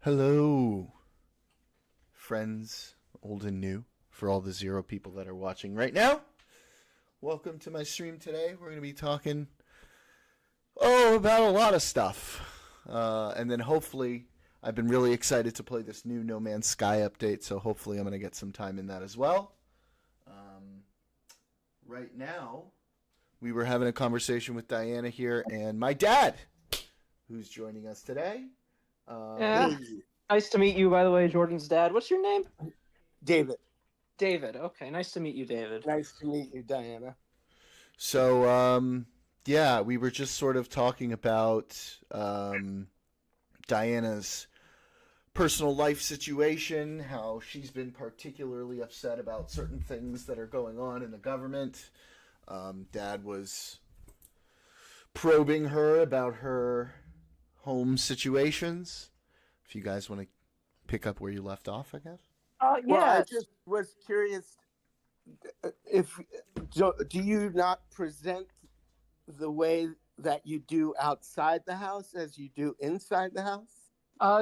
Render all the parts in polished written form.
Hello, friends, old and new, for all the zero people that are watching right now. Welcome to my stream today. We're going to be talking, about a lot of stuff. And then hopefully, I've been really excited to play this new No Man's Sky update, so hopefully, I'm going to get some time in that as well. Um, right now, we were having a conversation with Diana here and my dad, who's joining us today. Yeah. Hey, Nice to meet you, by the way, Jordan's dad. What's your name? David. David. Okay, nice to meet you, David. Nice to meet you, Diana. So, yeah, we were just sort of talking about Diana's personal life situation, how she's been particularly upset about certain things that are going on in the government. Dad was probing her about her home situations. If you guys want to pick up where you left off, I guess. Well, I Yeah. just was curious if do you not present the way that you do outside the house as you do inside the house?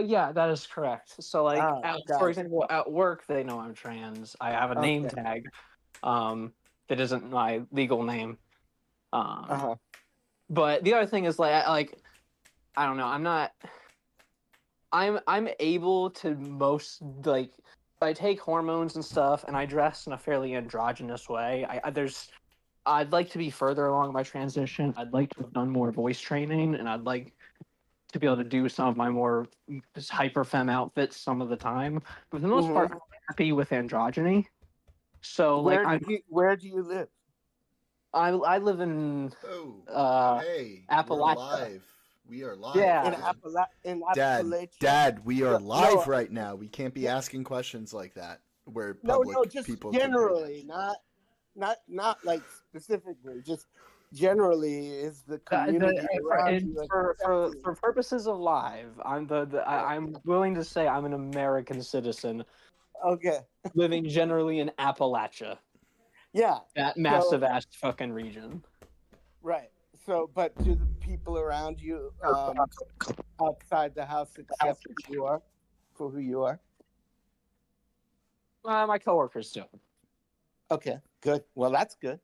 Yeah, that is correct. So, like, for Got it. example, at work, they know I'm trans. I have a name Okay. tag, that isn't my legal name. Um, Uh-huh. but the other thing is, I don't know. I'm able to most like. I take hormones and stuff, and I dress in a fairly androgynous way. I'd like to be further along my transition. I'd like to have done more voice training, and I'd like to be able to do some of my more hyper femme outfits some of the time. But for the most part, hmm I'm happy with androgyny. So, like, Where do you live? I live in Oh, uh, hey, we're Appalachia. live. We are live, In Yeah, Dad. Dad, Appalachia? Dad, we are No, live no, right now. We can't be yeah, asking questions like that where no, public just people can hear generally, that. not like specifically, just generally is the community around you for accepting? purposes of live, I'm willing to say I'm an American citizen Okay. living generally in Appalachia, Yeah. that So massive ass fucking region. right. So, but do the people around you outside the house accept who you are for who you are? My coworkers do. Okay. Good. Well, that's good.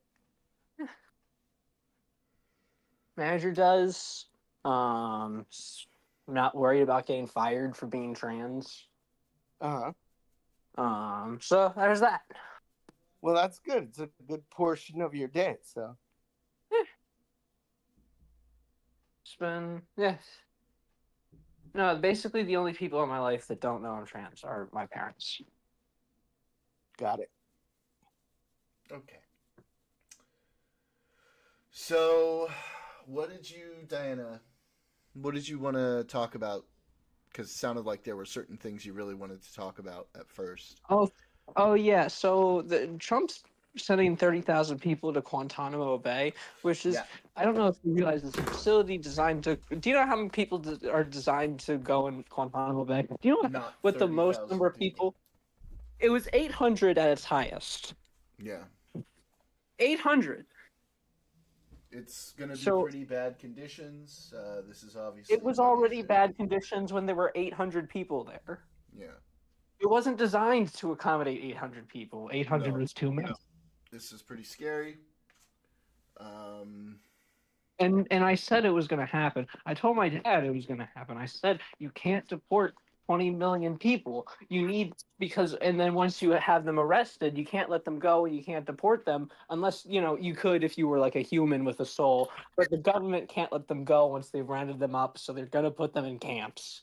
Manager does. I'm not worried about getting fired for being trans. Uh huh. So there's that. Well, that's good. It's a good portion of your day. So It's been No, basically the only people in my life that don't know I'm trans are my parents. got it. Okay. So, Diana, what did you want to talk about? Because it sounded like there were certain things you really wanted to talk about at first. Oh, oh yeah. So the Trump's sending 30,000 people to Guantanamo Bay, which is Yeah, I don't know if you realize it's a facility designed to. Do you know how many people are designed to go in Guantanamo Bay? Do you know not what the most number 30,000 of people. people? It was 800 at its highest. Yeah. 800. It's going to be So pretty bad conditions. This is it obviously was what is already going to bad be. conditions when there were 800 people there. Yeah. It wasn't designed to accommodate 800 people. 800 No, was too many. this is pretty scary. Um, And I said it was going to happen. I told my dad it was going to happen. I said you can't deport 20 million people. You need because and then once you have them arrested, you can't let them go and you can't deport them unless, you could if you were like a human with a soul, but the government can't let them go once they've rounded them up, so they're going to put them in camps.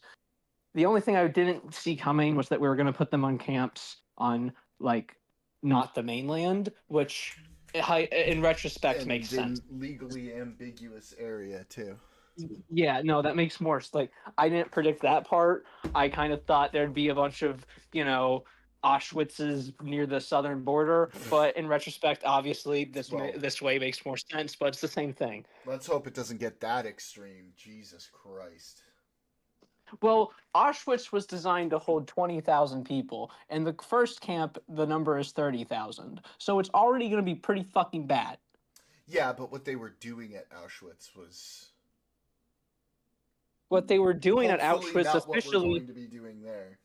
The only thing I didn't see coming was that we were going to put them on camps on like not the mainland, which in retrospect makes and sense. in legally ambiguous area, too. Yeah, no, that makes more like I didn't predict that part. I kind of thought there'd be a bunch of, Auschwitzes near the southern border, but in retrospect, obviously Well, this way makes more sense, but it's the same thing. let's hope it doesn't get that extreme. Jesus Christ. Well, Auschwitz was designed to hold 20,000 people, and the first camp the number is 30,000. So it's already going to be pretty fucking bad. Yeah, but what they were doing at Auschwitz was What they were doing at Hopefully Auschwitz not what we're officially, going to be doing there.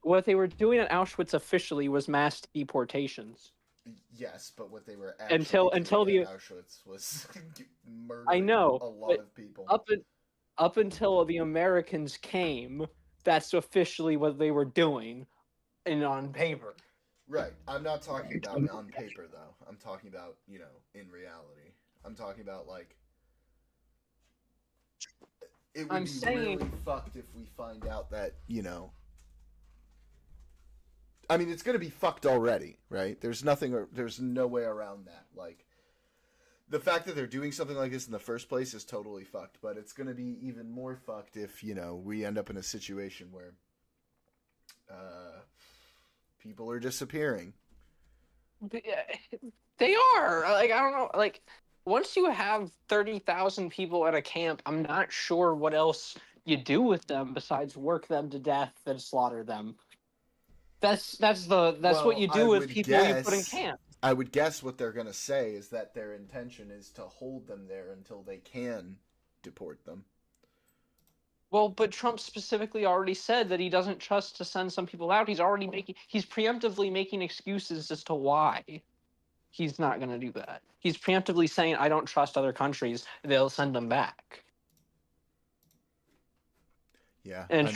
what they were doing at Auschwitz officially was mass deportations. Yes, but what they were actually Until doing the at Auschwitz was I murdering know, a lot but of people. up until the Americans came, that's officially what they were doing, and on paper. Right. I'm not talking about on paper though. I'm talking about, in reality. I'm talking about like it would I'm be saying- really fucked if we find out that, I mean, it's going to be fucked already, right? There's no way around that. Like the fact that they're doing something like this in the first place is totally fucked, but it's going to be even more fucked if, we end up in a situation where people are disappearing. They are. Like, I don't know. Like, once you have 30,000 people at a camp, I'm not sure what else you do with them besides work them to death and slaughter them. That's what you do with people you put in camp. I would guess what they're going to say is that their intention is to hold them there until they can deport them. Well, but Trump specifically already said that he doesn't trust to send some people out. He's preemptively making excuses as to why he's not going to do that. He's preemptively saying, I don't trust other countries. They'll send them back. Yeah. And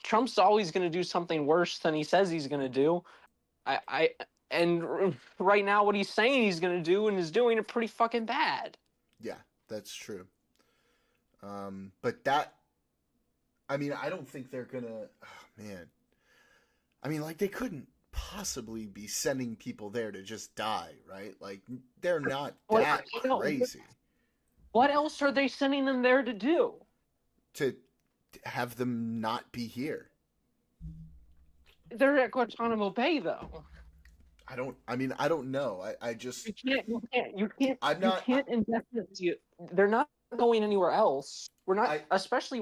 Trump's always going to do something worse than he says he's going to do. And right now what he's saying he's going to do and is doing are pretty fucking bad. Yeah, that's true. But that, I mean, I don't think they're gonna, oh man. I mean, like, they couldn't possibly be sending people there to just die, right? Like, they're not that crazy. What else are they sending them there to do? To have them not be here. They're at Guantanamo Bay, though. I don't know. I just... You can't indefinitely... They're not going anywhere else. We're not... Especially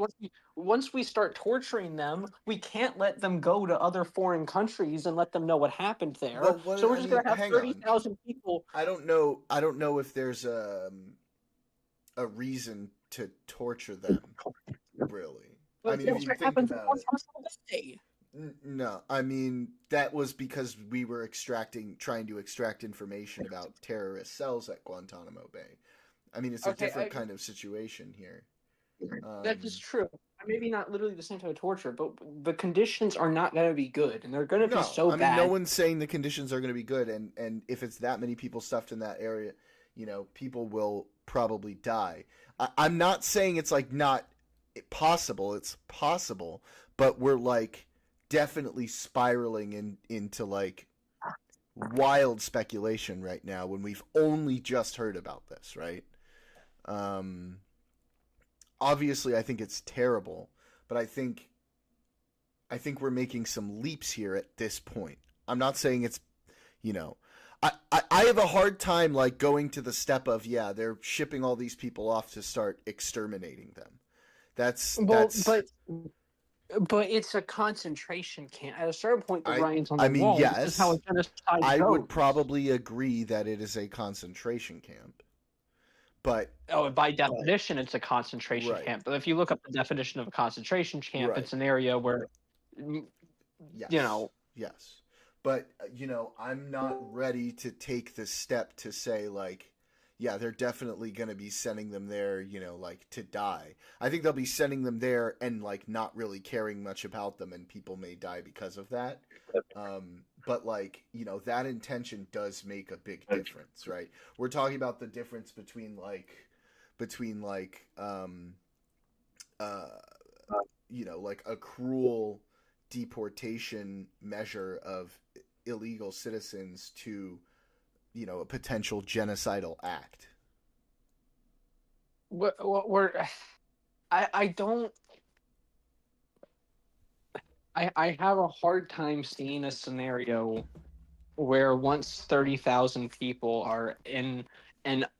once we start torturing them, we can't let them go to other foreign countries and let them know what happened there. So we're just going to have 30,000 people... I don't know if there's a reason to torture them, really. But I mean, if you think about it... No, I mean, that was because we were trying to extract information about terrorist cells at Guantanamo Bay. I mean, it's a different kind of situation here. That is true. Maybe not literally the same type of torture, but the conditions are not going to be good, and they're going to be so bad. I mean, no one's saying the conditions are going to be good, and if it's that many people stuffed in that area, people will probably die. I'm not saying it's like not possible. It's possible, but we're like definitely spiraling into like wild speculation right now when we've only just heard about this, right? Obviously I think it's terrible, but I think we're making some leaps here at this point. I'm not saying it's, I have a hard time like going to the step of, yeah, they're shipping all these people off to start exterminating them. But it's a concentration camp. At a certain point, the writing's on the wall. Yes, this is how a genocide I goes. would probably agree that it is a concentration camp. But by definition, it's a concentration camp. But if you look up the definition of a concentration camp, it's an area where, Yes. But, I'm not ready to take the step to say, like, yeah, they're definitely going to be sending them there, like, to die. I think they'll be sending them there and, like, not really caring much about them, and people may die because of that. But, like, that intention does make a big difference, right? We're talking about the difference between like a cruel deportation measure of illegal citizens to a potential genocidal act. I have a hard time seeing a scenario where once 30,000 people are in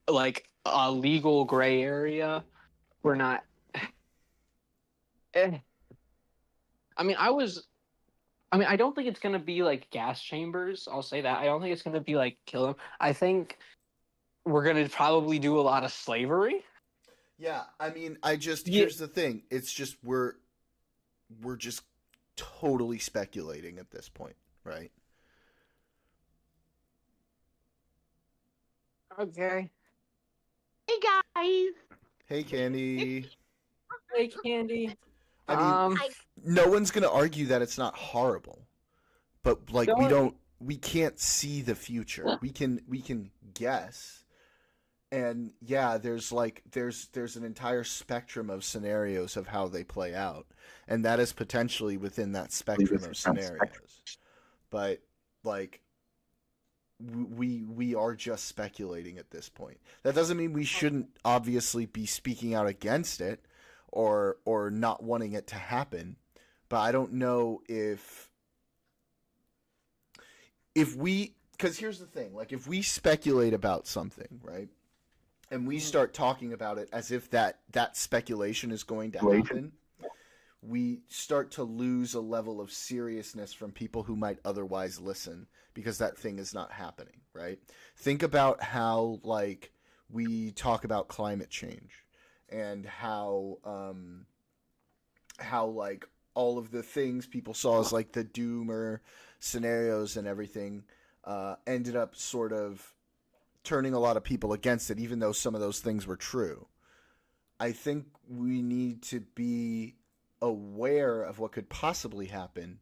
like a legal gray area, we're not. I don't think it's going to be like gas chambers. I'll say that. I don't think it's going to be like kill them. I think we're going to probably do a lot of slavery. Yeah, I mean, I just Yeah. here's the thing. It's just we're just totally speculating at this point, right? Okay. Hey guys. Hey, Candy. Hey, Candy. I mean, I no one's going to argue that it's not horrible, but like Don't- we can't see the future. We can guess. And yeah, there's an entire spectrum of scenarios of how they play out, and that is potentially within that spectrum of scenarios. But like we are just speculating at this point. That doesn't mean we shouldn't obviously be speaking out against it or not wanting it to happen. But I don't know if we, because here's the thing, like if we speculate about something, right? And we start talking about it as if that speculation is going to happen, we start to lose a level of seriousness from people who might otherwise listen because that thing is not happening, right? Think about how like we talk about climate change and how like all of the things people saw as like the doomer scenarios and everything ended up sort of turning a lot of people against it, even though some of those things were true. I think we need to be aware of what could possibly happen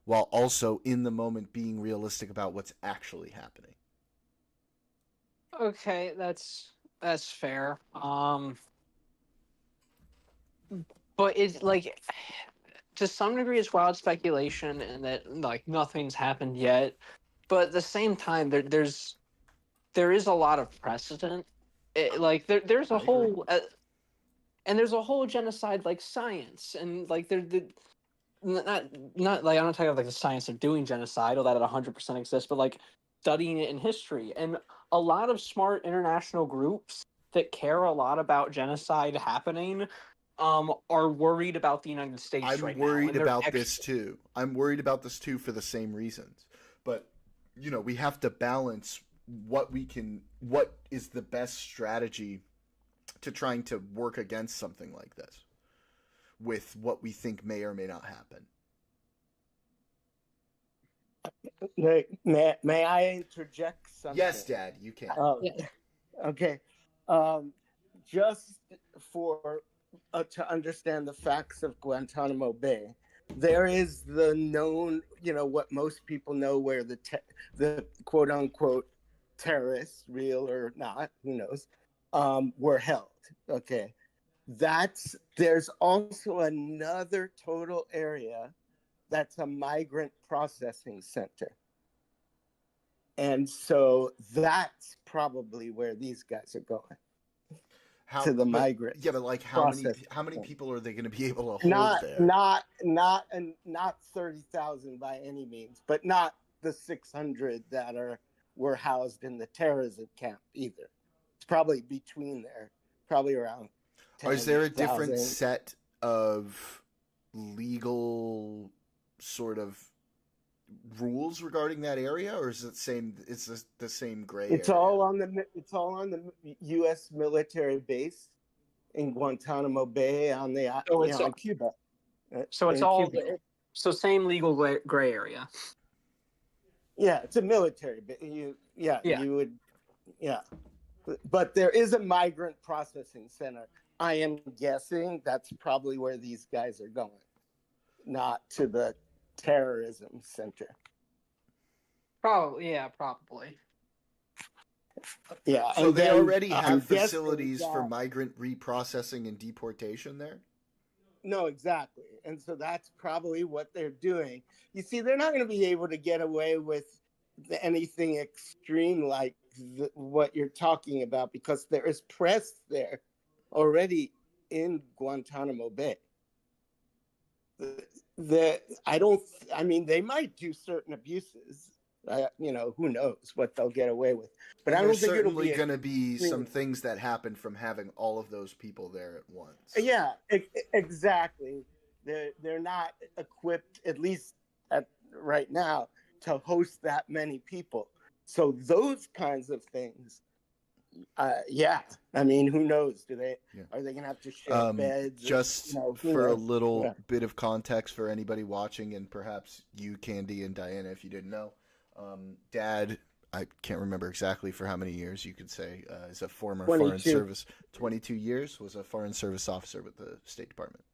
while also in the moment being realistic about what's actually happening. Okay, that's fair. But it's like to some degree it's wild speculation and that like nothing's happened yet. But at the same time, there is a lot of precedent. Like there's I a agree. whole and there's a whole genocide like science and like not like I'm not talking about like the science of doing genocide or that it 100% exists, but like studying it in history and a lot of smart international groups that care a lot about genocide happening are worried about the United States I'm right now. worried And they're about this too. I'm worried about this too for the same reasons. But you know, we have to balance what is the best strategy to trying to work against something like this with what we think may or may not happen. May I interject something? Yes, Dad, you can. Oh, Yeah. okay. Just for to understand the facts of Guantanamo Bay, there is the known, what most people know, where the quote unquote terrorists, real or not, who knows, were held. Okay, there's also another total area that's a migrant processing center. And so that's probably where these guys are going. To the migrant. Yeah, but like how many people are they going to be able to hold there? Not 30,000 by any means, but not the 600 that were housed in the terrorism camp either. It's probably between there, probably around 10,000. Or is there a different set of legal sort of rules regarding that area, or is it the same gray It's area? all on the U.S. military base in Guantanamo Bay on Cuba. So it's in all Cuba. so same legal gray area. Yeah, it's a military. But there is a migrant processing center. I am guessing that's probably where these guys are going, not to the terrorism center. Probably, yeah, probably. Yeah. So they already have I'm guessing facilities for that- migrant reprocessing and deportation there? No, exactly. And so that's probably what they're doing. You see, they're not going to be able to get away with anything extreme like what you're talking about, because there is press there already in Guantanamo Bay. They might do certain abuses. Who knows what they'll get away with. But And I don't there's think it'll certainly be going to be some things that happen from having all of those people there at once. Yeah, exactly. They're not equipped, at least right now, to host that many people. So those kinds of things, Yeah, I mean, who knows? Yeah. Are they gonna have to share beds? Just who for a knows? little Yeah. bit of context for anybody watching, and perhaps you, Candy, and Diana, if you didn't know, Dad, I can't remember exactly for how many years you could say, is a former Foreign 22. Service, 22 years, was a Foreign Service officer with the State Department.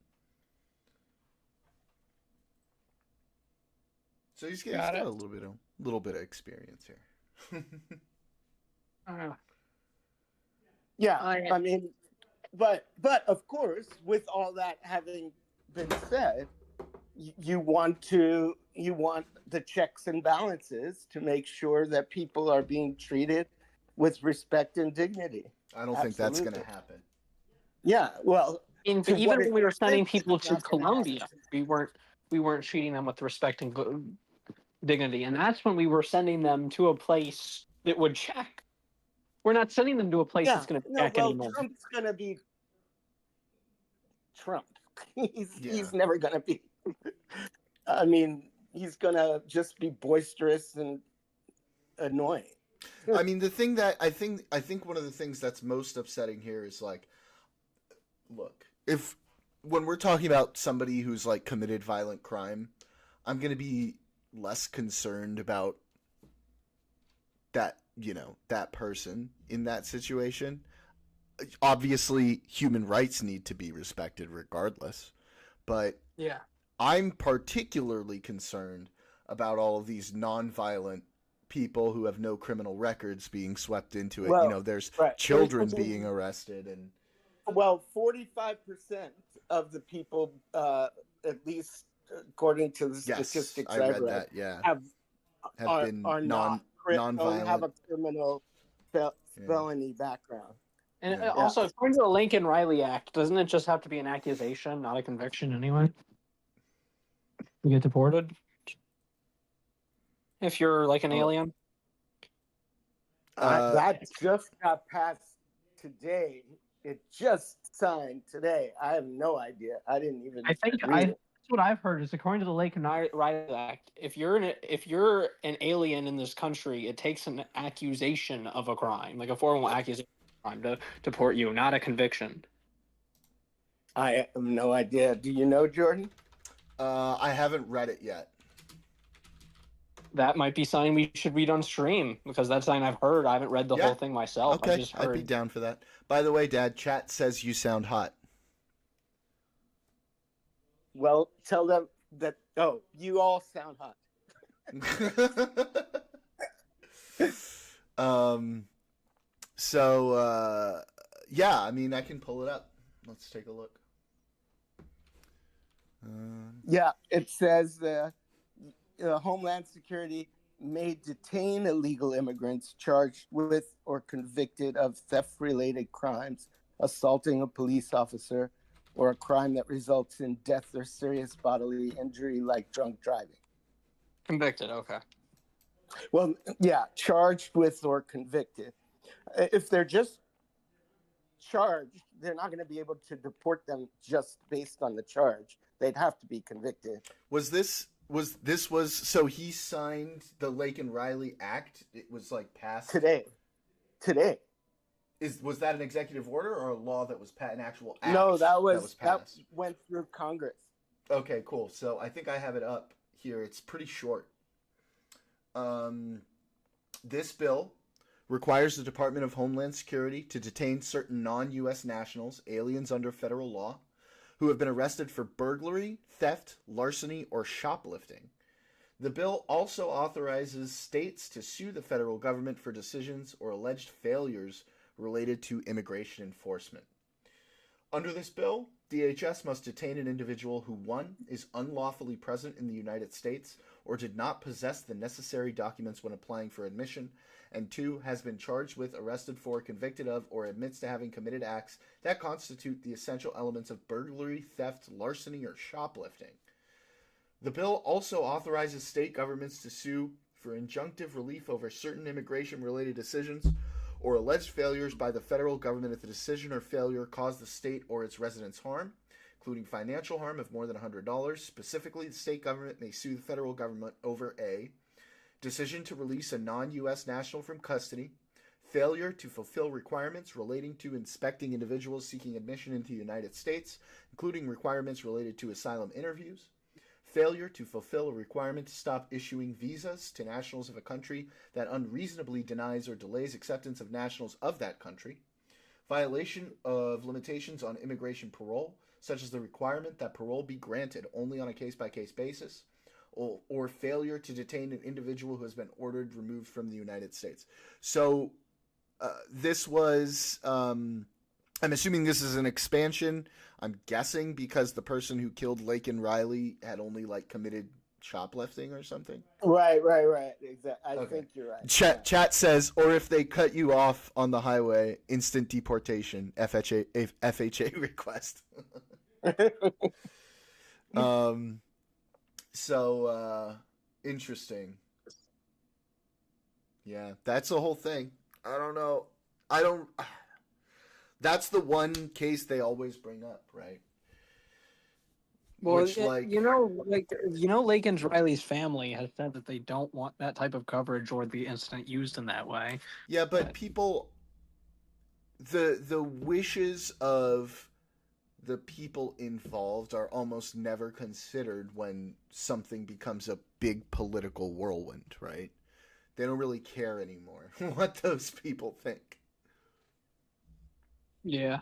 So he's got a little bit of experience here. Yeah, I- I mean, but of course, with all that having been said, you want the checks and balances to make sure that people are being treated with respect and dignity. I don't think that's going to Absolutely. happen. Yeah, well, And to even what when we were sending extent people it's to not gonna Colombia, happen. we weren't treating them with respect and dignity, and that's when we were sending them to a place that would check. We're not sending them to a place Yeah, that's going to no, check well, anymore. Trump's gonna be Trump. Yeah. He's never gonna be. I mean, he's gonna just be boisterous and annoying. I mean, the thing that I think one of the things that's most upsetting here is like, look, if when we're talking about somebody who's like committed violent crime, I'm going to be less concerned about that, that person in that situation. Obviously, human rights need to be respected regardless, but Yeah. I'm particularly concerned about all of these nonviolent people who have no criminal records being swept into it. Well, There's right. children being arrested, and Well, 45% of the people, at least according to the statistics I I've read read, that. Yeah, have are, been are not don't have nonviolent. a criminal felony background. And Yeah. also, according to the Lincoln Riley Act, doesn't it just have to be an accusation, not a conviction anyway? You get deported if you're like an alien. That just got passed today. It just signed today. I have no idea. I didn't even. I think read it. that's what I've heard is according to the Lincoln Riley Act, if you're an alien in this country, it takes an accusation of a crime, like a formal accusation of a crime, to deport you, not a conviction. I have no idea. Do you know, Jordan? I haven't read it yet. That might be something we should read on stream because that's something I've heard. I haven't read the whole thing myself. Okay, I just heard. I'd be down for that. By the way, Dad, chat says you sound hot. Well, tell them that. Oh, you all sound hot. Yeah, I mean, I can pull it up. Let's take a look. Yeah, it says Homeland Security may detain illegal immigrants charged with or convicted of theft-related crimes, assaulting a police officer, or a crime that results in death or serious bodily injury like drunk driving. Convicted, okay. Well, yeah, charged with or convicted. If they're just charged, they're not going to be able to deport them just based on the charge. They'd have to be convicted. So he signed the Lincoln Riley Act? It was like passed Today. Was that an executive order or a law that was passed, an actual act? No, that passed? went through Congress. Okay, cool. So I think I have it up here. It's pretty short. This bill requires the Department of Homeland Security to detain certain non-U.S. nationals, aliens under federal law, who have been arrested for burglary, theft, larceny, or shoplifting. The bill also authorizes states to sue the federal government for decisions or alleged failures related to immigration enforcement. Under this bill, DHS must detain an individual who 1. Is unlawfully present in the United States or did not possess the necessary documents when applying for admission, and 2. Has been charged with, arrested for, convicted of, or admits to having committed acts that constitute the essential elements of burglary, theft, larceny, or shoplifting. The bill also authorizes state governments to sue for injunctive relief over certain immigration-related decisions or alleged failures by the federal government if the decision or failure caused the state or its residents harm, including financial harm of more than $100. Specifically, the state government may sue the federal government over a decision to release a non-U.S. national from custody, failure to fulfill requirements relating to inspecting individuals seeking admission into the United States, including requirements related to asylum interviews, failure to fulfill a requirement to stop issuing visas to nationals of a country that unreasonably denies or delays acceptance of nationals of that country, violation of limitations on immigration parole, such as the requirement that parole be granted only on a case-by-case basis, or failure to detain an individual who has been ordered removed from the United States. So this was, I'm assuming this is an expansion. I'm guessing because the person who killed Laken Riley had only like committed shoplifting or something. Right. Exactly. I Okay. think you're right. Chat says, or if they cut you off on the highway, instant deportation, FHA request. So interesting. Yeah, that's the whole thing. I don't know. That's the one case they always bring up, right? Well, Which, like, Laken Riley's family has said that they don't want that type of coverage or the incident used in that way. yeah, but people, the wishes of the people involved are almost never considered when something becomes a big political whirlwind, right? They don't really care anymore what those people think. Yeah.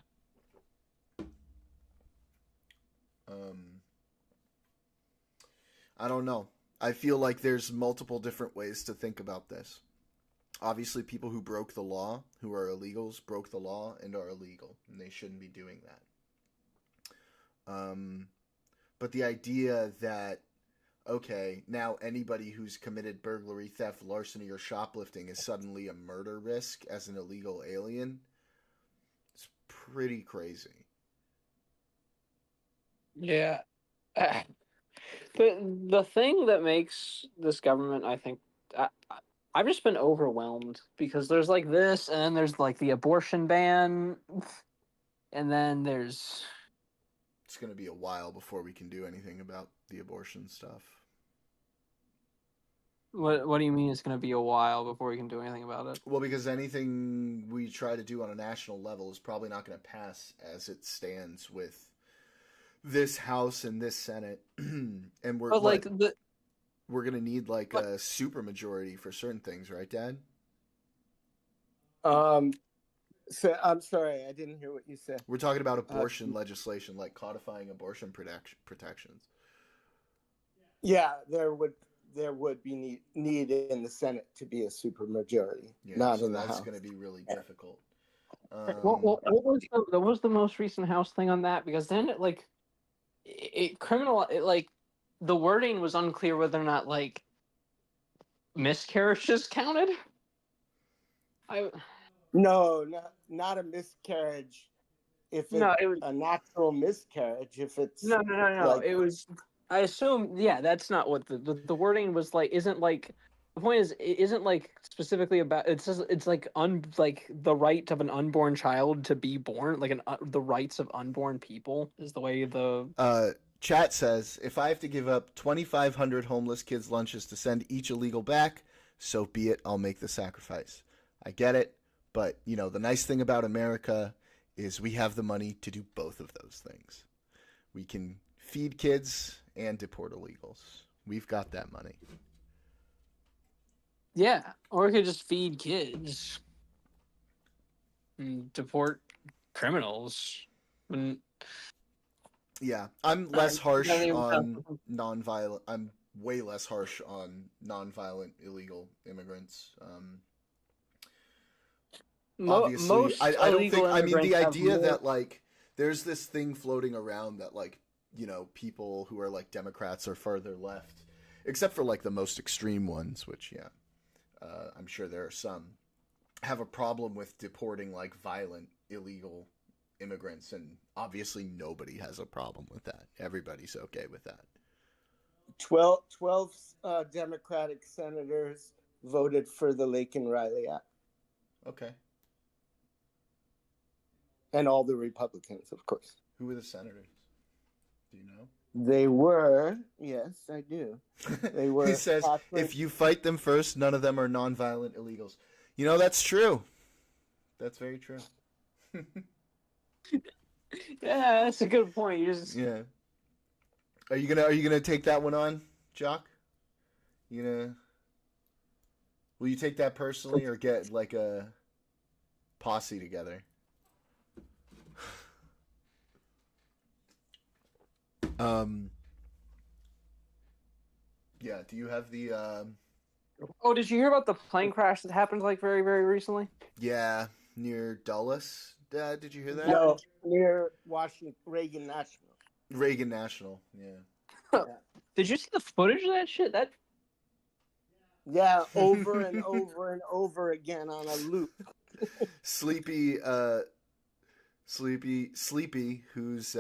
I don't know. I feel like there's multiple different ways to think about this. Obviously, people who broke the law, who are illegals, broke the law and are illegal, and they shouldn't be doing that. But the idea that, okay, now anybody who's committed burglary, theft, larceny, or shoplifting is suddenly a murder risk as an illegal alien, it's pretty crazy. Yeah. The thing that makes this government, I think, I've just been overwhelmed because there's like this, and then there's like the abortion ban, and then there's. It's going to be a while before we can do anything about the abortion stuff. What do you mean it's going to be a while before we can do anything about it? Well, because anything we try to do on a national level is probably not going to pass as it stands with this House and this Senate. And we're we're going to need like a super majority for certain things, right, Dad? So I'm sorry, I didn't hear what you said. We're talking about abortion legislation, like codifying abortion protections. Yeah, there would be need in the Senate to be a supermajority, Yeah, not so in the House. that's going to be really difficult. What was the most recent House thing on that? Because then the wording was unclear whether or not like miscarriages counted. No, not a miscarriage. If it's No, it was a natural miscarriage, if it's no. like- It was. I assume. Yeah, that's not what the wording was like. Isn't like the point is. It isn't like specifically about. It's just. It's like the right of an unborn child to be born. Like the rights of unborn people is the way the. Chat says, if I have to give up 2,500 homeless kids' lunches to send each illegal back, so be it. I'll make the sacrifice. I get it. But, you know, the nice thing about America is we have the money to do both of those things. We can feed kids and deport illegals. We've got that money. Yeah, or we could just feed kids and deport criminals. And Yeah, I'm less harsh not even- on nonviolent. I'm way less harsh on nonviolent illegal immigrants. Obviously, most I don't illegal think. I mean, the immigrants have idea more- that like there's this thing floating around that like people who are like Democrats or further left, except for like the most extreme ones, which I'm sure there are some, have a problem with deporting like violent illegal immigrants, and obviously nobody has a problem with that. Everybody's okay with that. 12 Democratic senators voted for the Laken Riley Act, Okay, and all the Republicans, of course. who were the senators? Do you know? They were, yes, I do. They were. He says, Patrick- if you fight them first, none of them are nonviolent illegals. You know, that's true. That's very true. Yeah, that's a good point. You just Yeah. Are you gonna take that one on, Jock? Will you take that personally or get like a posse together? Yeah, do you have the Oh, did you hear about the plane crash that happened like very, very recently? yeah, near Dulles? Did you hear that? No, near Washington Reagan National. Reagan National, yeah. Did you see the footage of that shit? That Yeah, over and over and over again on a loop. Sleepy, who's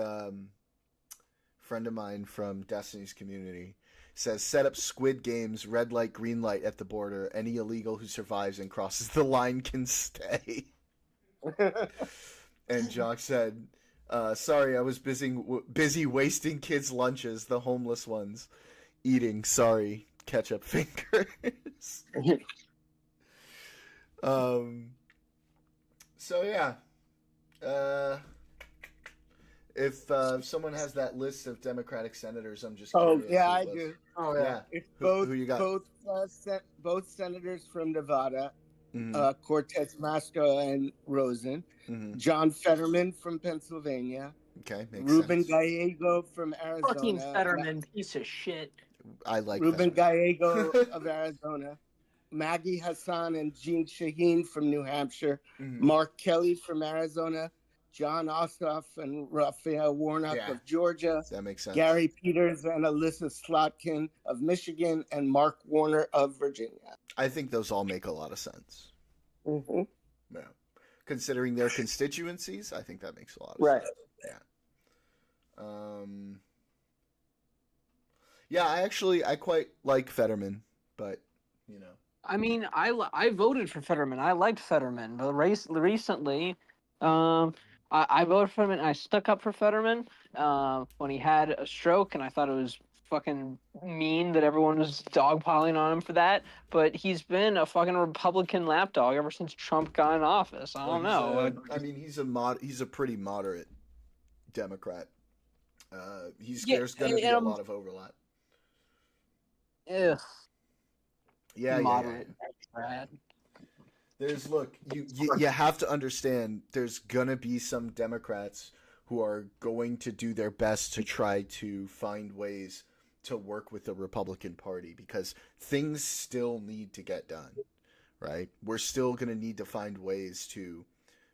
friend of mine from Destiny's Community, says set up Squid Games, red light, green light at the border. Any illegal who survives and crosses the line can stay. And Jock said, "Sorry, I was busy wasting kids' lunches, the homeless ones, eating. Sorry, ketchup fingers." So yeah, if someone has that list of Democratic senators, I'm just Oh curious. yeah, who I it was. do. oh Yeah. It's Who you got? both senators from Nevada, Mhm, Cortez Masto and Rosen, mhm. John Fetterman from Pennsylvania, Okay, makes Ruben sense. Gallego from fucking Arizona, Fetterman piece of shit. I like Ruben that. Gallego of Arizona, Maggie Hassan and Jean Shaheen from New Hampshire, Mhm. Mark Kelly from Arizona, John Ossoff and Raphael Warnock Yeah. of Georgia, That makes sense. Gary Peters and Alyssa Slotkin of Michigan, and Mark Warner of Virginia. I think those all make a lot of sense. Mm-hmm. Yeah. Considering their constituencies, I think that makes a lot of Right. sense. Yeah, I quite like Fetterman, but you know. I mean, I voted for Fetterman. I liked Fetterman, but recently, I voted for him and I stuck up for Fetterman when he had a stroke, and I thought it was fucking mean that everyone was dogpiling on him for that. But he's been a fucking Republican lapdog ever since Trump got in office. I don't know. He's a pretty moderate Democrat. There's Yeah, going to be and a I'm- lot of overlap. Ugh, Yeah. moderate. Brad. Look, you have to understand. There's gonna be some Democrats who are going to do their best to try to find ways to work with the Republican Party because things still need to get done, right? We're still gonna need to find ways to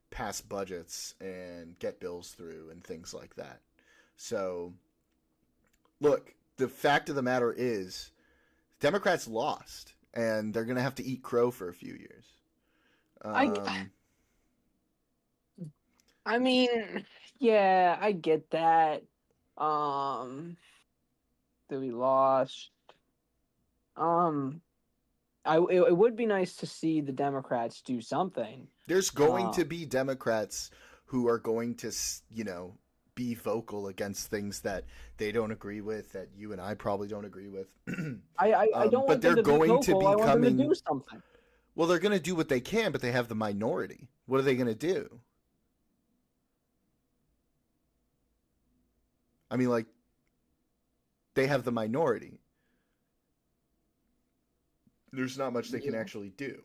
pass budgets and get bills through and things like that. So, look, the fact of the matter is, Democrats lost, and they're going to have to eat crow for a few years. I mean, yeah, I get that. That we lost. It would be nice to see the Democrats do something. There's going to be Democrats who are going to, be vocal against things that they don't agree with, that you and I probably don't agree with. I don't want they're them to going be to vocal. be I want them to coming- do something. Well, they're going to do what they can, but they have the minority. What are they going to do? I mean, like, they have the minority. There's not much they can actually do.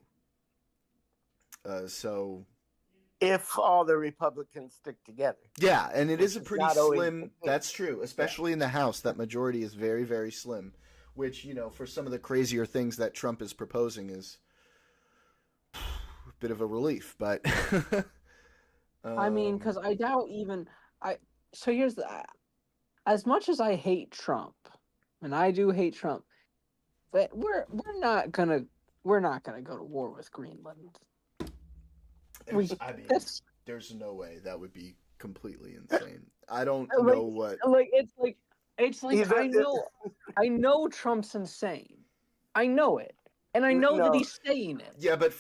So, If all the Republicans stick together. yeah, and it is a Which is pretty not always the slim. case. That's true, especially in the House. That majority is very, very slim. Which, for some of the crazier things that Trump is proposing is a bit of a relief. But I mean, because I doubt even So here's as much as I hate Trump, and I do hate Trump, but we're not gonna go to war with Greenland. That's there's no way that would be completely insane. I don't Like- know what. it's like I know Trump's insane. I know it, and I know that No. he's saying it. Yeah, but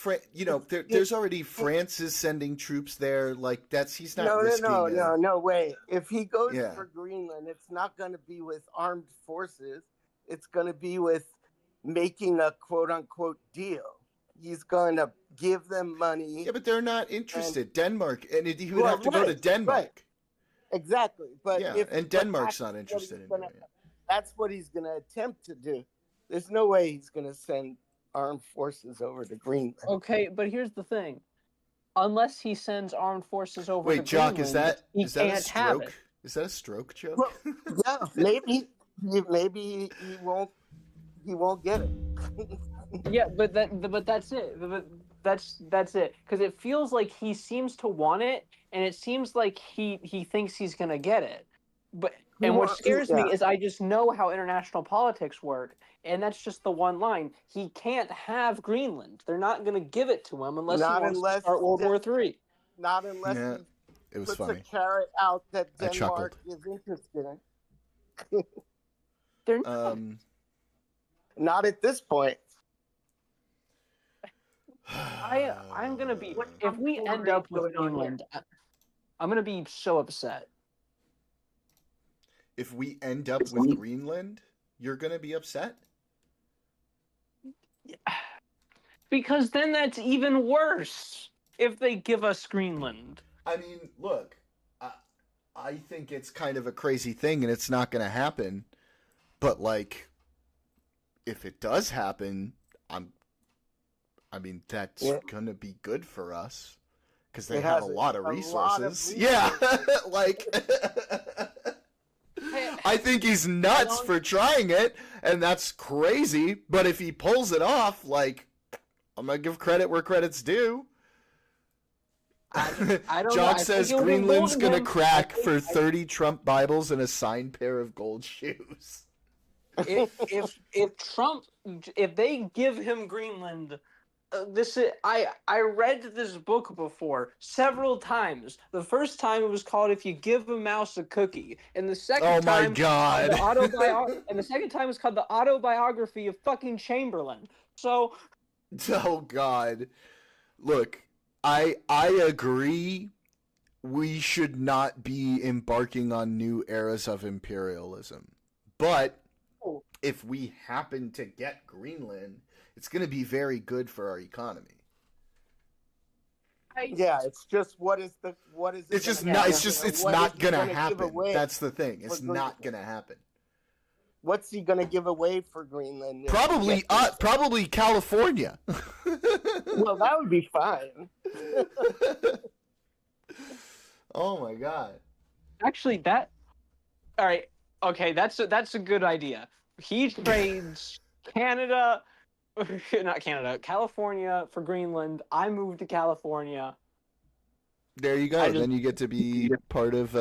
there's already France is sending troops there. Like he's not risking. No way. If he goes Yeah. for Greenland, it's not going to be with armed forces. It's going to be with making a quote unquote deal. He's going to give them money. Yeah, but they're not interested. Denmark, and he would have to go to Right, Denmark. right. Exactly. But Yeah, if and but Denmark's that's not what interested he's in gonna- doing it. That's what he's going to attempt to do. There's no way he's going to send armed forces over to Greenland. Okay, but here's the thing. Unless he sends armed forces over to Wait, Jock, Greenland, is that he a can't have stroke? it. Is that a stroke joke? Well, yeah, maybe he won't get it. Yeah, but that's it. But that's it. Because it feels like he seems to want it, and it seems like he thinks he's gonna get it. But and what scares me is I just know how international politics work, and that's just the one line. He can't have Greenland. They're not gonna give it to him unless Not he wants unless to start World the- War III. Not unless Yeah, he it was puts funny. a carrot out that I Denmark chuckled. is interested in. They're not. Not at this point. I'm gonna be if we end up with Greenland, I'm gonna be so upset. If we end up with Greenland, you're gonna be upset. Because then that's even worse if they give us Greenland. I mean, look, I think it's kind of a crazy thing, and it's not gonna happen. But like, if it does happen, that's gonna be good for us because they It have has a lot of a lot of resources. Yeah, like. I think he's nuts for trying it, and that's crazy. But if he pulls it off, like, I'm gonna give credit where credit's due. I don't know. Jock I says think it'll be Greenland's more than gonna him. crack for 30 Trump Bibles and a signed pair of gold shoes. If Trump, if they give him Greenland, this is I read this book before several times. The first time it was called "If You Give a Mouse a Cookie," and the second Oh my time God. and the second time was called the autobiography of fucking Chamberlain. So Oh God. Look, I agree we should not be embarking on new eras of imperialism. But if we happen to get Greenland, it's going to be very good for our economy. Yeah, it's just what is It's just gonna not. happen? It's just. It's What not is he gonna give happen. away That's the thing. It's for not Greenland? gonna happen. What's he going to give away for Greenland? Probably. Probably California. Well, that would be fine. Oh my God. actually, all right, okay, that's a good idea. He trades Canada, not Canada, California for Greenland. I move to California. There you go. I just- Then you get to be part of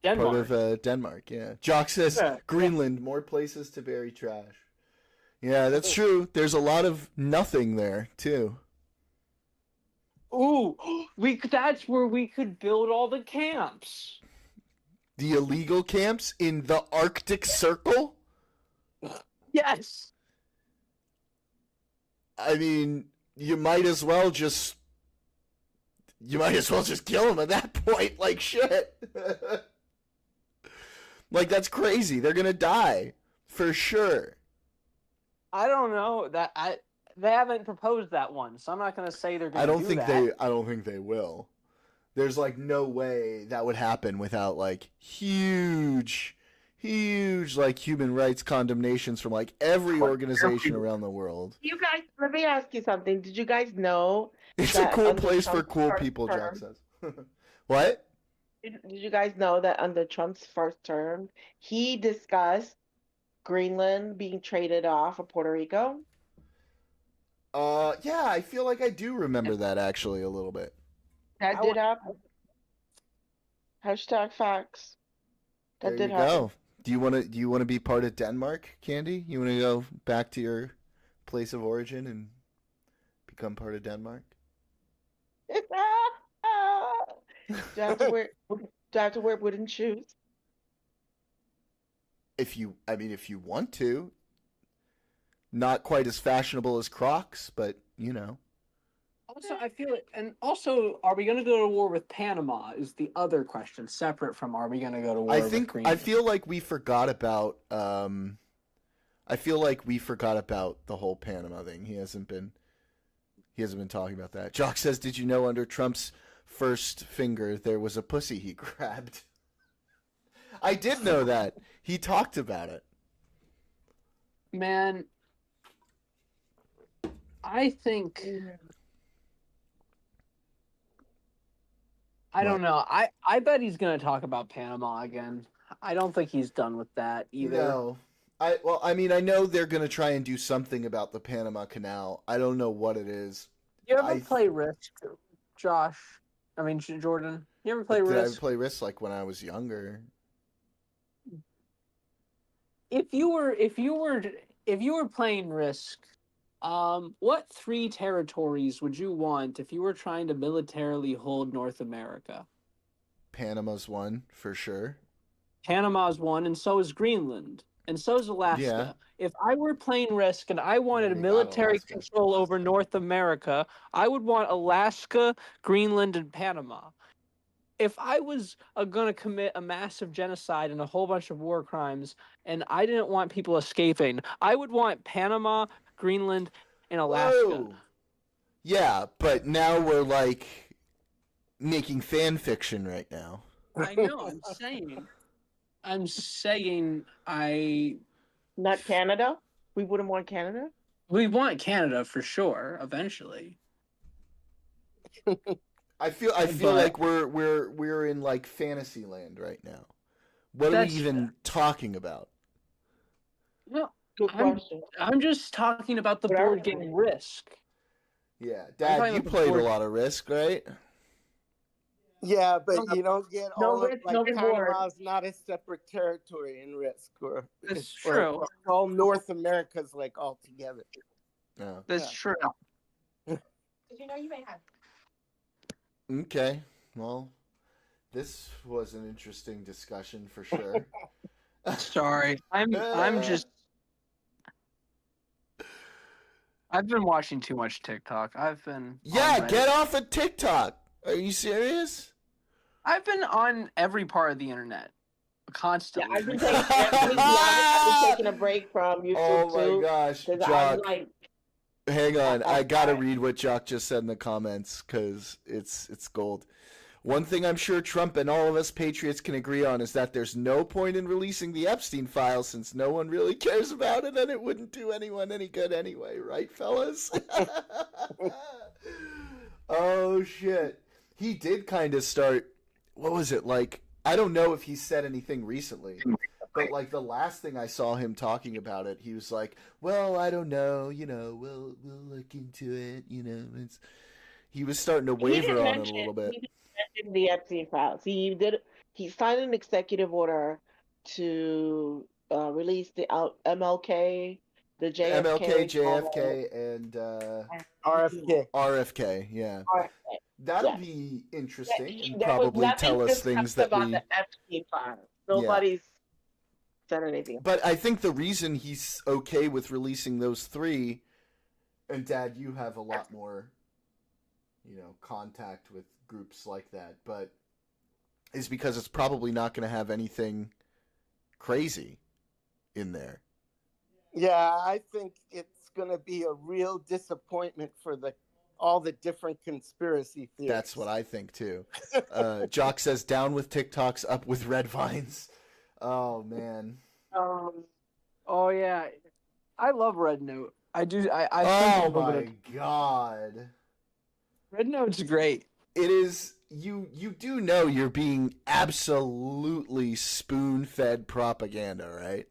Denmark. Denmark. Yeah. Jock says Yeah. Greenland, more places to bury trash. Yeah, that's true. There's a lot of nothing there too. Ooh, that's where we could build all the camps. The illegal camps in the Arctic Circle. Yes. I mean, you might as well just kill them at that point. Like shit. Like that's crazy. They're gonna die for sure. I don't know they haven't proposed that one, so I'm not gonna say they're gonna. I don't do think that. I don't think they will. There's like no way that would happen without like huge like human rights condemnations from like every organization around the world. You guys, let me ask you something. Did you guys know? It's a That cool under place for Trump's cool first people, Jack term- says. What? Did you guys know that under Trump's first term, he discussed Greenland being traded off of Puerto Rico? Yeah, I feel like I do remember that actually a little bit. That I did wa- happen. Hashtag facts. That There did you happen. go. Do you want to be part of Denmark, Candy? You want to go back to your place of origin and become part of Denmark? Do I have to wear wooden shoes? If you want to. Not quite as fashionable as Crocs, but you know. Also, I feel it, and also, are we going to go to war with Panama? Is the other question separate from are we going to go to war with Greenland? I feel like we forgot about the whole Panama thing. He hasn't been He hasn't been talking about that. Jock says, did you know under Trump's first finger there was a pussy he grabbed? I did know that. He talked about it. Man, I think I don't know. I bet he's gonna talk about Panama again. I don't think he's done with that either. No. I mean, I know they're going to try and do something about the Panama Canal. I don't know what it is. You ever play Risk, Josh? I mean, Jordan. You ever play Did Risk? I play Risk like when I was younger? If you were playing Risk, what 3 territories would you want if you were trying to militarily hold North America? Panama's one, for sure. Panama's one, and so is Greenland, and so is Alaska. Yeah. If I were playing Risk and I wanted you got military Alaska. control over North America, I would want Alaska, Greenland, and Panama. If I was going to commit a massive genocide and a whole bunch of war crimes, and I didn't want people escaping, I would want Panama, Greenland, and Alaska. Whoa. Yeah, but now we're like making fan fiction right now. I know. I'm saying Not Canada. We wouldn't want Canada. we want Canada for sure eventually. I feel But- like we're in like fantasy land right now. What are That's- we even talking about? No, Good question. I'm just talking about the What are board we? game Risk. Yeah, talking Dad, you about the played a board- lot of Risk, right? Yeah, but No, you don't get no all of risk, like no reward. Panama's not a separate territory in Risk, or That's or true. all North America's like all together. No. That's Yeah. true. Did you know you may have? Okay. Well, this was an interesting discussion for sure. Sorry, I'm just. I've been watching too much TikTok. I've been. Yeah, on get Reddit. off of TikTok. Are you serious? I've been on every part of the internet, Yeah, constantly. I've been taking a break from YouTube Oh my too. gosh, Because I'm Jock. like, Hang on, I gotta read what Jock just said in the comments because it's gold. One thing I'm sure Trump and all of us patriots can agree on is that there's no point in releasing the Epstein files since no one really cares about it and it wouldn't do anyone any good anyway, right, fellas? Oh shit. He did kind of start. What was it like? I don't know if he said anything recently, but like the last thing I saw him talking about it, he was like, "Well, I don't know, we'll look into it, It's he was starting to waver on it a little bit. He didn't mention the Epstein files. He signed an executive order to release the MLK, the JFK, MLK, JFK, and RFK. RFK. Yeah, RFK. that'll Yeah. be interesting and There was probably tell nothing us things discussed that about we. the Epstein files. Nobody's said anything. But I think the reason he's okay with releasing those 3, and Dad, you have a lot more, contact with groups like that, but is because it's probably not going to have anything crazy in there. Yeah, I think it's gonna be a real disappointment for all the different conspiracy theories. That's what I think too. Jock says, "Down with TikToks, up with red vines." Oh man. Oh yeah, I love Red Note. I do. I Oh think a little bit my of- god. Red Note's great. It is. You do know you're being absolutely spoon-fed propaganda, right?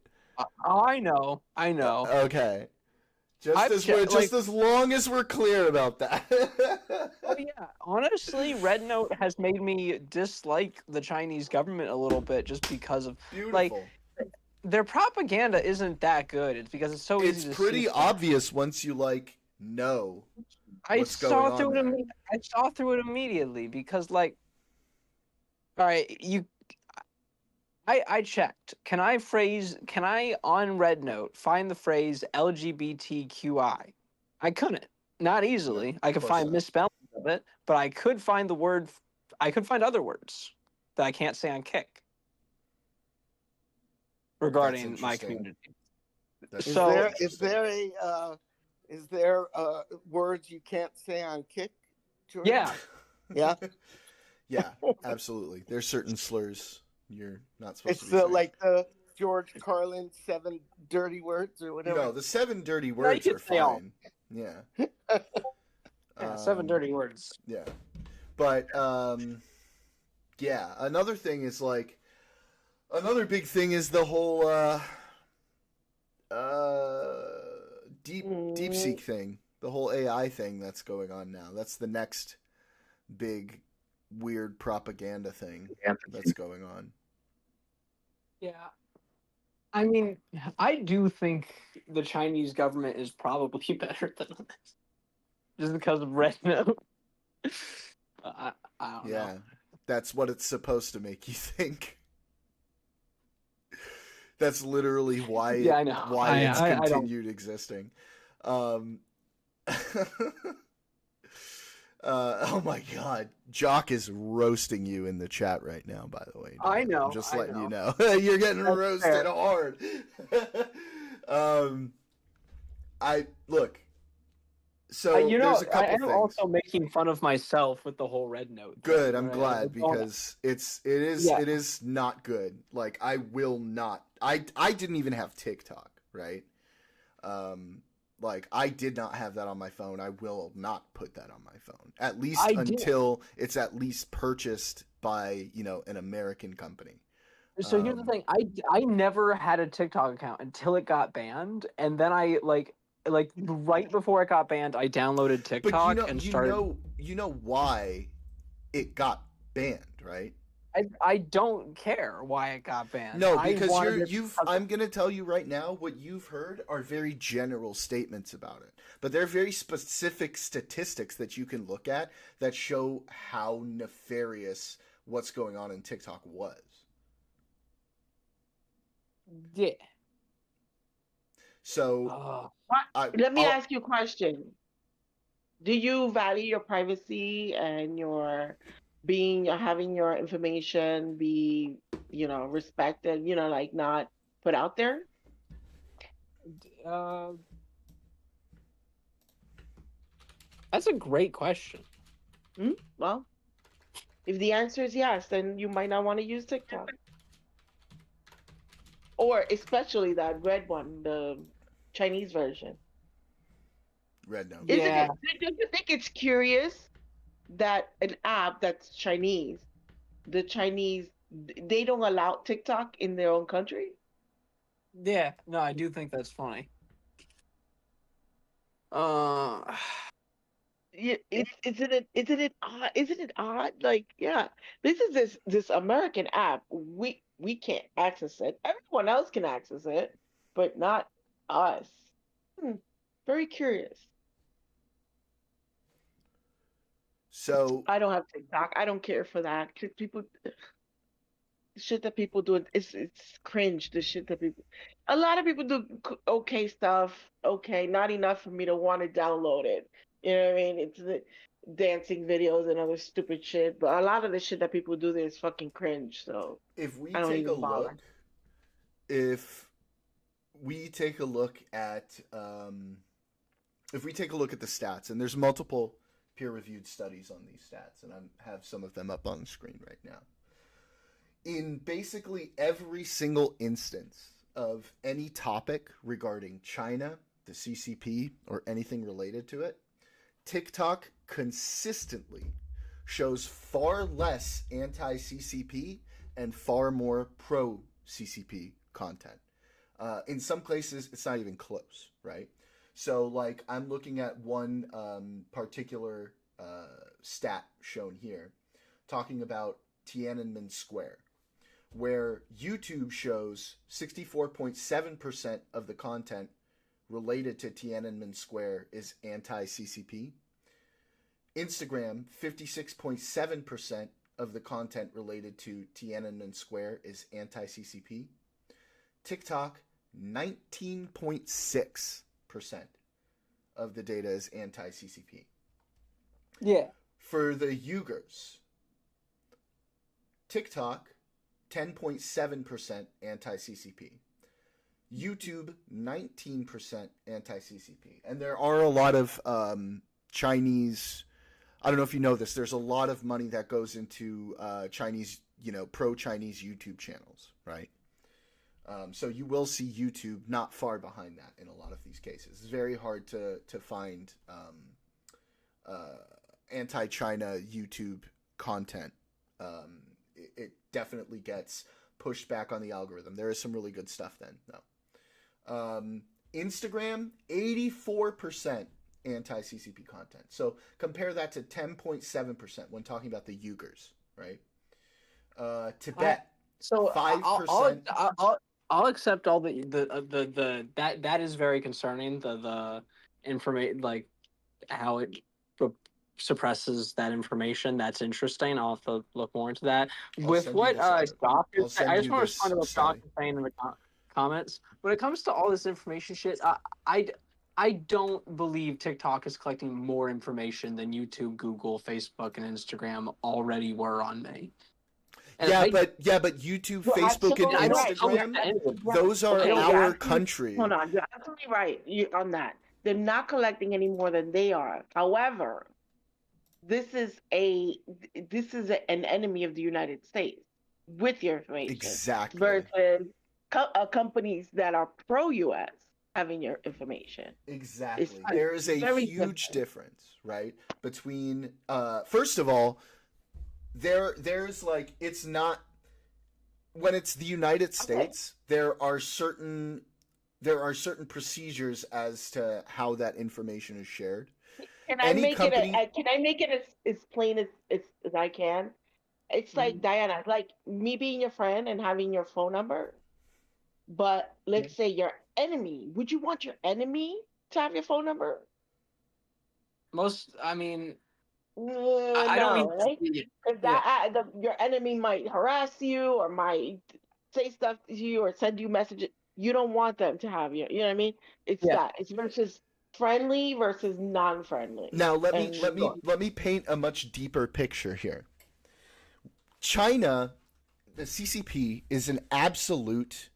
I know. Okay. I've Just as long as we're clear about that. Oh yeah, honestly, Red Note has made me dislike the Chinese government a little bit just because of Beautiful. their propaganda isn't that good. It's because it's so It's easy to pretty see. obvious once you know. I what's saw going on through it. there. I saw through it immediately because, all right, I checked. Can I on Red Note find the phrase LGBTQI? I couldn't. Not easily. I could course find not. misspellings of it, but I could find the word. I could find other words that I can't say on Kick regarding my interesting. community. That's Is So- there Is there words you can't say on Kick, George? Yeah. Yeah. Yeah, absolutely. There's certain slurs you're not supposed It's to be saying. like the George Carlin 7 dirty words or whatever. No, the 7 dirty you words can are say all. fine. Yeah. Yeah, 7 dirty words. Yeah. But yeah, another thing is like another big thing is the whole DeepSeek thing. The whole AI thing that's going on now. That's the next big weird propaganda thing that's going on. Yeah. I mean, I do think the Chinese government is probably better than this. Just because of Red Note. I don't know. Yeah. That's what it's supposed to make you think. That's literally why Yeah, I know. why it's I don't- continued existing. Oh my god. Jock is roasting you in the chat right now, by the way. I know, I'm just I letting you know. know. You're getting That's roasted fair. hard. I look. So you know, there's a couple I am things. also making fun of myself with the whole Red Note thing, Good, I'm right? glad I don't- because it Yeah. is not good. Like I will not. I didn't even have TikTok, right? Like I did not have that on my phone. I will not put that on my phone. At least I did. until it's at least purchased by, an American company. So here's the thing: I never had a TikTok account until it got banned, and then I like right before it got banned, I downloaded But TikTok and started. you know why it got banned, right? I don't care why it got banned. No, I because wanted it you've because- I'm gonna tell you right now, what you've heard are very general statements about it. But they're very specific statistics that you can look at that show how nefarious what's going on in TikTok was. Yeah. So Let me I'll- ask you a question. Do you value your privacy and your having your information be, respected, like not put out there? That's a great question. Well, if the answer is yes, then you might not want to use TikTok. Or especially that red one, the Chinese version. Red Note. Yeah. Isn't it? Don't you think it's curious that an app that's Chinese, the Chinese, they don't allow TikTok in their own country? Yeah, no, I do think that's funny. Yeah, isn't it odd? Isn't it odd? Like, yeah, this is this American app. We can't access it. Everyone else can access it, but not us. Very curious. So I don't have TikTok. I don't care for that. 'Cause people, the shit that people do, it's cringe. The shit that people, a lot of people do okay stuff. Okay, not enough for me to want to download it. You know what I mean? It's the dancing videos and other stupid shit. But a lot of the shit that people do there is fucking cringe. So if we I don't take a even bother. look, if we take a look at the stats, and there's multiple peer-reviewed studies on these stats, and I have some of them up on the screen right now. In basically every single instance of any topic regarding China, the CCP, or anything related to it, TikTok consistently shows far less anti-CCP and far more pro-CCP content. In some places, it's not even close, right? So, like, I'm looking at one particular stat shown here, talking about Tiananmen Square, where YouTube shows 64.7% of the content related to Tiananmen Square is anti-CCP. Instagram, 56.7% of the content related to Tiananmen Square is anti-CCP. TikTok, 19.6% of the data is anti-CCP. Yeah. For the Uyghurs, TikTok, 10.7% anti-CCP. YouTube 19% anti-CCP, and there are a lot of Chinese. I don't know if you know this. There's a lot of money that goes into Chinese, pro-Chinese YouTube channels, right? So you will see YouTube not far behind that in a lot of these cases. It's very hard to find anti-China YouTube content. It definitely gets pushed back on the algorithm. There is some really good stuff then, though. Instagram, 84% anti-CCP content. So compare that to 10.7% when talking about the Uyghurs, right? Tibet, So 5%. I'll accept all the that is very concerning. The information, like how it suppresses that information. That's interesting. I'll have to look more into that. With send you what this Doc I'll is, send I just you want to this respond to what Doc study. is saying in the comments. When it comes to all this information shit, I don't believe TikTok is collecting more information than YouTube, Google, Facebook, and Instagram already were on me. And Yeah, but YouTube, You're Facebook, and absolutely right. Instagram, those are Okay, you're our absolutely- country. Hold on, you're absolutely right on that. They're not collecting any more than they are. However, this is an enemy of the United States with your information Exactly. versus companies that are pro-US having your information. Exactly. It's There is a very huge different. difference, right? Between first of all, there's like, it's not, when it's the United States, there are certain procedures as to how that information is shared. Can I Any make company- can I make it as plain as I can? It's like Diana, like me being your friend and having your phone number. But let's say your enemy. Would you want your enemy to have your phone number? I mean, I No, don't mean right? Because your enemy might harass you or might say stuff to you or send you messages. You don't want them to have you. You know what I mean? It's Yeah. that. It's versus friendly versus non-friendly. Now let And- me paint a much deeper picture here. China, the CCP is an absolute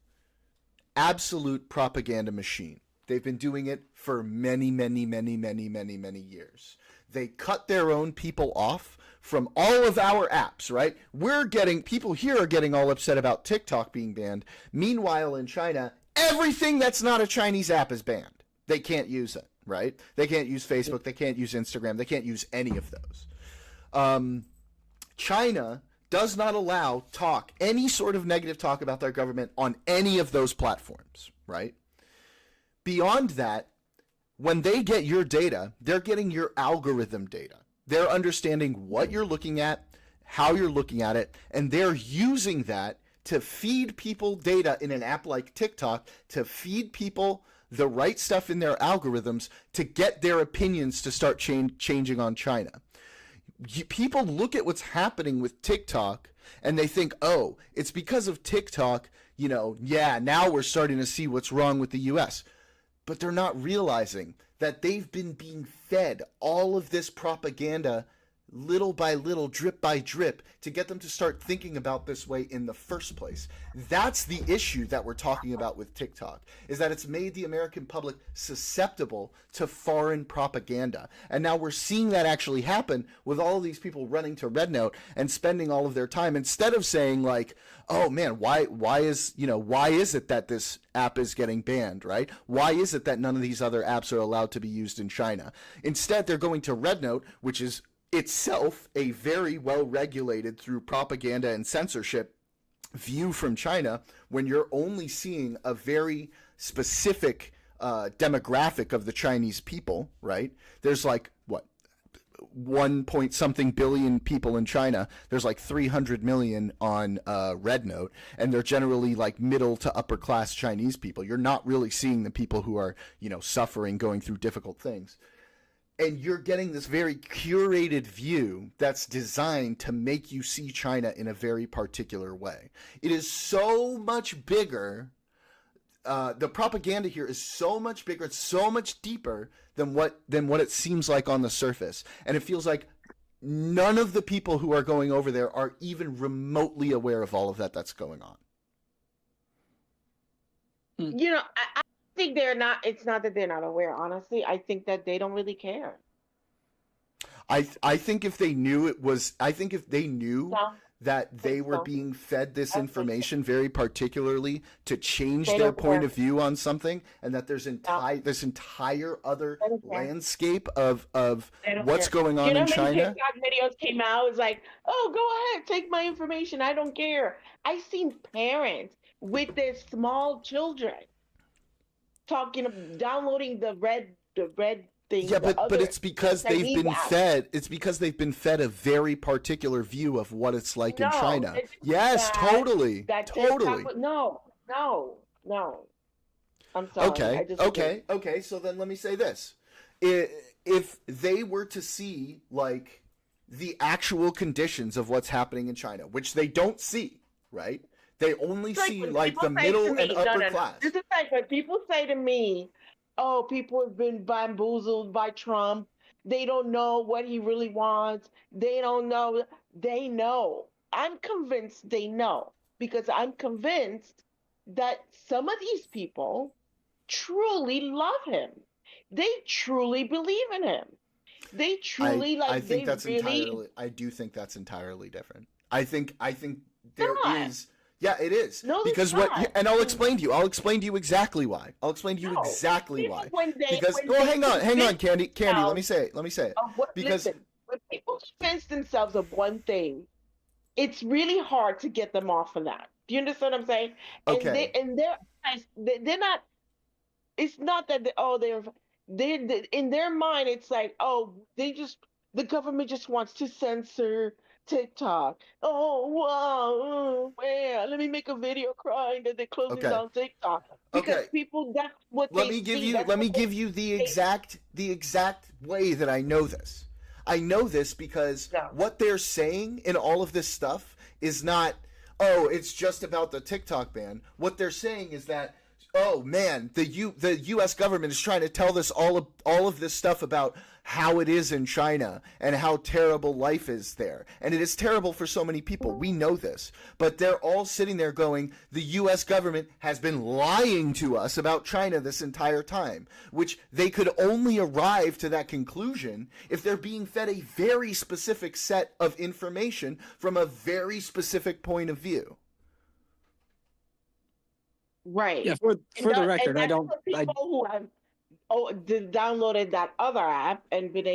propaganda machine. They've been doing it for many years. They cut their own people off from all of our apps, right? People here are getting all upset about TikTok being banned. Meanwhile, in China, everything that's not a Chinese app is banned. They can't use it, right? They can't use Facebook. They can't use Instagram. They can't use any of those. China does not allow any sort of negative talk about their government on any of those platforms, right? Beyond that, when they get your data, they're getting your algorithm data. They're understanding what you're looking at, how you're looking at it, and they're using that to feed people data in an app like TikTok, to feed people the right stuff in their algorithms to get their opinions to start changing on China. People look at what's happening with TikTok and they think, oh, it's because of TikTok, now we're starting to see what's wrong with the US. But they're not realizing that they've been being fed all of this propaganda little by little, drip by drip, to get them to start thinking about this way in the first place. That's the issue that we're talking about with TikTok, is that it's made the American public susceptible to foreign propaganda. And now we're seeing that actually happen with all of these people running to Red Note and spending all of their time, instead of saying like, oh man, why is it that this app is getting banned, right? Why is it that none of these other apps are allowed to be used in China? Instead, they're going to Red Note, which is itself a very well regulated through propaganda and censorship view from China, when you're only seeing a very specific demographic of the Chinese people, right? There's like, what, 1 point something billion people in China. There's like 300 million on Red Note, and they're generally like middle to upper class Chinese people. You're not really seeing the people who are, suffering, going through difficult things. And you're getting this very curated view that's designed to make you see China in a very particular way. It is so much bigger. The propaganda here is so much bigger. It's so much deeper than what it seems like on the surface. And it feels like none of the people who are going over there are even remotely aware of all of that's going on. You know, I think they're not. It's not that they're not aware. Honestly, I think that they don't really care. I think if they knew I think if they knew No, that they think were so. being fed this I think so. information very particularly to change They their don't point care. of view on something, and that there's No, this entire other they don't care. landscape of They don't what's care. going You on know in how many China. TikTok videos came out? It's like, oh, go ahead, take my information. I don't care. I seen parents with their small children downloading the red thing, Yeah, the but other it's because they've Chinese been app. fed. It's because they've been fed a very particular view of what it's like in No, China. it's Yes, bad totally, that totally. TikTok. No. I'm sorry. I Okay, disagree. okay. So then let me say this: if they were to see like the actual conditions of what's happening in China, which they don't see, right? They only It's like see when like people the say to middle me, and no, upper no, no. class. This is like when people say to me, oh, people have been bamboozled by Trump. They don't know what he really wants. They don't know. They know. I'm convinced they know because I'm convinced that some of these people truly love him. They truly believe in him. They truly I like. think They that's really entirely. I do think that's entirely different. I think there not. is. Yeah, it is No, because it's what, not. and I'll explain to you. I'll explain to you exactly why. I'll explain to you No. exactly People why. when they Because when well, they hang on, convince Candy. Let themselves me say it. Let me say it. of what Because listen, when people convince themselves of one thing, it's really hard to get them off of that. Do you understand what I'm saying? And okay, they're not. It's not that they in their mind. It's like, oh, the government just wants to censor TikTok. Oh wow, yeah. Let me make a video crying that they're closing okay, down TikTok because okay. people that's what Let they me give see. you That's let me what give you they the exact way that I know this. I know this because no. what they're saying in all of this stuff is not, oh, it's just about the TikTok ban. What they're saying is that, oh man, the US government is trying to tell us all of this stuff about how it is in China and how terrible life is there. And it is terrible for so many people. We know this. But they're all sitting there going, the US government has been lying to us about China this entire time, which they could only arrive to that conclusion if they're being fed a very specific set of information from a very specific point of view. Right. Yeah, for And the that, and record, I that's don't. for people who have downloaded that other app and been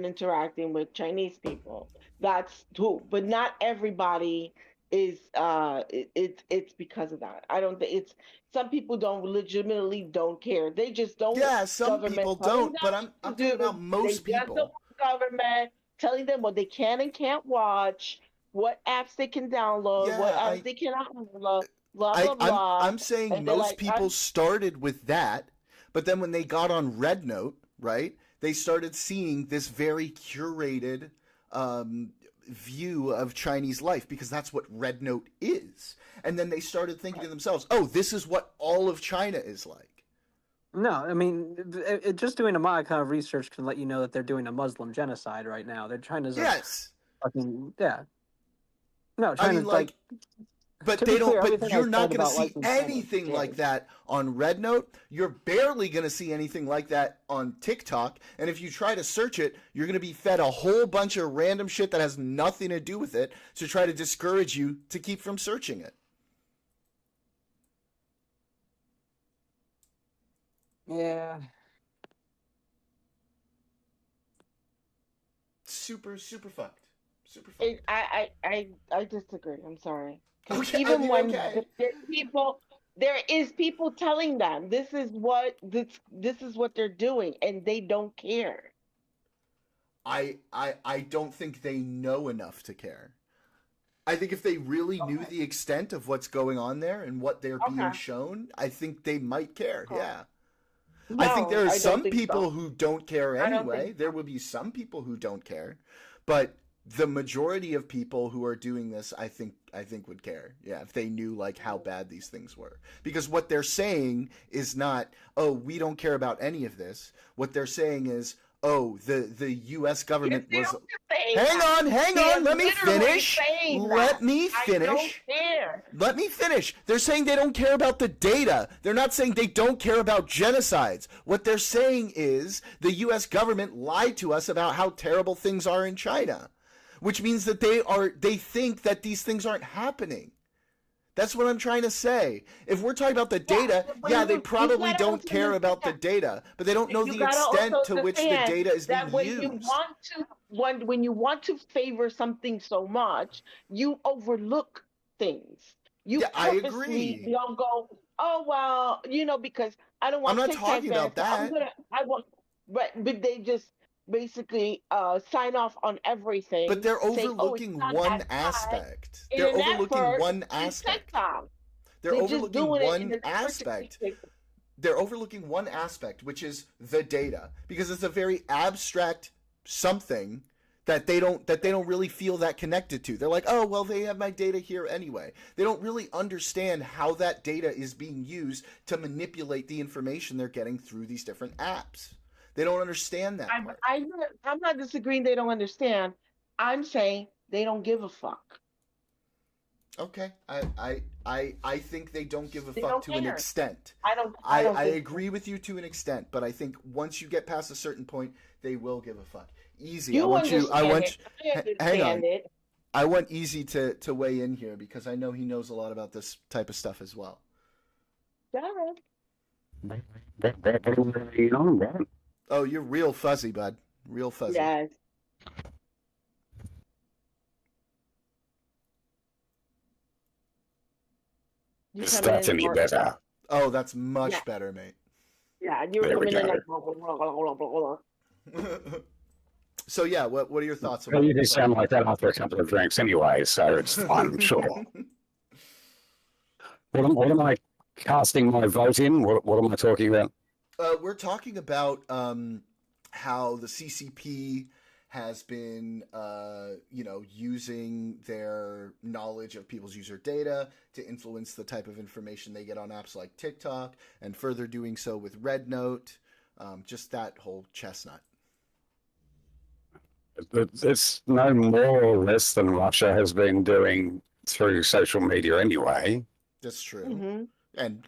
interacting with Chinese people. That's who, but not everybody is. It's because of that. I don't think it's. Some people don't legitimately don't care. They just don't want Yeah, some government people telling don't, them but what I'm to talking do. about They most just don't people. want government telling them what they can and can't watch, what apps they can download, what Yeah, apps they cannot download, blah blah blah. I'm saying And they're most like, people started with that, but then when they got on Red Note, right, they started seeing this very curated view of Chinese life because that's what Red Note is. And then they started thinking to themselves, oh, this is what all of China is like. No, I mean, just doing a mod kind of research can let you know that they're doing a Muslim genocide right now. They're China's a Yes. fucking yeah. No, I China's mean, like, but to they be don't. clear, But everything I you're not said going to about see licensed channels anything is like scary. that on Red Note. You're barely going to see anything like that on TikTok. And if you try to search it, you're going to be fed a whole bunch of random shit that has nothing to do with it to try to discourage you to keep from searching it. Yeah. Super fucked. Super fucked. I disagree. I'm sorry. Because Okay, even I mean, when okay. there is people telling them this is what they're doing, and they don't care. I don't think they know enough to care. I think if they really knew the extent of what's going on there and what they're being Okay. shown, I think they might care. Okay. Yeah. I think No, there are I don't some think people so. who don't care I don't anyway. think There so. will be some people who don't care, but the majority of people who are doing this, I think would care. Yeah, if they knew like how bad these things were. Because what they're saying is not, "Oh, we don't care about any of this." What they're saying is, oh, the U.S. government They're was. saying Hang that. on, hang They're on. Let me literally finish. saying Let that. me I don't finish. care. Let me finish. They're saying they don't care about the data. They're not saying they don't care about genocides. What they're saying is the U.S. government lied to us about how terrible things are in China, which means that they think that these things aren't happening. That's what I'm trying to say. If we're talking about the data, but they you probably gotta don't also care about the understand- data, but they don't know You the gotta extent also to which the understand data is being that when used. you want to when you want to favor something so much, you overlook things. You Yeah, I purposely agree. don't go, oh well, because I don't want I'm not TikTok talking banned, about so that. I want, but they just basically sign off on everything, But they're saying, oh, it's overlooking not one that bad, aspect. in They're an overlooking effort one to aspect. TikTok. They're They're just overlooking doing it in one an effort to aspect. keep They're overlooking one aspect, which is the data, because it's a very abstract something that they don't really feel that connected to. They're like, oh well, they have my data here anyway. They don't really understand how that data is being used to manipulate the information they're getting through these different apps. They don't understand that part. I'm not disagreeing they don't understand. I'm saying they don't give a fuck. Okay, I think they don't give a They fuck don't to an care. extent. I don't I think agree with you to an extent, but I think once you get past a certain point, they will give a fuck. Easy. you understand I want it. I hang on. understand it. I want Easy to weigh in here because I know he knows a lot about this type of stuff as well. Go ahead. Oh, you're real fuzzy, bud. Real fuzzy. Yes. You Is coming that in any hard- better? Oh, that's much Yeah. better, mate. Yeah, you were There we coming in go. like hold on. So yeah, what are your thoughts Well, about you do sound like that after a couple of drinks anyway, so it's fine, I'm sure. What am I casting my vote in? What am I talking about? We're talking about how the CCP has been, using their knowledge of people's user data to influence the type of information they get on apps like TikTok, and further doing so with Red Note, just that whole chestnut. It's no more or less than Russia has been doing through social media anyway. That's true. Mm-hmm. And,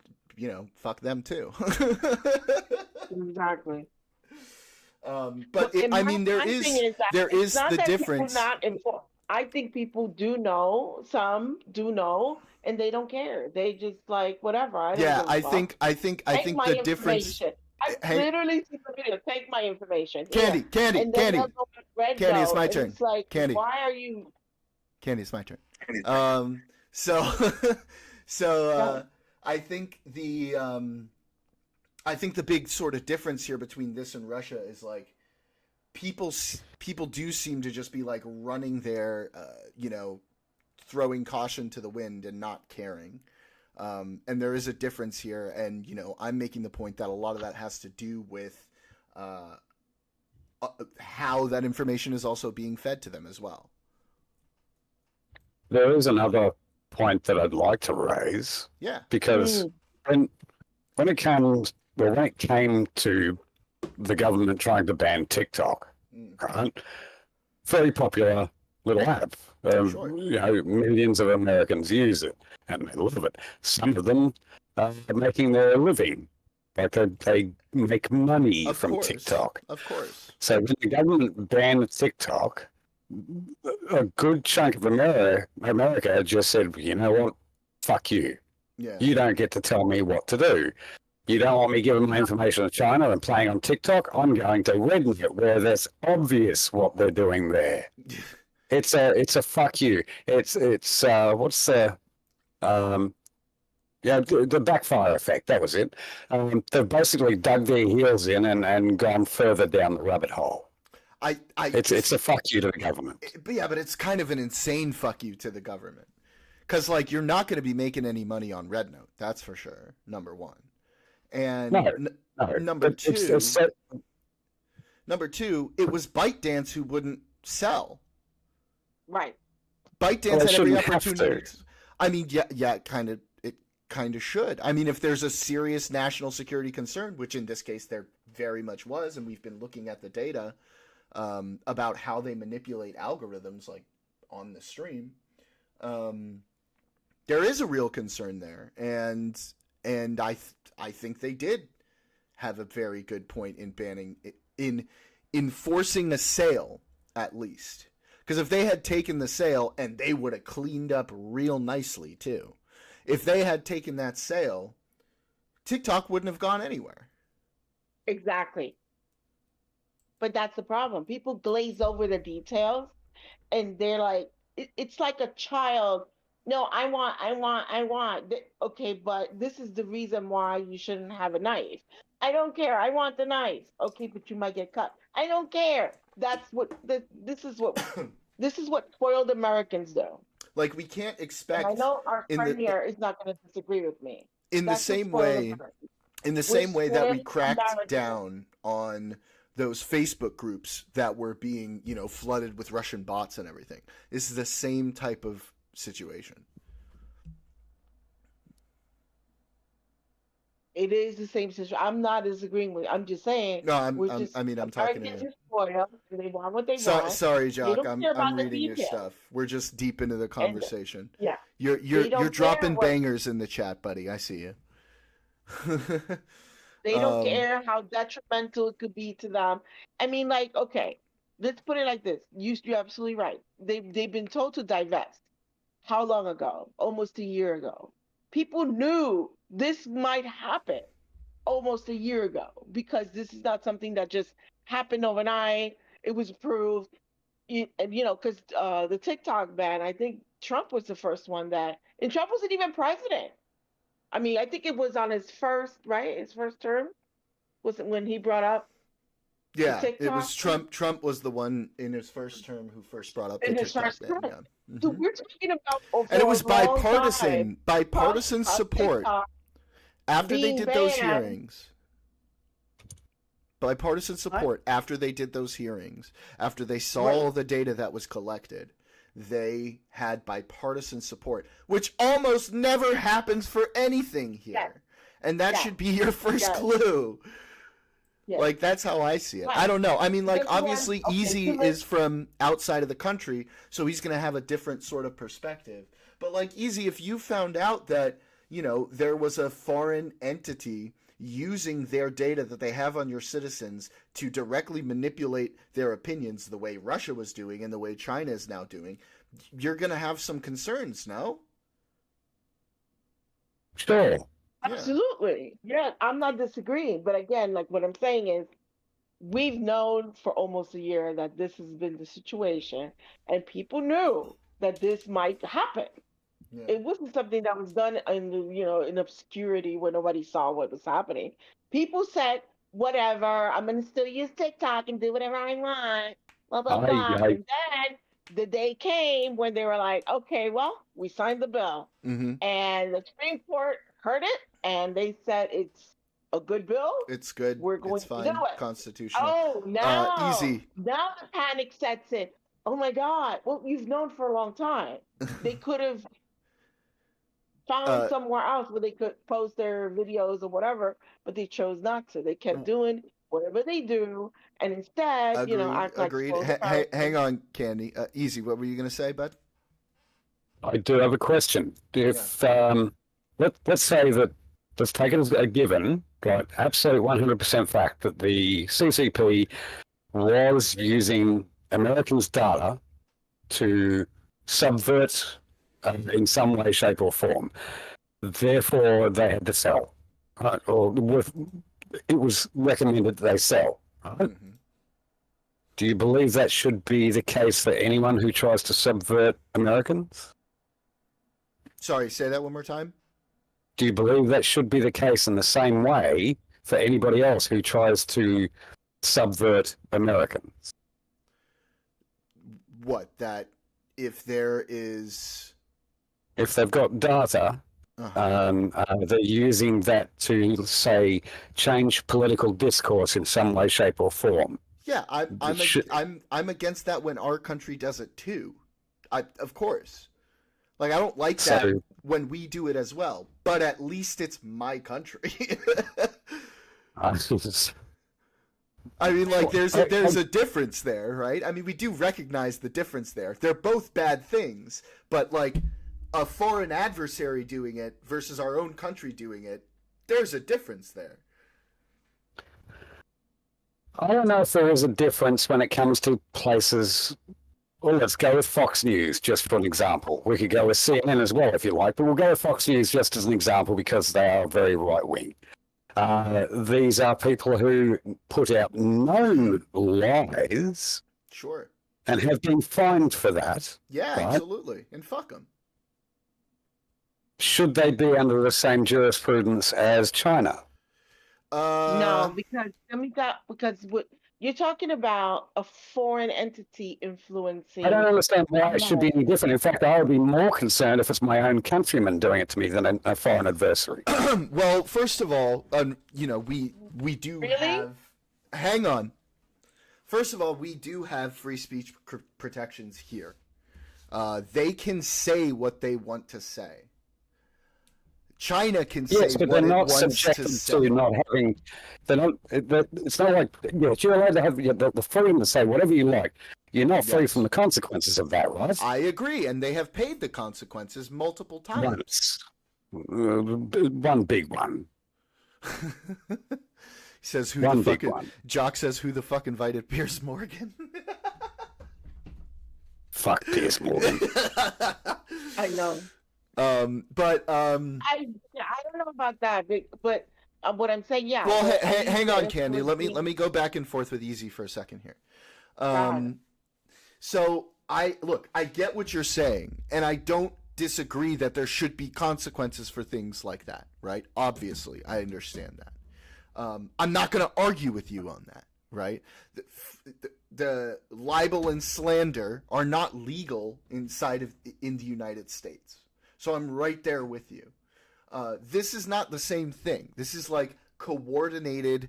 fuck them too. Exactly. But And there my is thing is that there it's is not the that people difference. not informed. I think people do know. Some do know, and they don't care. They just like whatever. I don't Yeah, give a I fuck. think Take my the difference. information. I Hang- literally see the video. Take my information. Candy, Here. Candy, And then Candy, they'll go with Red Candy, it's Note, my and turn. It's like, Candy. why are you? Candy, it's my turn. So I think the big sort of difference here between this and Russia is like people do seem to just be like running there, throwing caution to the wind and not caring. And there is a difference here, and I'm making the point that a lot of that has to do with how that information is also being fed to them as well. There is another point that I'd like to raise, Yeah. because when it came to the government trying to ban TikTok, right? Very popular little app. Sure. Millions of Americans use it and they love it. Some of them are making their living. Like they make money Of from course. TikTok. Of course. So when the government banned TikTok, a good chunk of America just said, you know what? Fuck you. Yeah. You don't get to tell me what to do. You don't want me giving my information to China and playing on TikTok. I'm going to Reddit, where that's obvious what they're doing there. It's a fuck you. It's what's the the backfire effect. That was it. They've basically dug their heels in and gone further down the rabbit hole. It's a fuck you to the government. But it's kind of an insane fuck you to the government, because like you're not going to be making any money on Red Note. That's for sure. Number one, and number two, number two, it was ByteDance who wouldn't sell. Right. ByteDance had every shouldn't have opportunity. to. I mean, yeah, it kind of should. I mean, if there's a serious national security concern, which in this case there very much was, and we've been looking at the data about how they manipulate algorithms, like on the stream. There is a real concern there, and I think they did have a very good point in banning in enforcing a sale, at least. Because if they had taken the sale, and they would have cleaned up real nicely too. If they had taken that sale, TikTok wouldn't have gone anywhere. Exactly. But that's the problem. People glaze over the details, and they're like, it's like a child. No, I want. Okay, but this is the reason why you shouldn't have a knife. I don't care. I want the knife. Okay, but you might get cut. I don't care. That's what this is what spoiled Americans do. Like, we can't expect. And I know our friend here is not going to disagree with me. In the That's what same spoiled way, Americans. in the same way that we spoiled cracked Americans. down on those Facebook groups that were being, flooded with Russian bots and everything. This is the same type of situation. It is the same situation. I'm not disagreeing with you. I'm just saying. No, I'm talking Americans to are spoiled. They want what they you. want. Sorry, They Jock. don't care about I'm the reading your details. stuff. We're just deep into the conversation. Yeah. You're They don't dropping care what- bangers in the chat, buddy. I see you. They don't Um, care how detrimental it could be to them. I mean, like, okay, let's put it like this. You're absolutely right. They've been told to divest. How long ago? Almost a year ago. People knew this might happen almost a year ago, because this is not something that just happened overnight. It was approved. Because the TikTok ban, I think Trump was the first one and Trump wasn't even president. I mean, I think it was on his first term, was it when he brought up Yeah, it TikTok? was Trump. Trump was the one in his first term who first brought up the In his TikTok first ban. term. Yeah. So Mhm. we're talking about And it was for a long bipartisan time, support TikTok after they being did those banned. hearings. Bipartisan support after they did those hearings, after they saw Right. all the data that was collected, they had bipartisan support, which almost never happens for anything here. Yes. And that Yes. should be your first Yes. clue. Yes. Like, that's how I see it. Right. I don't know. I mean, like, This one- obviously, okay, Easy so is from outside of the country, so he's going to have a different sort of perspective. But, like, Easy, if you found out that, there was a foreign entity using their data that they have on your citizens to directly manipulate their opinions the way Russia was doing and the way China is now doing, you're going to have some concerns, no? Sure. Yeah. Absolutely. Yeah, I'm not disagreeing. But again, like what I'm saying is, we've known for almost a year that this has been the situation, and people knew that this might happen. Yeah. It wasn't something that was done in obscurity where nobody saw what was happening. People said, whatever, I'm going to still use TikTok and do whatever I want, blah, blah, blah. I- And then the day came when they were like, okay, well, we signed the bill. Mm-hmm. And the Supreme Court heard it, and they said it's a good bill. It's good. We're going it's to fine. do it. Constitutional. Oh, now, Easy. now the panic sets in. Oh my God! Well, you've known for a long time. They could have found somewhere else where they could post their videos or whatever, but they chose not to. They kept doing whatever they do, and instead, act like Agreed. spoiled Americans. Hang on, Candy. Easy. What were you going to say, bud? I do have a question. If let's say that, let's take it as a given, right? Absolute 100% fact that the CCP was using Americans' data to subvert in some way, shape, or form. Therefore, they had to sell, right? It was recommended that they sell. Right? Mm-hmm. Do you believe that should be the case for anyone who tries to subvert Americans? Sorry, say that one more time. Do you believe that should be the case in the same way for anybody else who tries to subvert Americans? What? That if there is... If they've got data, they're using that to, say, change political discourse in some way, shape, or form. Yeah, I'm against that when our country does it too. Of course. Like, I don't like that when we do it as well, but at least it's my country. I mean, like, there's I- a difference there, right? I mean, we do recognize the difference there. They're both bad things, but like a foreign adversary doing it versus our own country doing it, there's a difference there. I don't know if there is a difference when it comes to places. Well, let's go with Fox News, just for an example. We could go with CNN as well, if you like, but we'll go with Fox News just as an example because they are very right-wing. These are people who put out known lies Sure. and have been fined for that. Yeah, Right. absolutely. And fuck them. Should they be under the same jurisprudence as China? No, because what you're talking about a foreign entity influencing. I don't understand why it should be any different. In fact, I would be more concerned if it's my own countrymen doing it to me than a foreign adversary. Well, first of all, you know, we do Really? have. Hang on. First of all, we do have free speech protections here. They can say what they want to say. China can Yes, say but what they're it not wants subjected to say. to not having. They're not. It's not like yes, you're allowed to have the freedom to say whatever you like. You're not free Yes. from the consequences of that, right? I agree, and they have paid the consequences multiple times. Once, one big one. He says who One the big fuck? one. Jock says who the fuck invited Piers Morgan? Fuck Piers Morgan. I know. But I don't know about that, but what I'm saying, yeah. well, but I hang think on, that Candy. Let influencing- me go back and forth with Easy for a second here. Got So I get what you're saying, and I don't disagree that there should be consequences for things like that, right? Obviously, I understand that. I'm not going to argue with you on that, right? The libel and slander are not legal in the United States, so I'm right there with you. This is not the same thing. This is like coordinated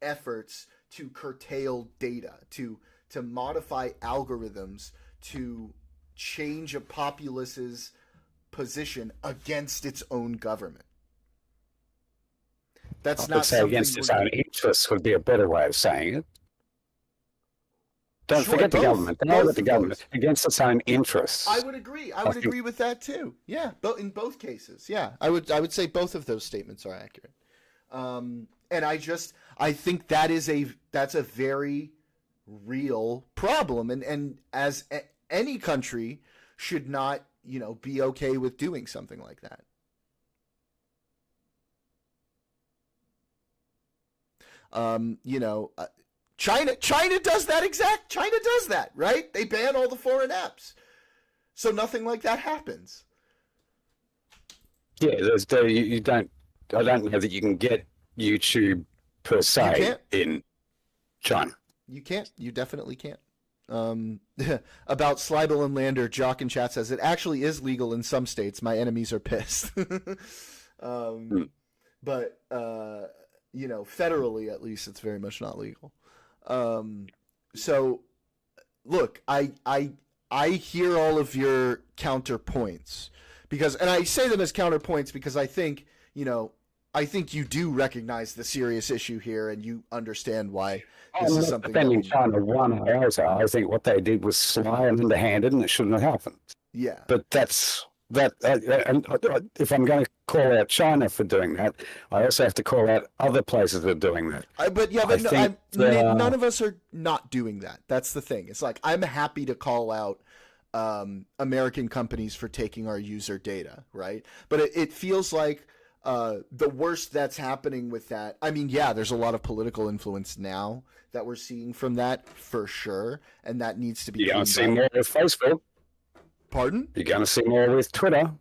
efforts to curtail data, to modify algorithms, to change a populace's position against its own government. That's I not would say something against its we're own doing. interests would be a better way of saying it. Don't Sure, forget the both- government. Don't both forget the of government. those. Against its own interests. I would agree. I would think- agree with that too. Yeah, but in both cases, yeah, I would say both of those statements are accurate. And I think that's a very real problem, and as any country should not, be okay with doing something like that. China does that China does that, right? They ban all the foreign apps. So nothing like that happens. Yeah, you don't. I don't know that you can get YouTube per se can't? in China. You can't. You definitely can't. About Slybel and Lander, Jock in chat says it actually is legal in some states. My enemies are pissed. But federally at least, it's very much not legal. So, look, I hear all of your counterpoints and I say them as counterpoints because I think you do recognize the serious issue here and you understand why this I'm is not something that defending we- China one iota. I think what they did was sly and underhanded, and it shouldn't have happened. Yeah. But that's that. And if I'm going to call out China for doing that, I also have to call out other places that are doing that. But I think none of us are not doing that. That's the thing. It's like I'm happy to call out American companies for taking our user data, right? But it feels like the worst that's happening with that. I mean, yeah, there's a lot of political influence now that we're seeing from that for sure, and that needs to be. You're going to see cleaned more up. with Facebook. Pardon? You're going to see more with Twitter.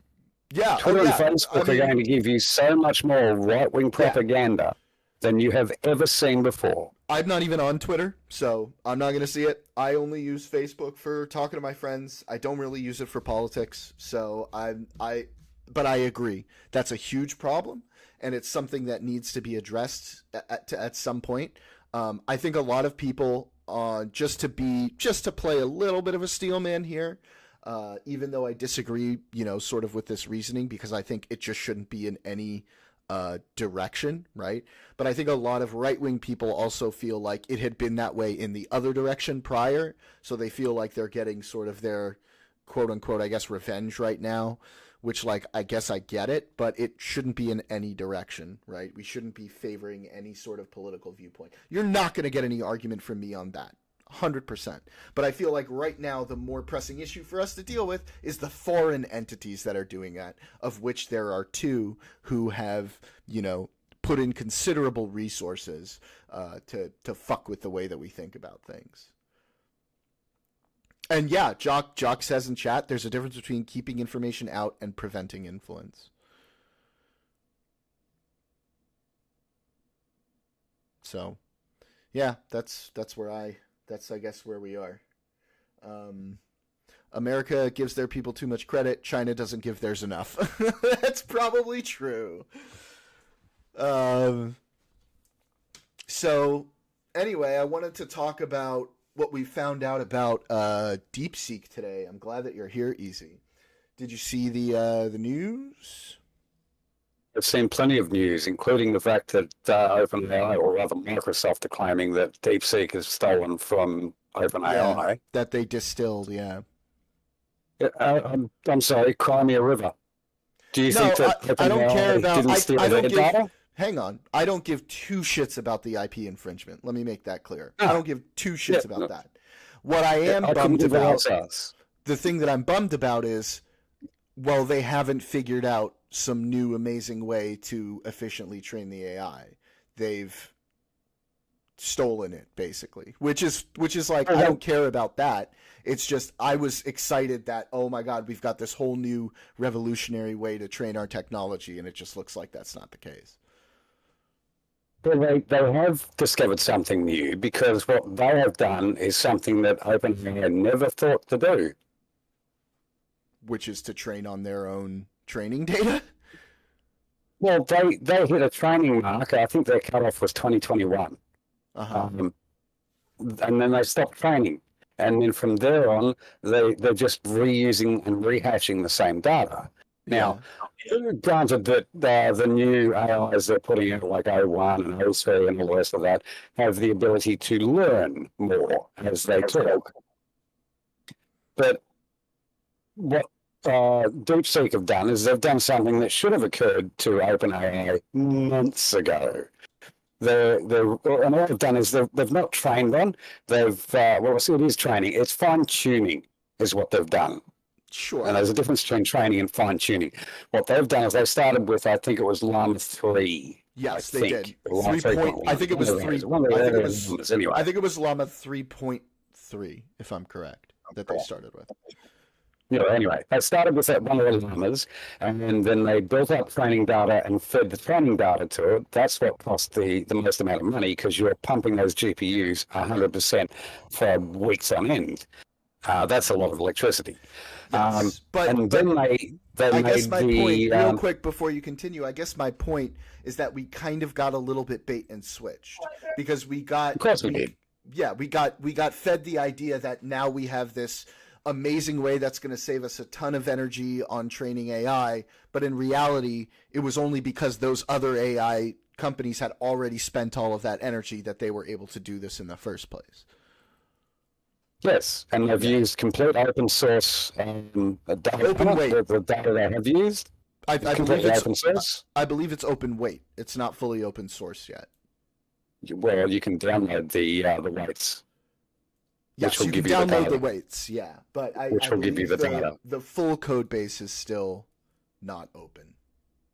Yeah, Twitter oh, yeah. and Facebook are going to give you so much more right-wing propaganda than you have ever seen before. I'm not even on Twitter, so I'm not going to see it. I only use Facebook for talking to my friends. I don't really use it for politics, so but I agree. That's a huge problem, and it's something that needs to be addressed at some point. I think a lot of people, just to play a little bit of a steel man here, even though I disagree, sort of with this reasoning, because I think it just shouldn't be in any direction, right? But I think a lot of right-wing people also feel like it had been that way in the other direction prior, so they feel like they're getting sort of their quote-unquote, I guess, revenge right now, which, like, I guess I get it, but it shouldn't be in any direction, right? We shouldn't be favoring any sort of political viewpoint. You're not going to get any argument from me on that. 100%. But I feel like right now the more pressing issue for us to deal with is the foreign entities that are doing that, of which there are two who have, put in considerable resources to fuck with the way that we think about things. And yeah, Jock says in chat, there's a difference between keeping information out and preventing influence. So, yeah, that's I guess where we are. America gives their people too much credit. China doesn't give theirs enough. That's probably true. So anyway, I wanted to talk about what we found out about DeepSeek today. I'm glad that you're here, Easy. Did you see the news? I've seen plenty of news, including the fact that OpenAI, or rather Microsoft, are claiming that DeepSeek is stolen from OpenAI. Yeah, that they distilled, yeah. I'm sorry, Crimea River. Do you think that I don't care about. didn't steal I don't their give. data? Hang on, I don't give two shits about the IP infringement. Let me make that clear. I don't give two shits about that. What I am bummed about, the thing that I'm bummed about is, well, they haven't figured out some new amazing way to efficiently train the AI. They've stolen it, basically, which is like, I don't care about that. It's just, I was excited that, oh my God, we've got this whole new revolutionary way to train our technology, and it just looks like that's not the case. Well, they have discovered something new, because what they have done is something that OpenAI never thought to do. Which is to train on their own training data? Well, they hit a training mark. I think their cutoff was 2021. Uh-huh. And then they stopped training. And then from there on, they're just reusing and rehashing the same data. Now, granted that the new AIs they're putting out, like O1 and O3 and all the rest of that, have the ability to learn more as they talk. But what DeepSeek have done is they've done something that should have occurred to OpenAI months ago. And all they've done is they've not trained on. It is training. It's fine tuning is what they've done. Sure. And there's a difference between training and fine tuning. What they've done is they started with, I think it was Llama 3. Yes, they did. I think it was 3. Anyway. I think it was Llama 3.3, if I'm correct, that they started with. Yeah, anyway, they started with that one of the llamas, and then they built up training data and fed the training data to it. That's what cost the most amount of money, because you're pumping those GPUs 100% for weeks on end. That's a lot of electricity. Yes, and then they I guess made my the point, real quick before you continue, I guess my point is that we kind of got a little bit bait and switched, because we got, of course we did. Yeah, we got fed the idea that now we have this amazing way that's going to save us a ton of energy on training AI, but in reality, it was only because those other AI companies had already spent all of that energy that they were able to do this in the first place. Yes, and they've used complete open source data. Open weight. The data they have used. I believe it's open source. I believe it's open weight. It's not fully open source yet. Well, you can download the weights. Yes, you can download the weights. Yeah, but I will give you the data. The full code base is still not open,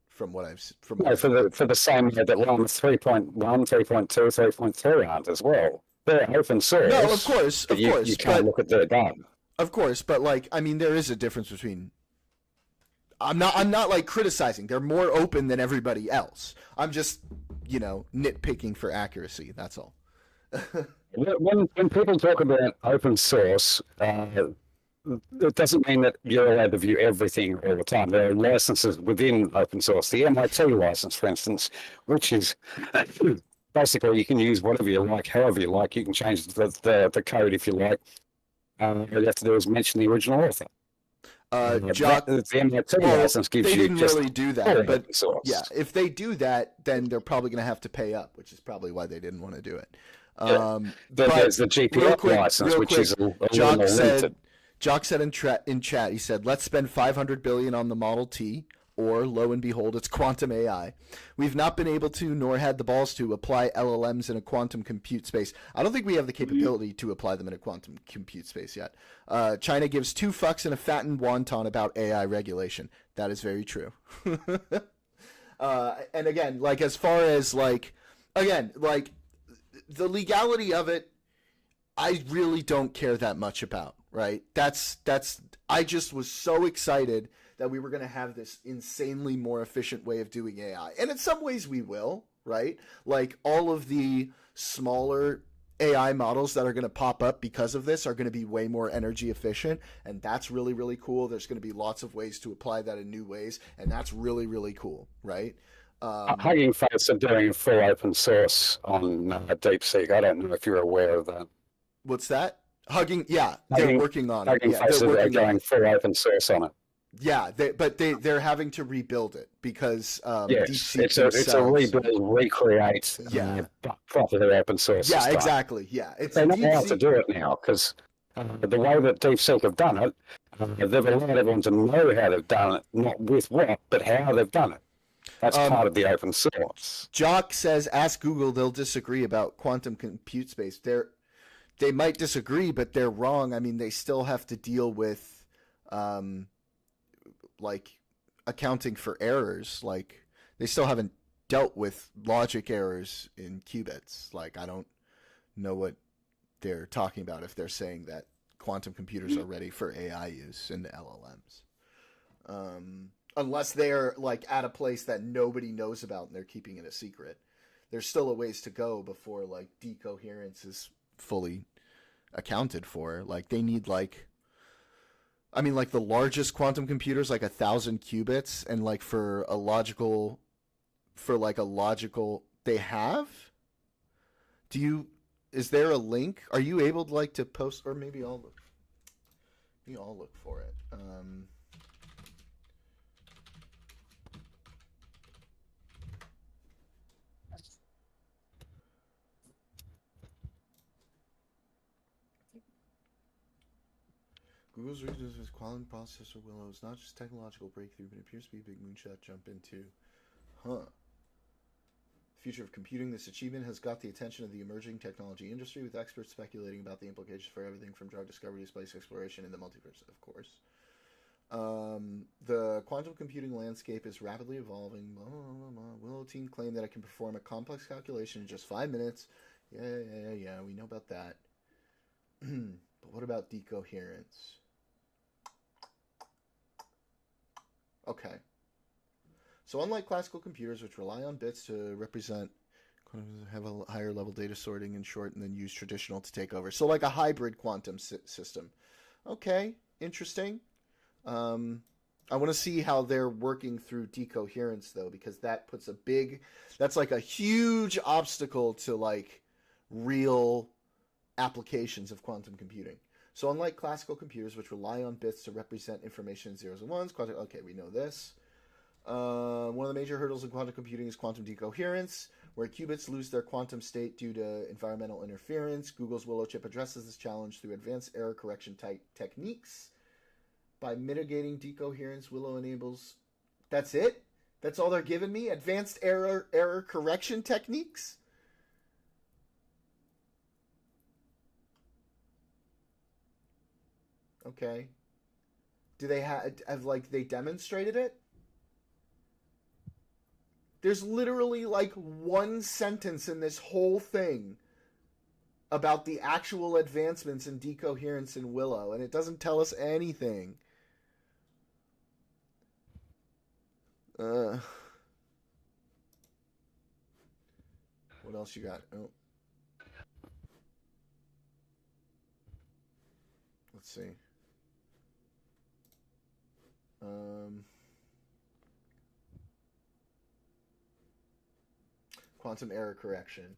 from what I've from. No, for the same way that Llama 3.1, 3.2, 3.3 aren't as well. They're open source. No, of course. You can't look at their data. Of course, but like, I mean, there is a difference between. I'm not like criticizing. They're more open than everybody else. I'm just, nitpicking for accuracy. That's all. When people talk about open source, it doesn't mean that you're allowed to view everything all the time. There are licenses within open source. The MIT license, for instance, which is basically you can use whatever you like, however you like. You can change the code if you like. All you have to do is mention the original author. Jock, the MIT well, license gives they you didn't just really do full that, but open source. yeah, if they do that, then they're probably going to have to pay up, which is probably why they didn't want to do it. There's the GPL license, which is a little Jock more said, limited. Jock said in chat, he said, "Let's spend 500 billion on the Model T, or lo and behold, it's quantum AI. We've not been able to, nor had the balls to, apply LLMs in a quantum compute space. I don't think we have the capability to apply them in a quantum compute space yet. China gives 2 fucks and a fattened wonton about AI regulation. That is very true." And again, like as far as like, again, like the legality of it, I really don't care that much about, right? I just was so excited that we were going to have this insanely more efficient way of doing AI. And in some ways we will, right? Like all of the smaller AI models that are going to pop up because of this are going to be way more energy efficient. And that's really, really cool. There's going to be lots of ways to apply that in new ways. And that's really, really cool, right? Hugging Face are doing full open source on DeepSeek. I don't know if you're aware of that. What's that? Yeah, they're working on it. Hugging Yeah, Face they're are working on going it. full open source on it. Yeah, they're having to rebuild it because Yes, DeepSeek it's a themselves- rebuild, recreate, Yeah. properly open source. Yeah, system. exactly. Yeah, it's They know how to DeepSeek. do it now because the way that DeepSeek have done it, they've allowed everyone to know how they've done it, not with what, but how they've done it. That's part of the open source. Jock says, "Ask Google; they'll disagree about quantum compute space. They might disagree, but they're wrong. I mean, they still have to deal with, like, accounting for errors. Like, they still haven't dealt with logic errors in qubits. Like, I don't know what they're talking about if they're saying that quantum computers are ready for AI use in the LLMs. Unless they're like at a place that nobody knows about and they're keeping it a secret. There's still a ways to go before like decoherence is fully accounted for. Like they need like the largest quantum computers like 1,000 qubits, and like for a logical they have. Is there a link? Are you able to like to post, or maybe I'll look for it. Google's research with quantum processor Willow is not just a technological breakthrough, but it appears to be a big moonshot jump into, future of computing. This achievement has got the attention of the emerging technology industry, with experts speculating about the implications for everything from drug discovery to space exploration in the multiverse, of course. The quantum computing landscape is rapidly evolving. Willow team claimed that it can perform a complex calculation in just 5 minutes. Yeah, we know about that. But what about decoherence? Okay. So unlike classical computers, which rely on bits to represent, have a higher level data sorting and short, and then use traditional to take over. So like a hybrid quantum system. Okay, interesting. I want to see how they're working through decoherence though, because that's like a huge obstacle to like real applications of quantum computing. So unlike classical computers, which rely on bits to represent information in zeros and ones, okay, we know this. One of the major hurdles in quantum computing is quantum decoherence, where qubits lose their quantum state due to environmental interference. Google's Willow chip addresses this challenge through advanced error correction techniques. By mitigating decoherence, Willow enables... That's it? That's all they're giving me? Advanced error correction techniques? Okay. Do they have like they demonstrated it? There's literally like one sentence in this whole thing about the actual advancements in decoherence in Willow, and it doesn't tell us anything. What else you got? Oh. Let's see. Quantum error correction.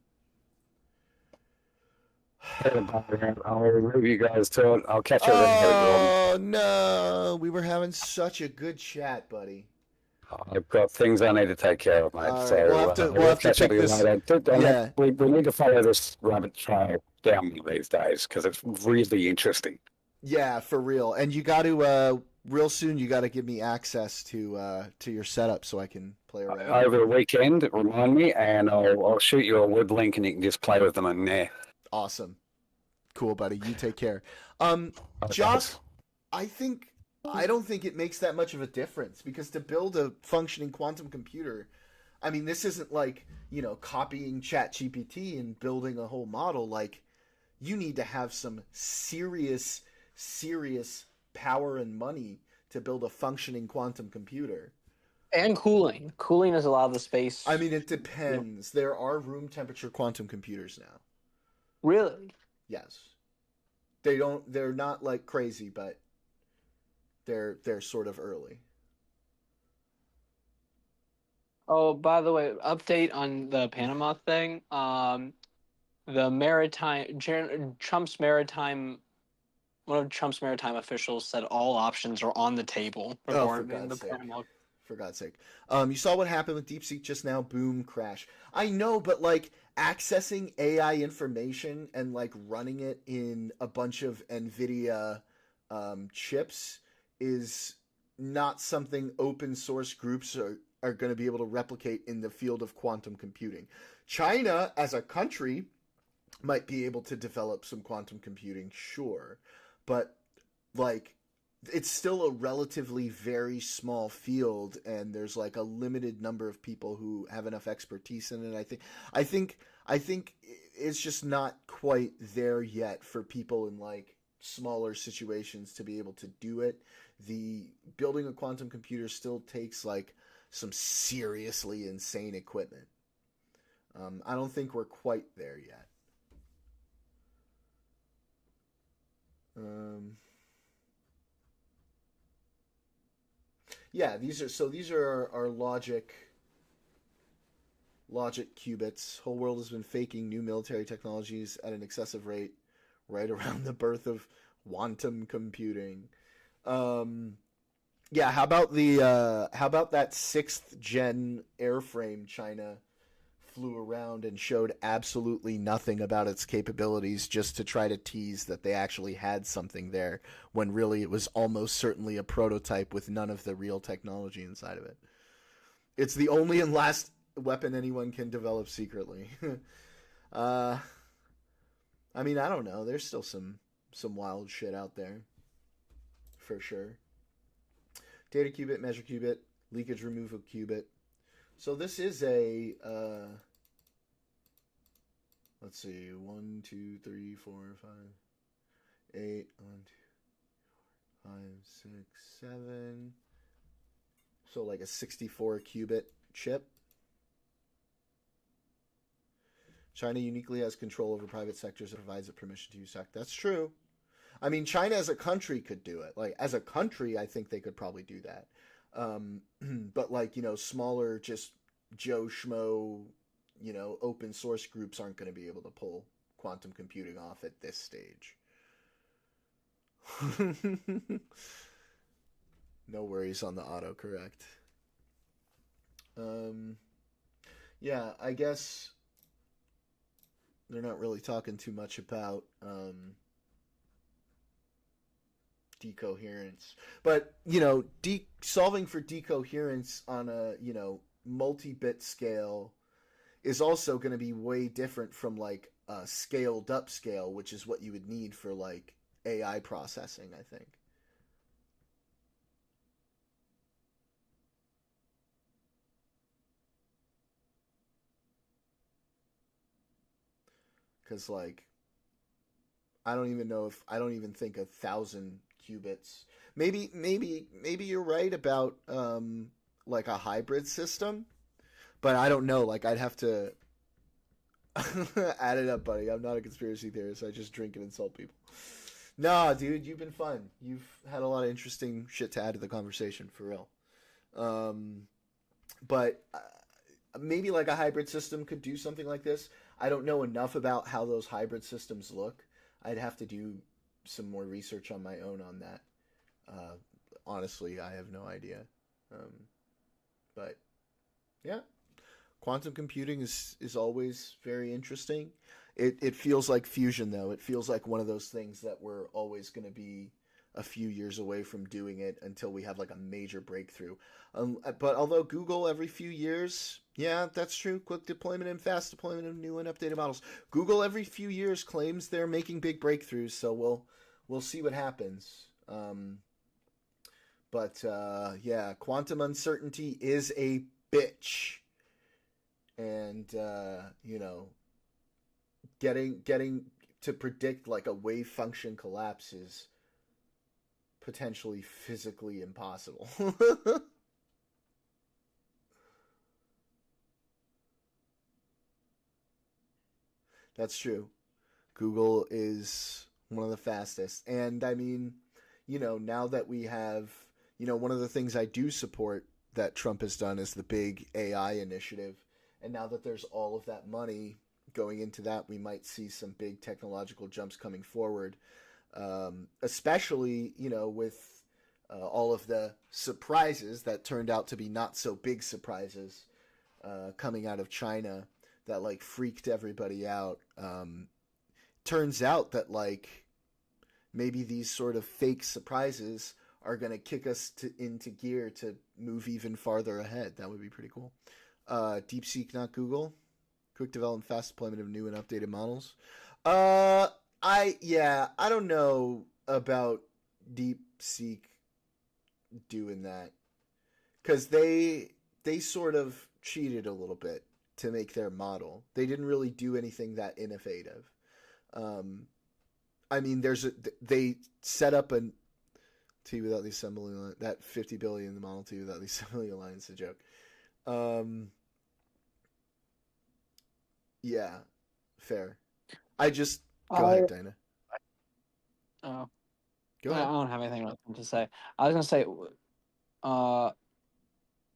I'll leave you guys to it. I'll catch you later, Gordon. Oh no, we were having such a good chat, buddy. I've got things I need to take care of, mate. All right, So we'll have to catch up take with you this. later. Yeah. We need to follow this rabbit trail down one of these days because it's really interesting. Yeah, for real. And you got to real soon. You got to give me access to your setup so I can play around. Over the weekend, remind me, and I'll shoot you a web link, and you can just play with them in there. Awesome, cool, buddy. You take care. Okay. Josh, I don't think it makes that much of a difference because to build a functioning quantum computer, I mean, this isn't like, copying ChatGPT and building a whole model. Like, you need to have some serious power and money to build a functioning quantum computer. And cooling. Cooling is a lot of the space. I mean, it depends. There are room temperature quantum computers now. Really? Yes. They're not like crazy, but they're sort of early. Oh, by the way, update on the Panama thing. One of Trump's maritime officials said all options are on the table for boarding the Panama. For God's sake. You saw what happened with DeepSeek just now. Boom, crash. I know, but like accessing AI information and like running it in a bunch of NVIDIA chips is not something open source groups are going to be able to replicate in the field of quantum computing. China, as a country, might be able to develop some quantum computing, sure. But like, it's still a relatively very small field, and there's like a limited number of people who have enough expertise in it. I think it's just not quite there yet for people in like smaller situations to be able to do it. The building a quantum computer still takes like some seriously insane equipment. I don't think we're quite there yet. Yeah, these are our logic qubits. Whole world has been faking new military technologies at an excessive rate right around the birth of quantum computing. Yeah, how about that 6th gen airframe China flew around and showed absolutely nothing about its capabilities just to try to tease that they actually had something there, when really it was almost certainly a prototype with none of the real technology inside of it. It's the only and last weapon anyone can develop secretly. I mean, I don't know. There's still some wild shit out there, for sure. Data qubit, measure qubit, leakage removal qubit. So this is a, let's see, 1, 2, 3, 4, 5, 8, 1, 2, 5, 6, 7. So like a 64 qubit chip. China uniquely has control over private sectors and provides a permission to use tech. That's true. I mean, China as a country could do it. Like, as a country, I think they could probably do that. But like, smaller, just Joe Schmo, open source groups aren't going to be able to pull quantum computing off at this stage. No worries on the autocorrect. Yeah, I guess they're not really talking too much about decoherence, but solving for decoherence on a multi-bit scale is also going to be way different from like a scaled up scale, which is what you would need for like AI processing, I think. Because like, I don't even think 1,000 qubits. Maybe you're right about like a hybrid system, but I don't know. Like, I'd have to add it up, buddy. I'm not a conspiracy theorist. I just drink and insult people. Nah, dude, you've been fun. You've had a lot of interesting shit to add to the conversation, for real. But maybe like a hybrid system could do something like this. I don't know enough about how those hybrid systems look. I'd have to do some more research on my own on that. Honestly, I have no idea. But yeah, quantum computing is always very interesting. It feels like fusion, though. It feels like one of those things that we're always going to be a few years away from doing it until we have like a major breakthrough. But although Google every few years, yeah, that's true. Quick deployment and fast deployment of new and updated models. Google every few years claims they're making big breakthroughs, so we'll see what happens. But yeah, quantum uncertainty is a bitch, and you know, getting to predict like a wave function collapse is potentially physically impossible. That's true. Google is one of the fastest. And I mean, you know, now that we have, you know, one of the things I do support that Trump has done is the big AI initiative. And now that there's all of that money going into that, we might see some big technological jumps coming forward. Especially, you know, with all of the surprises that turned out to be not so big surprises coming out of China that like freaked everybody out. Turns out that like maybe these sort of fake surprises are going to kick us into gear to move even farther ahead. That would be pretty cool. DeepSeek, not Google. Quick development, fast deployment of new and updated models. I don't know about DeepSeek doing that, because they sort of cheated a little bit to make their model. They didn't really do anything that innovative. I mean, they set up a T without the assembly line. That 50 billion, the Model T without the assembly line is a joke. Yeah, fair. Go ahead, Dinah. Oh, Go I ahead. don't have anything else to say. I was gonna say,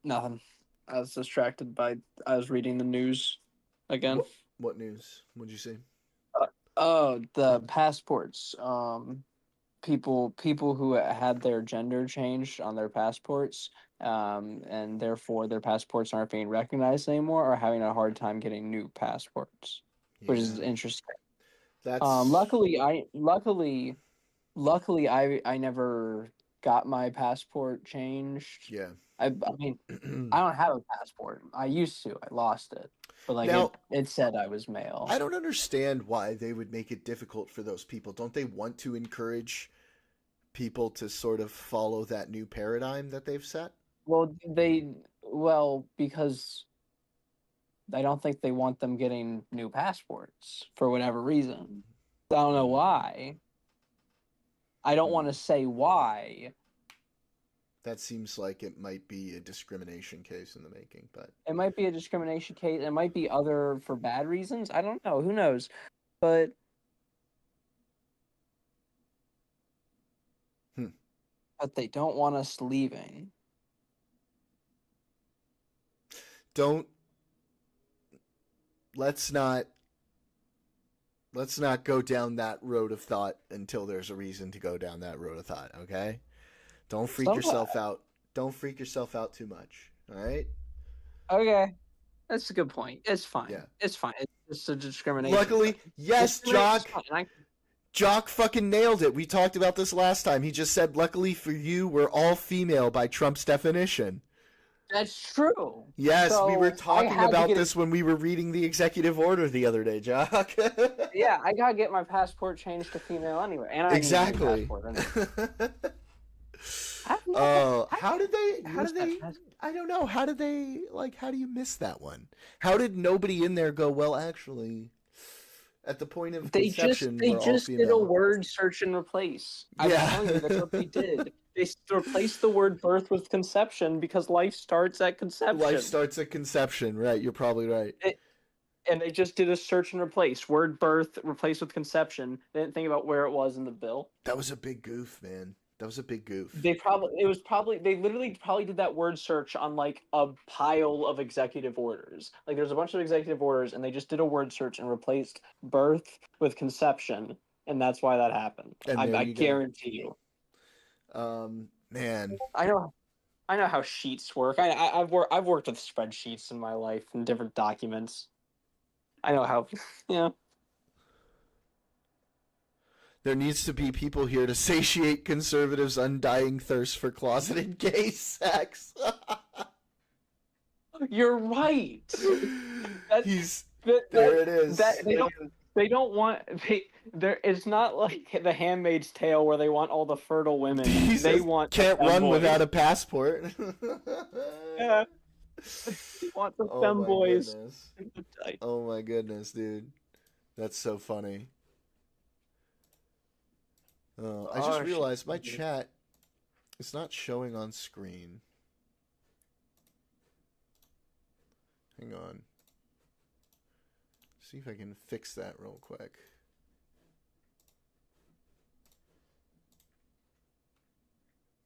nothing. I was distracted by I was reading the news again. What news? What'd you say? Oh, the passports. People who had their gender changed on their passports, and therefore their passports aren't being recognized anymore, are having a hard time getting new passports, which is Yeah. interesting. That's Luckily, I never got my passport changed. yeah. I mean, I don't have a passport. I used to. I lost it. But like Now- it said I was male. I don't understand why they would make it difficult for those people. Don't they want to encourage people to sort of follow that new paradigm that they've set? Because I don't think they want them getting new passports for whatever reason. I don't know why. I don't want to say why. That seems like it might be a discrimination case in the making, but It might be a discrimination case. It might be other for bad reasons. I don't know. Who knows? But but they don't want us leaving. let's not go down that road of thought until there's a reason to go down that road of thought, okay? Don't freak yourself out. Don't freak yourself out too much, all right? Okay. That's a good point. It's fine. Yeah. It's fine. It's just a discrimination. Luckily, yes, Jock. Discrimination's fine. Jock fucking nailed it. We talked about this last time. He just said, luckily for you, we're all female by Trump's definition. That's true. Yes, So, we were I talking had to about get this when we were reading the executive order the other day, Jock. Yeah, I gotta get my passport changed to female anyway, and I need a new Exactly. passport anyway. How did they I don't know. How do you miss that one? How did nobody in there go, well, actually, at the point of They conception, just we're all did a female. word search and replace. I'm Yeah. telling you, that's what they did. They replaced the word birth with conception because life starts at conception. Life starts at conception, right? You're probably right. And they just did a search and replace. Word birth replaced with conception. They didn't think about where it was in the bill. That was a big goof, man. That was a big goof. They literally probably did that word search on like a pile of executive orders. Like there's a bunch of executive orders and they just did a word search and replaced birth with conception. and that's why that happened. And I there you go. guarantee you. Man, I know how sheets work. I've worked with spreadsheets in my life and different documents. I know how. Yeah. there needs to be people here to satiate conservatives' undying thirst for closeted gay sex. You're right. He's That- there. It is. that they don't want there. It's not like The Handmaid's Tale where they want all the fertile women. He They says, want the can't run femboys. without a passport. Yeah. They want the Oh my femboys. goodness. Oh my goodness, dude. That's so funny. I just Gosh. realized my chat is not showing on screen. Hang on. See if I can fix that real quick.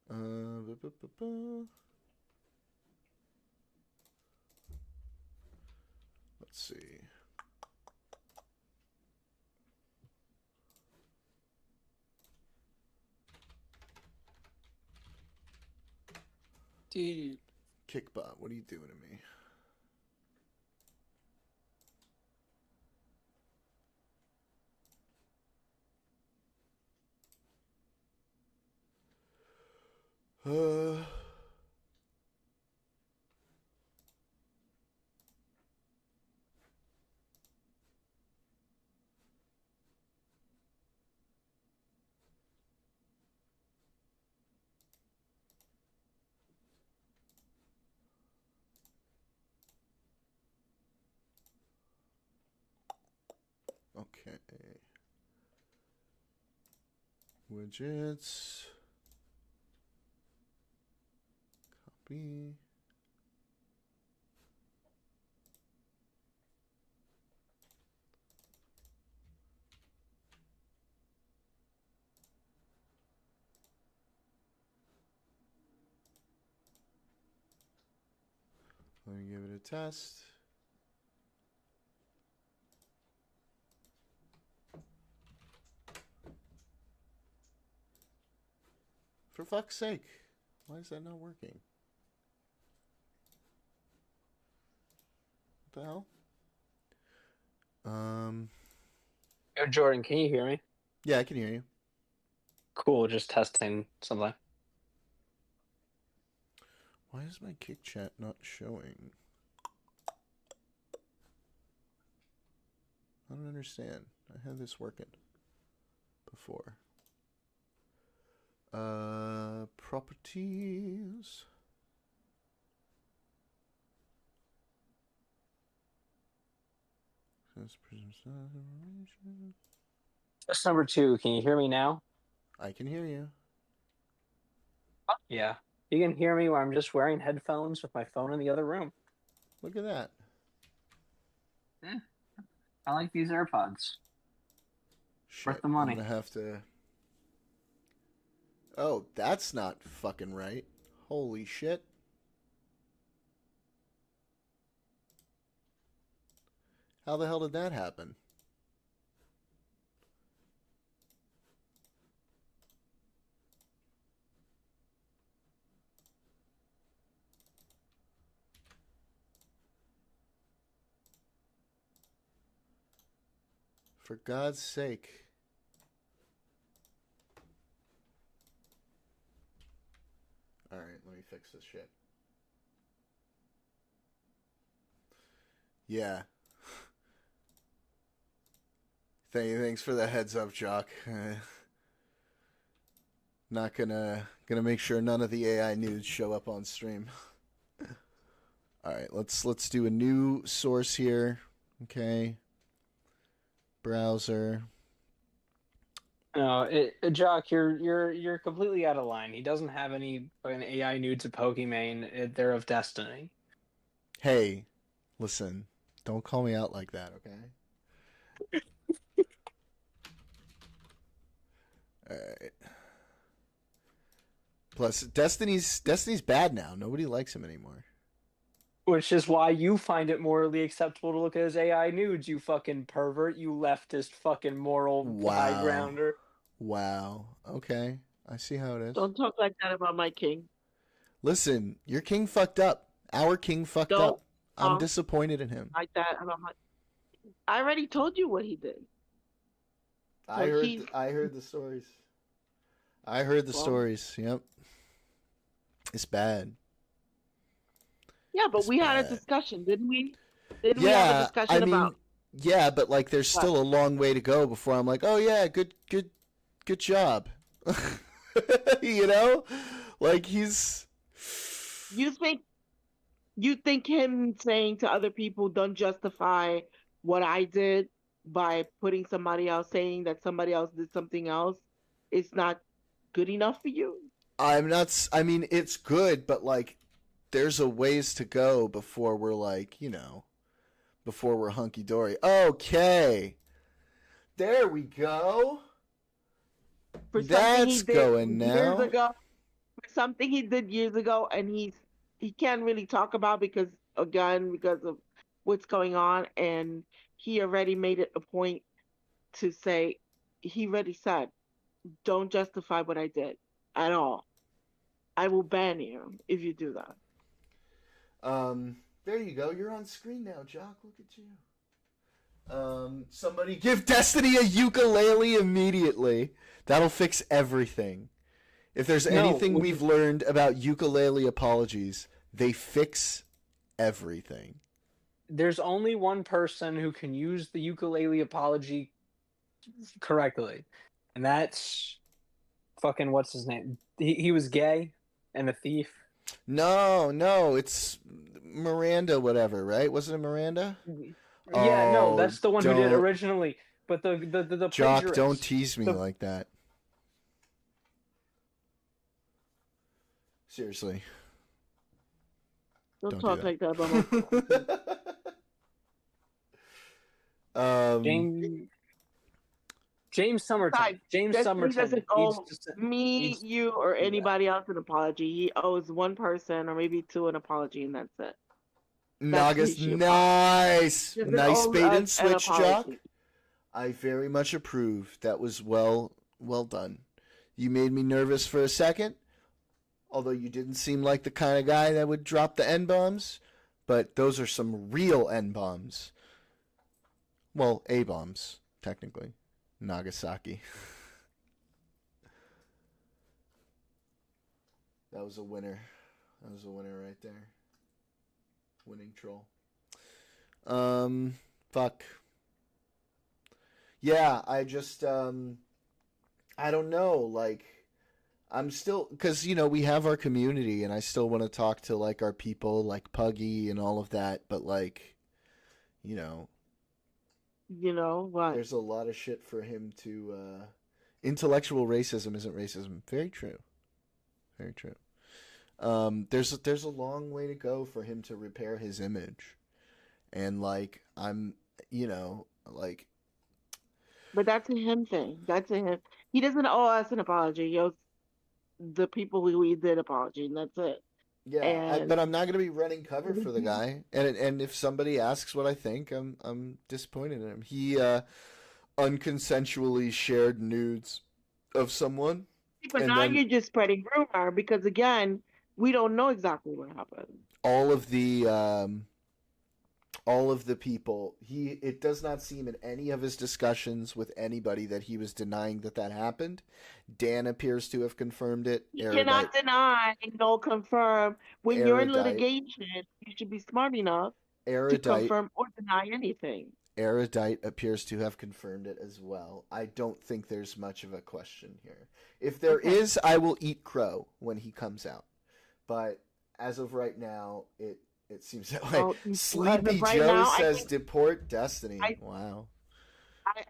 Ba, ba, ba, ba. Let's see. Dude. Kickbot, what are you doing to me? Uh, okay. Widgets. Copy. Let me give it a test. For fuck's sake. Why is that not working? What the hell? Yo, Jordan, can you hear me? Yeah, I can hear you. Cool, just testing something. Why is my kick chat not showing? I don't understand. I had this working before. Properties. Test number 2, can you hear me now? I can hear you. Yeah. You can hear me when I'm just wearing headphones with my phone in the other room. Look at that. I like these AirPods. Shit, Worth the money. I'm gonna have to. Oh, that's not fucking right. Holy shit. How the hell did that happen? For God's sake. Alright, let me fix this shit. Yeah. Thanks for the heads up, Jock. Not gonna make sure none of the AI nudes show up on stream. Alright, let's do a new source here. Okay. Browser. No, Jock, you're completely out of line. He doesn't have any fucking AI nudes of Pokimane. They're of Destiny. Hey, listen, don't call me out like that, okay? Alright. Plus, Destiny's bad now. Nobody likes him anymore. Which is why you find it morally acceptable to look at his AI nudes, you fucking pervert, you leftist fucking moral high Wow. grounder. Wow. Okay. I see how it is. Don't talk like that about my king. Listen, your king fucked up. Our king fucked Don't up. I'm talk disappointed in him. like that about my. I already told you what he did. I So heard. he's- I heard the stories. I heard the Well- stories. Yep. It's bad. Yeah, but It's we had a bad. discussion, didn't we? Didn't we have a discussion I mean, about? yeah, but like, there's still a long way to go before I'm like, oh yeah, good job. You know, like he's. You think him saying to other people, "Don't justify what I did" by putting somebody else saying that somebody else did something else, is not good enough for you? I mean, it's good, but like, there's a ways to go before we're like, before we're hunky dory. Okay, there we go. For That's going years now. ago, for something he did years ago, and he can't really talk about because of what's going on, and he already made it a point to say he already said, "Don't justify what I did at all. I will ban you if you do that." There you go. You're on screen now, Jock. Look at you. Somebody give Destiny a ukulele immediately. That'll fix everything. If there's anything we've learned about ukulele apologies, they fix everything. There's only one person who can use the ukulele apology correctly, and that's fucking what's his name? He was gay and a thief. No, it's Miranda, whatever, right? Wasn't it Miranda? Yeah, no, that's the one who did don't- originally. But the Jock, plagiarist, don't tease me the- like that. Seriously. Don't Don't talk do like that about my James Summerton. Besides, James Destiny Summerton doesn't needs owe to me, needs you, or do that. anybody else an apology. He owes one person or maybe two an apology, and that's it. Nagas, He should nice. Doesn't Nice owe bait us and an switch, Jock. apology. I very much approve. That was well done. You made me nervous for a second, although you didn't seem like the kind of guy that would drop the N-bombs, but those are some real N-bombs. Well, A-bombs, technically. Nagasaki. That was a winner. That was a winner right there. Winning troll. Fuck. Yeah, I just, I don't know, like, I'm still, because, we have our community, and I still want to talk to, like, our people, like Puggy and all of that, but, like, You know what? there's a lot of shit for him to, intellectual racism isn't racism. Very true. Very true. There's a long way to go for him to repair his image. And, like, like, But that's a him thing. That's a him. He doesn't owe us an apology. He owes the people who he did apology, and that's it. yeah, And- but I'm not going to be running cover for the guy. And if somebody asks what I think, I'm disappointed in him. He unconsensually shared nudes of someone. But And now then- you're just spreading rumor because again, we don't know exactly what happened. All of the people, it does not seem in any of his discussions with anybody that he was denying that happened. Dan appears to have confirmed it. You cannot deny nor confirm. When you're in Erudite. litigation, you should be smart enough to Erudite confirm or deny anything. Erudite appears to have confirmed it as well. I don't think there's much of a question here. If there Okay. is, I will eat crow when he comes out. But as of right now, it seems that way. Oh, as Sleepy of right Joe now, I says think- deport Destiny. I- Wow.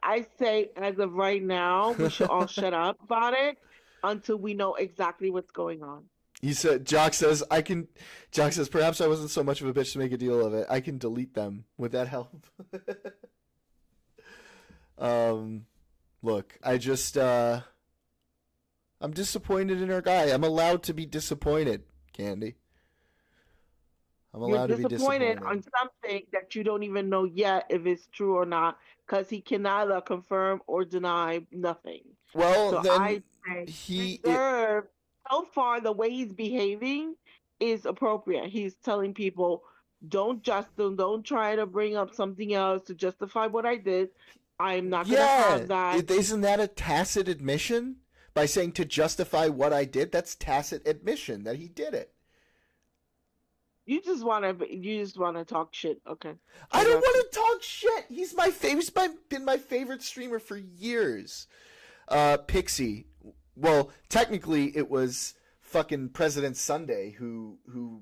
I say, as of right now, we should all shut up about it until we know exactly what's going on. He said, Jock says, perhaps I wasn't so much of a bitch to make a deal of it. I can delete them. Would that help? Look, I just, I'm disappointed in our guy. I'm allowed to be disappointed, Candy. I'm You're allowed to be disappointed disappointed. on something that you don't even know yet if it's true or not, because he can neither confirm or deny nothing. Well, So then I say reserve. So far, the way he's behaving is appropriate. He's telling people, don't try to bring up something else to justify what I did. I'm not gonna have that. Isn't that a tacit admission? By saying to justify what I did, that's tacit admission that he did it. You just wanna talk shit. Okay. I don't got you. want to talk shit. He's been my favorite streamer for years. Pixie. Well, technically it was fucking President Sunday who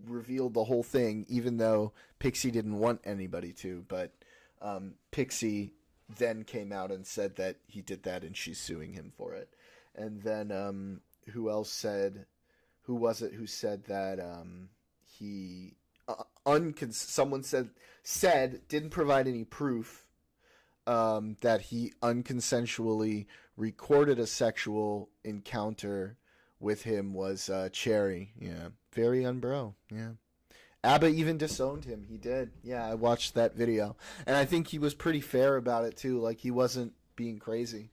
revealed the whole thing, even though Pixie didn't want anybody to. But Pixie then came out and said that he did that, and she's suing him for it. And then who else said? Who was it who said that he someone said didn't provide any proof that he unconsensually recorded a sexual encounter with him was Cherry. Yeah, very unbro. Yeah. ABBA even disowned him. He did. Yeah, I watched that video. And I think he was pretty fair about it, too. Like, he wasn't being crazy.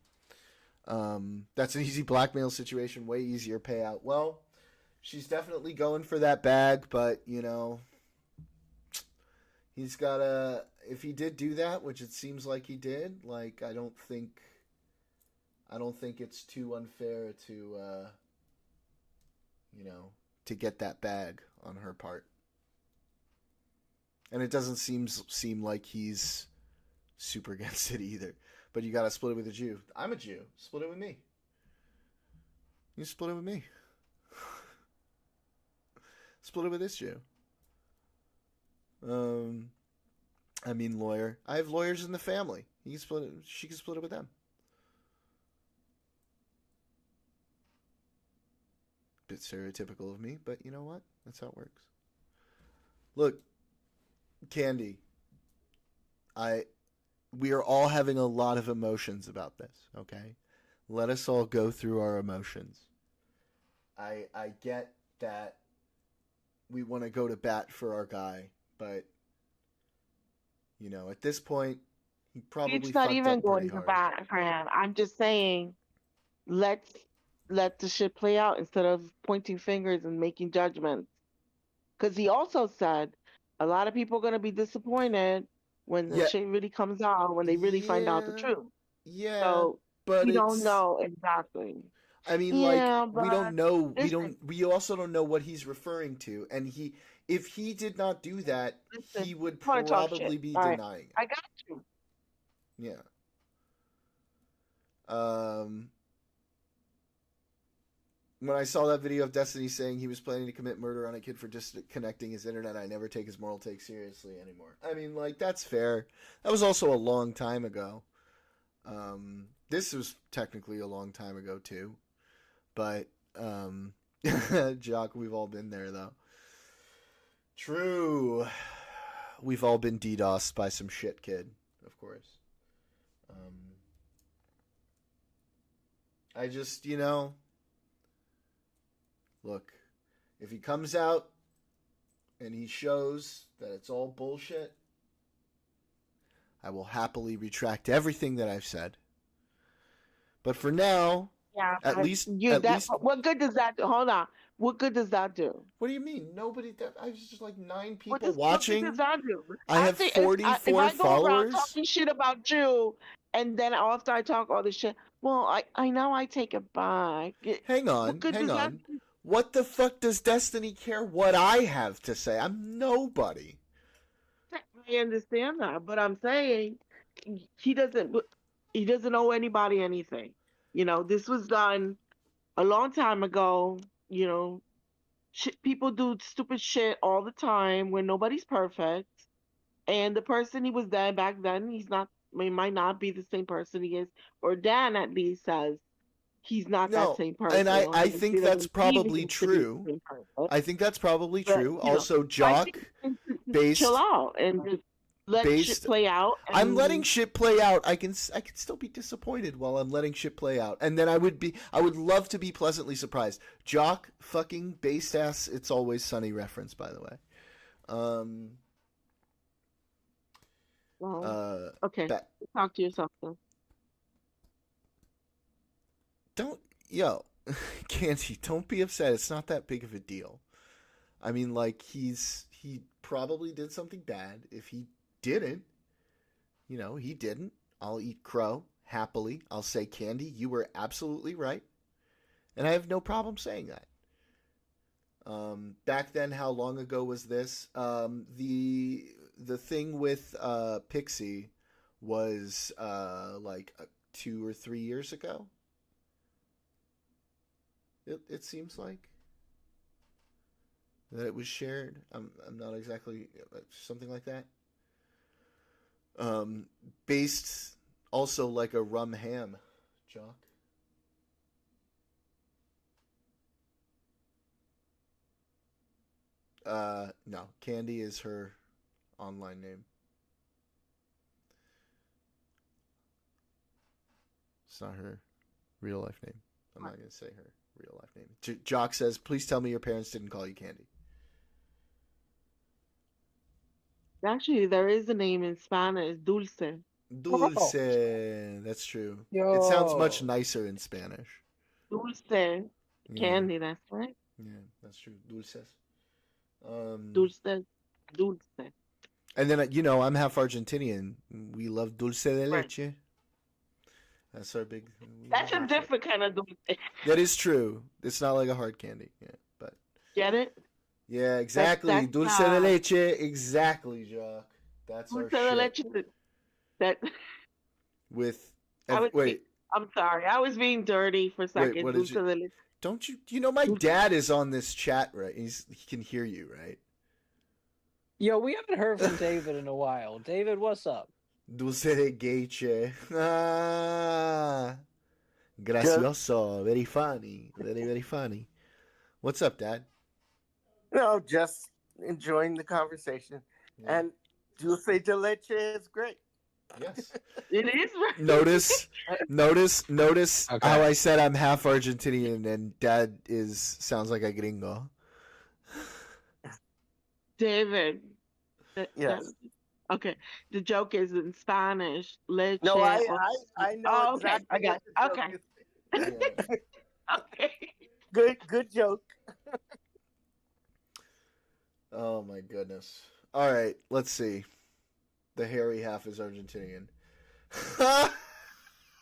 That's an easy blackmail situation. Way easier payout. Well, she's definitely going for that bag, but, you know, he's got to... If he did do that, which it seems like he did, like, I don't think it's too unfair to, you know, to get that bag on her part. And it doesn't seem like he's super against it either. But you gotta split it with a Jew. I'm a Jew. Split it with me. You split it with me. Split it with this Jew. I mean, lawyer. I have lawyers in the family. He can split it. She can split it with them. Bit stereotypical of me, but you know what? That's how it works. Look, Candy, we are all having a lot of emotions about this, okay? Let us all go through our emotions. I get that we want to go to bat for our guy, but you know, at this point, he probably It's not fucked even up going pretty to hard. bat for him. I'm just saying, let's let the shit play out instead of pointing fingers and making judgments. Because he also said a lot of people are going to be disappointed when the Yeah. shit really comes out, when they really find out the Yeah. truth. Yeah, So but we it's... don't know exactly. I mean, Yeah, like, we but don't know. listen. We also don't know what he's referring to, and if he did not do that, Listen, he would you wanna talk probably shit. be All right. denying it. I got you. Yeah. When I saw that video of Destiny saying he was planning to commit murder on a kid for disconnecting his internet, I never take his moral take seriously anymore. I mean, like, that's fair. That was also a long time ago. This was technically a long time ago, too. But, Jock, we've all been there, though. True. We've all been DDoSed by some shit kid, of course. I just, you know... Look, if he comes out and he shows that it's all bullshit, I will happily retract everything that I've said. But for now, Yeah. At but least- what good does that do? Hold on. What good does that do? what do you mean? I was just like 9 people What good watching. does that do? I have think 44 if I go around followers. talking shit about you, and then after I talk all this shit, well, I know I take it back. Hang on, What good hang does that on. do? What the fuck does Destiny care what I have to say? I'm nobody. I understand that, but I'm saying he doesn't owe anybody anything. You know, this was done a long time ago. You know, people do stupid shit all the time when nobody's perfect. And the person he was then back then, he might not be the same person he is, or Dan at least says he's not No, that same person. and or I he think doesn't that's see probably him to be the true. same person. I think that's probably But, true. you know, Also, I Jock, think just based- chill out and just let based- shit play out. I'm and- letting shit play out. I can still be disappointed while I'm letting shit play out, and then I would love to be pleasantly surprised. Jock, fucking based ass. It's Always Sunny reference, by the way. Um. Well, okay. Ba- Talk to yourself then. don't yo, Candy, don't be upset. It's not that big of a deal. I mean, like he probably did something bad. If he didn't, he didn't. I'll eat crow happily. I'll say, Candy, you were absolutely right, and I have no problem saying that. Back then, how long ago was this? The thing with Pixie was like 2 or 3 years ago. It seems like that it was shared. I'm not exactly something like that. Based also like a rum ham, Jock. No, Candy is her online name. It's not her real life name. I'm not gonna say her real life name. Jock says, "Please tell me your parents didn't call you Candy." Actually, there is a name in Spanish, Dulce. Dulce. That's true. It sounds much Yo. nicer in Spanish. Dulce. Yeah, Candy, that's right. yeah, that's true. Dulces. Dulce. Dulce. And then I'm half Argentinian. We love dulce de Right. leche. That's our big. we That's love a that shit. different kind of dulce. That is true. It's not like a hard candy. Yeah, but Get it? yeah, exactly. that's Dulce de leche. Exactly, Jock. That's our Dulce de shit. leche. That With I was wait, I'm sorry. I was being dirty for a second. what Dulce did you? de leche. Don't you? My dad is on this chat, right? He can hear you, right? Yo, we haven't heard from David in a while. David, what's up? Dulce de leche. Ah, gracioso. Very funny. Very very funny. What's up, Dad? No, just enjoying the conversation. Yeah. And dulce de leche is great. Yes. It is right. Notice Okay. how I said I'm half Argentinian and Dad sounds like a gringo. David. Yes. Okay. The joke is in Spanish. Leche. No, I know Oh, okay. exactly. I got what the okay. joke is. Okay. Good joke. Oh my goodness. All right, let's see. The hairy half is Argentinian. I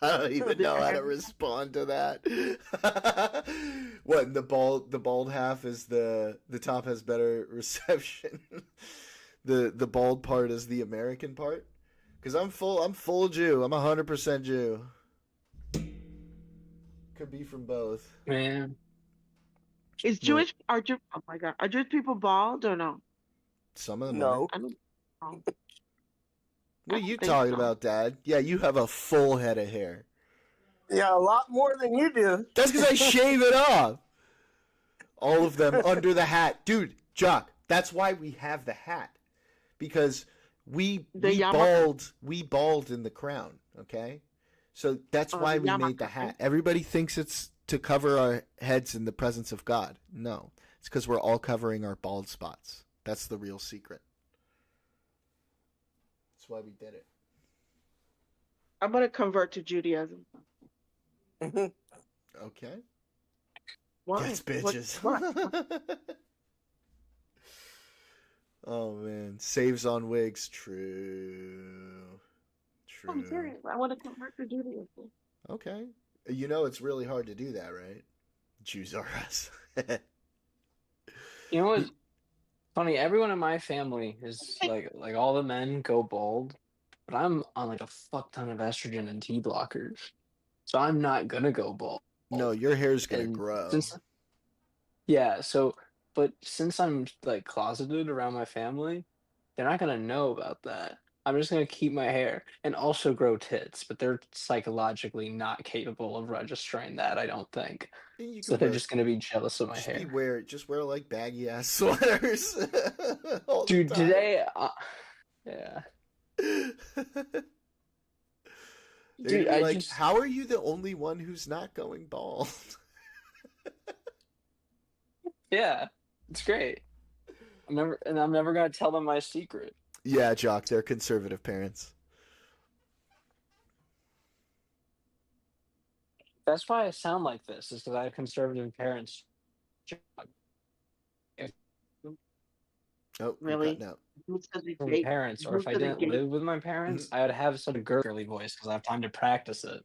don't even know how to respond to that. What, the bald half is the top has better reception. The bald part is the American part? Cuz I'm full Jew. I'm 100% Jew. Could be from both. Man. Is Jewish oh my god. Are Jewish people bald or no? Some of them No. I don't know. What are you think talking so. about, Dad? Yeah, you have a full head of hair. Yeah, a lot more than you do. That's because I shave it off. All of them under the hat. Dude, Jock, that's why we have the hat. Because we bald in the crown, okay? So that's why we made the hat. Everybody thinks it's to cover our heads in the presence of God. No, it's because we're all covering our bald spots. That's the real secret. That's why we did it. I'm gonna convert to Judaism. Okay. Why? Yes, bitches. What? Oh man, saves on wigs. True. I'm serious. I want to convert to Judaism. Okay. It's really hard to do that, right? Jews are us. You know what's funny? Everyone in my family is like all the men go bald, but I'm on like a fuck ton of estrogen and T blockers, so I'm not gonna go bald. No, your hair's gonna And grow. But since I'm like closeted around my family, they're not gonna know about that. I'm just gonna keep my hair and also grow tits, but they're psychologically not capable of registering that, I don't think. You So can they're wear- just gonna be jealous of my just hair. just wear like baggy ass sweaters. all the Dude, time. today, yeah. They're Dude, gonna be I like, just how are you the only one who's not going bald? yeah, it's great. I'm never gonna tell them my secret. Yeah, Jock, they're conservative parents. That's why I sound like this, is because I have conservative parents. If Oh, you're Really? cutting out. Who says we from gay? parents, or Who if I says we didn't gay? live with my parents, I would have such a girly voice because I have time to practice it.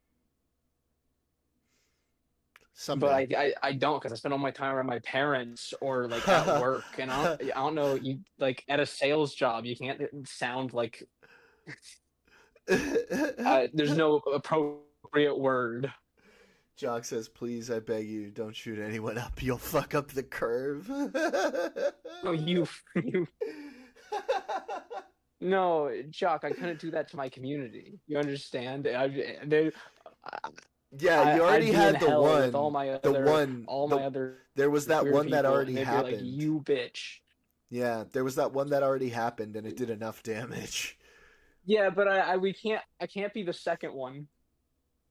Someday. But I don't, because I spend all my time around my parents or like at work, and I don't know, you like at a sales job you can't sound like there's no appropriate word. Jock says, please, I beg you, don't shoot anyone up. You'll fuck up the curve. Oh, you no, Jock, I couldn't do that to my community. You understand? Yeah, you I'd already be had in the hell one. with all my The other, one. all my other. There was that queer one that people, already and they'd be happened. like, you bitch. Yeah, there was that one that already happened, and it did enough damage. Yeah, but I can't be the second one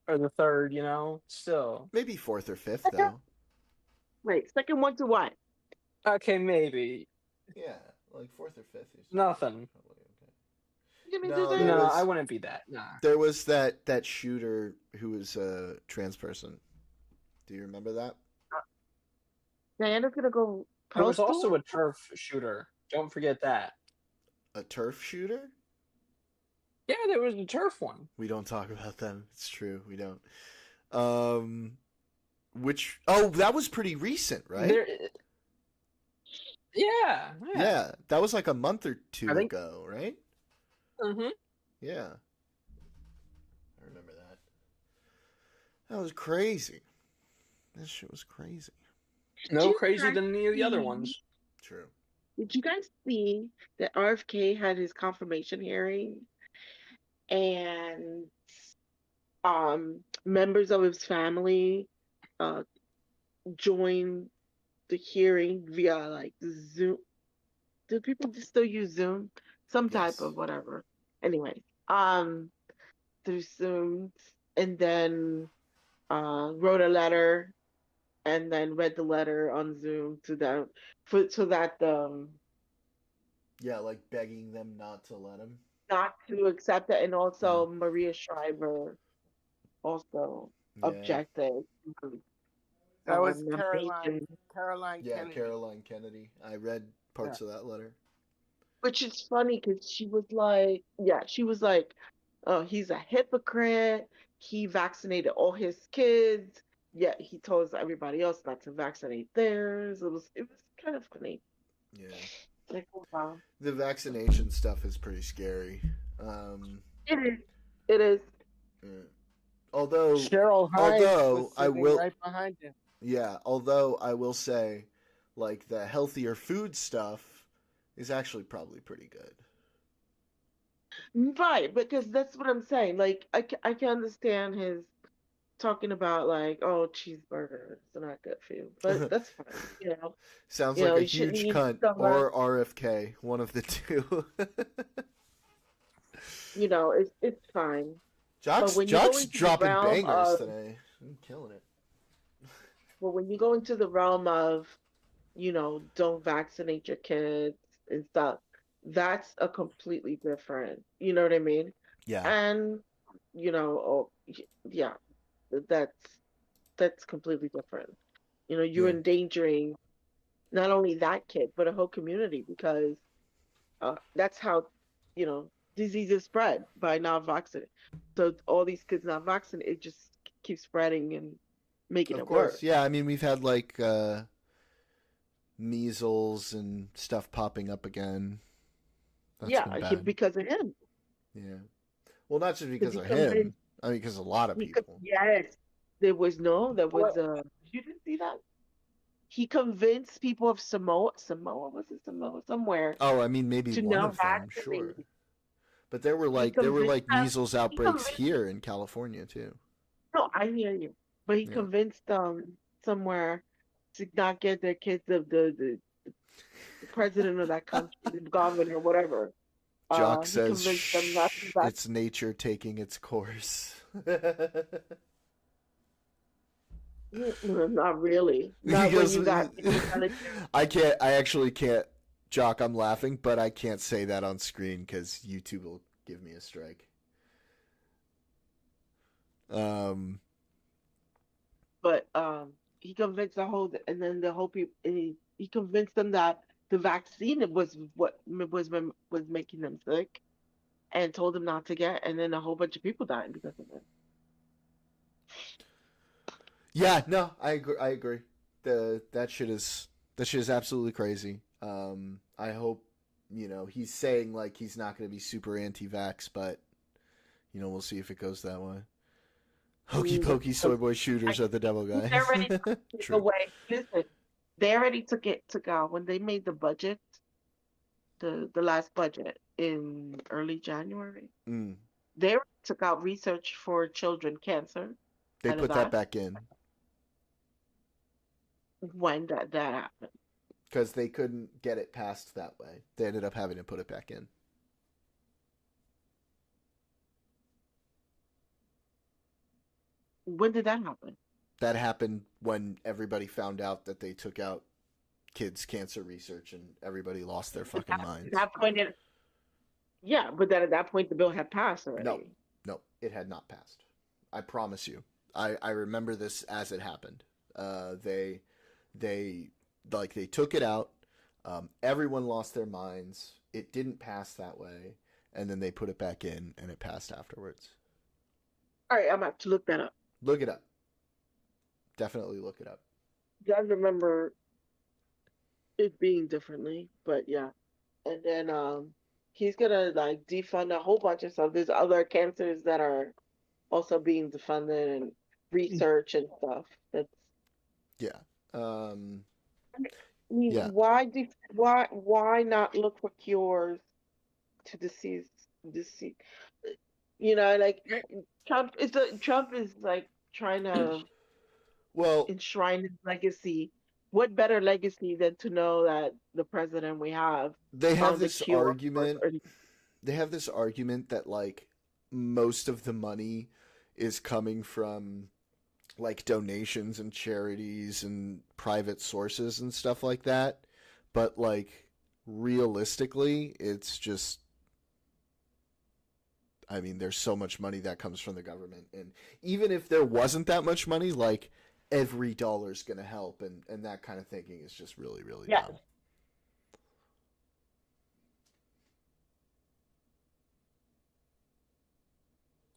or the third. You know, still. Maybe fourth or fifth, though. Wait, second one to what? Okay, maybe Yeah, like fourth or fifth. nothing. You mean No, to there No, was- I wouldn't be that. Nah. There was that shooter who was a trans person. Do you remember that? Diana's gonna go There was postal? also a turf shooter. Don't forget that. A turf shooter? Yeah, there was a turf one. We don't talk about them. It's true, we don't. Which? Oh, that was pretty recent, right? Yeah. Yeah, that was like a month or two I think- ago, right? Mm-hmm. Yeah, I remember that. That was crazy. That shit was crazy. No you crazier guys than any of the other see- ones. True. Did you guys see that RFK had his confirmation hearing and members of his family joined the hearing via like Zoom? Do people still use Zoom? Some type Yes. of whatever. Anyway, through Zoom, and then wrote a letter and then read the letter on Zoom to them so that Yeah, like begging them not to let him. not to accept it, and also Maria Shriver also Yeah. objected. That was nomination, Caroline Yeah, Kennedy. Caroline Kennedy. I read parts of that letter. which is funny because she was like, oh, he's a hypocrite. He vaccinated all his kids, yet he told everybody else not to vaccinate theirs. It was kind of funny. Yeah. Like, oh, wow. The vaccination stuff is pretty scary. It is. It is. Yeah. Although, Cheryl Hines Although, was I sitting will- right behind him. yeah, although I will say, like, the healthier food stuff is actually probably pretty good. Right, because that's what I'm saying. Like, I can understand his talking about, like, oh, cheeseburgers are not good for you. But that's fine, you know. Sounds You like know, a you shouldn't huge eat cunt stuff or RFK, one of the two. You know, it's fine. Jock's when you go into the dropping realm bangers of- today. I'm killing it. But when you go into the realm of, you know, don't vaccinate your kids and stuff, that's a completely different, you know what I mean? Yeah. And, you know, yeah, that's completely different. You know, you're Yeah. endangering not only that kid, but a whole community because that's how, you know, diseases spread by not vaccinated. So all these kids not vaccinated, it just keeps spreading and making Of it course. worse. Yeah, I mean, we've had, like, measles and stuff popping up again. That's been Yeah, bad. because of him. Yeah. Well, not just because he of convinced- him. I mean, because a lot of Because, people. yes, there was you didn't see that? He convinced people of Samoa, was it Samoa? Somewhere. Oh, I mean, maybe To one now of them, sure. vaccinate. But there were like measles outbreaks convinced- here in California too. No, I hear you. But he Yeah. convinced somewhere to not get their kids the president of that country, the governor, whatever. Jock he says, convinced them not to "Shh, vac- it's nature taking its course." Not really. Not when Because you got I actually can't Jock, I'm laughing, but I can't say that on screen because YouTube will give me a strike. But he convinced and then the whole people, he convinced them that the vaccine was what was making them sick, and told them not to get, and then a whole bunch of people died because of it. Yeah, no, I agree. That shit is absolutely crazy. I hope, he's saying like he's not going to be super anti-vax, but we'll see if it goes that way. Hokey pokey soy boy shooters are the devil guy. They already took it True. away. Listen, they already took out when they made the budget, the last budget in early January. Mm. They already took out research for children cancer. They out of put that back in when that happened. because they couldn't get it passed that way. They ended up having to put it back in. When did that happen? That happened when everybody found out that they took out kids' cancer research and everybody lost their fucking minds. At that point, yeah, but then at that point the bill had passed already. No, it had not passed. I promise you. I remember this as it happened. They took it out. Everyone lost their minds. It didn't pass that way, and then they put it back in, and it passed afterwards. All right, I'm about to look that up. Look it up. Definitely look it up. I remember it being differently, but yeah. And then he's gonna like defund a whole bunch of stuff. There's other cancers that are also being defunded and research and stuff. That's Yeah. I mean, Yeah. why not look for cures to disease? Like Trump is like trying to Well, enshrine his legacy. What better legacy than to know that the president we have they have found the this cure argument. for- They have this argument that like most of the money is coming from like donations and charities and private sources and stuff like that. But like realistically, it's just there's so much money that comes from the government, and even if there wasn't that much money, like every dollar's gonna help, and that kind of thinking is just really, really Yeah. dumb.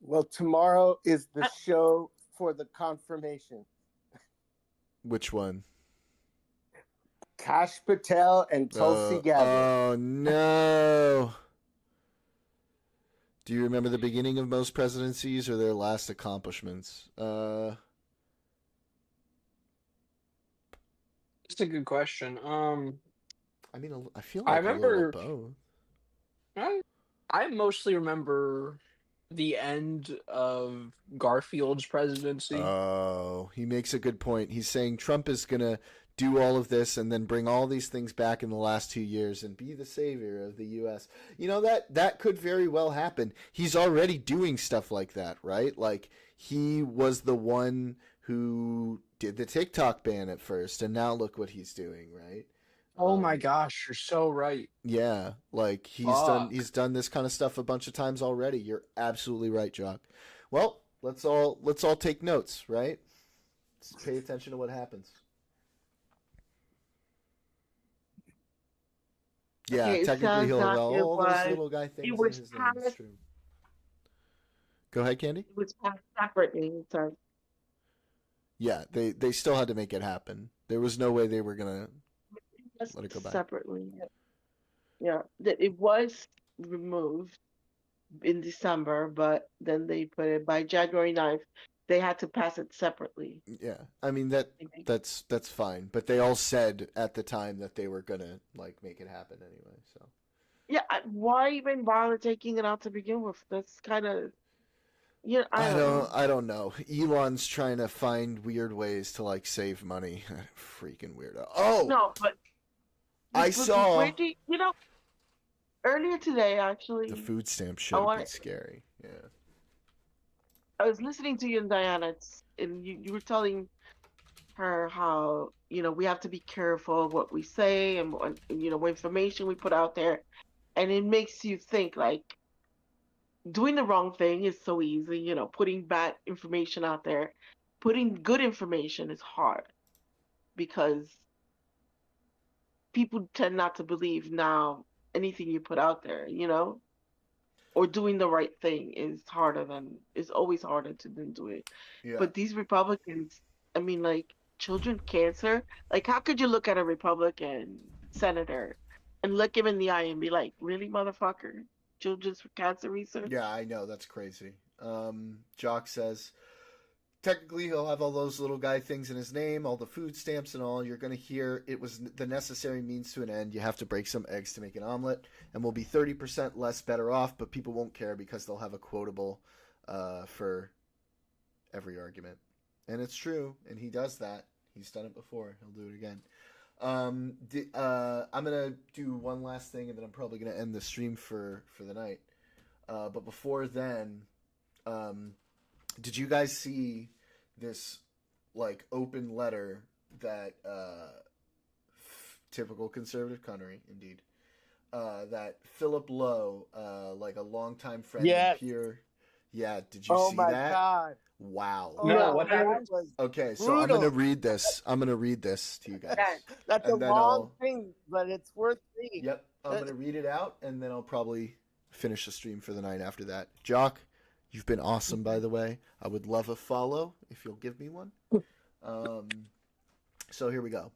Well, tomorrow is the show for the confirmation. Which one? Kash Patel and Tulsi Gabbard. Oh no! Do you remember the beginning of most presidencies or their last accomplishments? That's a good question. I feel I like a little remember- of both. I mostly remember the end of Garfield's presidency. Oh, he makes a good point. He's saying Trump is gonna do all of this and then bring all these things back in the last 2 years and be the savior of the U.S. That could very well happen. He's already doing stuff like that, right? Like he was the one who did the TikTok ban at first, and now look what he's doing, right? Oh my gosh, you're so right. Yeah, like Fuck. he's done this kind of stuff a bunch of times already. You're absolutely right, Jock. Well, let's all take notes, right? Let's pay attention to what happens. Yeah, Okay, it technically says he'll that have it all those was- little guy things in was his name. It's passed- true. Go ahead, Candy. It was passed separately. So Yeah, they still had to make it happen. There was no way they were gonna. just Let it go back. separately. Yeah, that it was removed in December, but then they put it by January 9th. They had to pass it separately. Yeah, that's fine. But they all said at the time that they were gonna like make it happen anyway. So Yeah, why even bother taking it out to begin with? That's kind of, I don't know. Elon's trying to find weird ways to like save money. Freaking weirdo. Oh No, but I but saw where do earlier today actually, the food stamp shit would be scary. Yeah. I was listening to you and Diana, and you were telling her how, we have to be careful of what we say and what information we put out there. And it makes you think like doing the wrong thing is so easy, putting bad information out there. Putting good information is hard because people tend not to believe now anything you put out there, or doing the right thing is always harder to than do it. Yeah. But these Republicans, I mean, like children cancer, like how could you look at a Republican senator and look him in the eye and be like, really, motherfucker? Children's cancer research? Yeah, I know. That's crazy. Jock says, technically, he'll have all those little guy things in his name, all the food stamps and all. You're going to hear it was the necessary means to an end. You have to break some eggs to make an omelet, and we'll be 30% less better off, but people won't care because they'll have a quotable for every argument. And it's true, and he does that. He's done it before. He'll do it again. I'm going to do one last thing, and then I'm probably going to end the stream for the night. But before then, did you guys see this like open letter that typical conservative cunnery indeed that Philip Lowe, like a longtime friend Yes. and peer, did you Oh see my that? God. Wow. Oh, No, what that happened? was Okay, so I'm brutal. gonna read this to you guys. That's a And then long I'll- thing, but it's worth reading. Yep, I'm gonna read it out, and then I'll probably finish the stream for the night after that. Jock, you've been awesome, by the way. I would love a follow if you'll give me one. So here we go.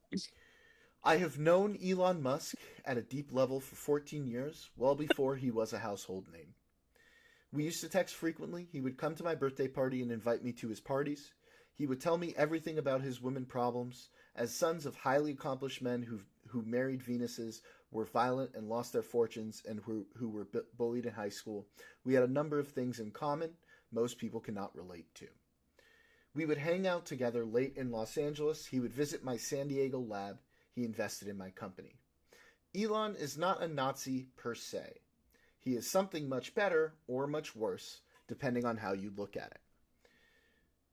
I have known Elon Musk at a deep level for 14 years, well before he was a household name. We used to text frequently. He would come to my birthday party and invite me to his parties. He would tell me everything about his women problems. As sons of highly accomplished men who married Venuses, were violent and lost their fortunes, and who were bullied in high school, we had a number of things in common most people cannot relate to. We would hang out together late in Los Angeles. He would visit my San Diego lab. He invested in my company. Elon is not a Nazi per se. He is something much better or much worse, depending on how you look at it.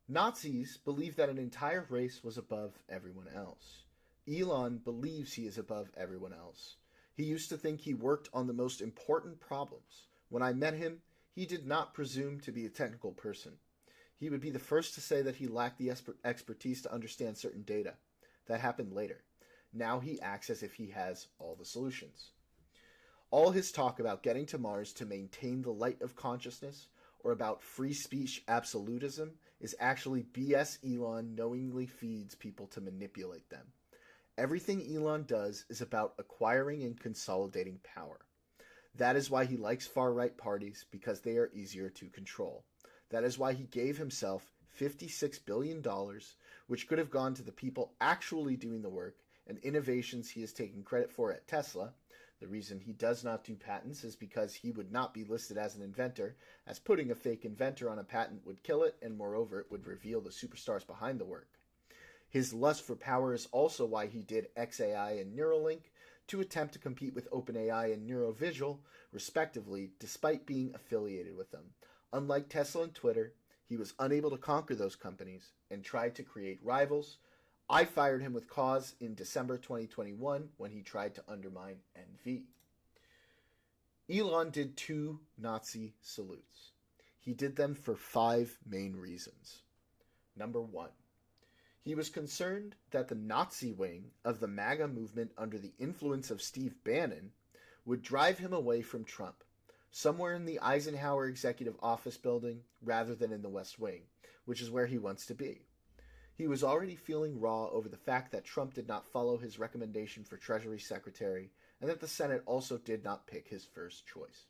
Nazis believe that an entire race was above everyone else. Elon believes he is above everyone else. He used to think he worked on the most important problems. When I met him, he did not presume to be a technical person. He would be the first to say that he lacked the expertise to understand certain data. That happened later. Now he acts as if he has all the solutions. All his talk about getting to Mars to maintain the light of consciousness or about free speech absolutism is actually BS Elon knowingly feeds people to manipulate them. Everything Elon does is about acquiring and consolidating power. That is why he likes far-right parties, because they are easier to control. That is why he gave himself $56 billion, which could have gone to the people actually doing the work and innovations he is taking credit for at Tesla. The reason he does not do patents is because he would not be listed as an inventor, as putting a fake inventor on a patent would kill it, and moreover it would reveal the superstars behind the work. His lust for power is also why he did XAI and Neuralink, to attempt to compete with OpenAI and Neurovisual, respectively, despite being affiliated with them. Unlike Tesla and Twitter, he was unable to conquer those companies and tried to create rivals. I fired him with cause in December 2021 when he tried to undermine NV. Elon did 2 Nazi salutes. He did them for 5 main reasons. Number 1. He was concerned that the Nazi wing of the MAGA movement under the influence of Steve Bannon would drive him away from Trump, somewhere in the Eisenhower Executive Office building rather than in the West Wing, which is where he wants to be. He was already feeling raw over the fact that Trump did not follow his recommendation for Treasury Secretary and that the Senate also did not pick his first choice.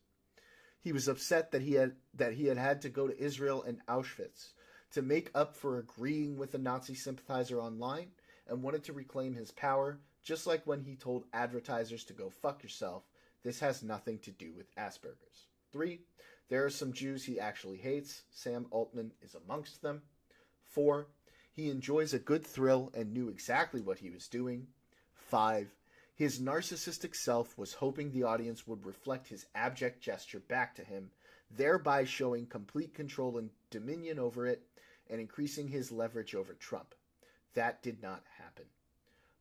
He was upset that he had to go to Israel and Auschwitz to make up for agreeing with a Nazi sympathizer online, and wanted to reclaim his power, just like when he told advertisers to go fuck yourself. This has nothing to do with Asperger's. 3. There are some Jews he actually hates. Sam Altman is amongst them. 4. He enjoys a good thrill and knew exactly what he was doing. 5. His narcissistic self was hoping the audience would reflect his abject gesture back to him, thereby showing complete control and dominion over it, and increasing his leverage over Trump. That did not happen.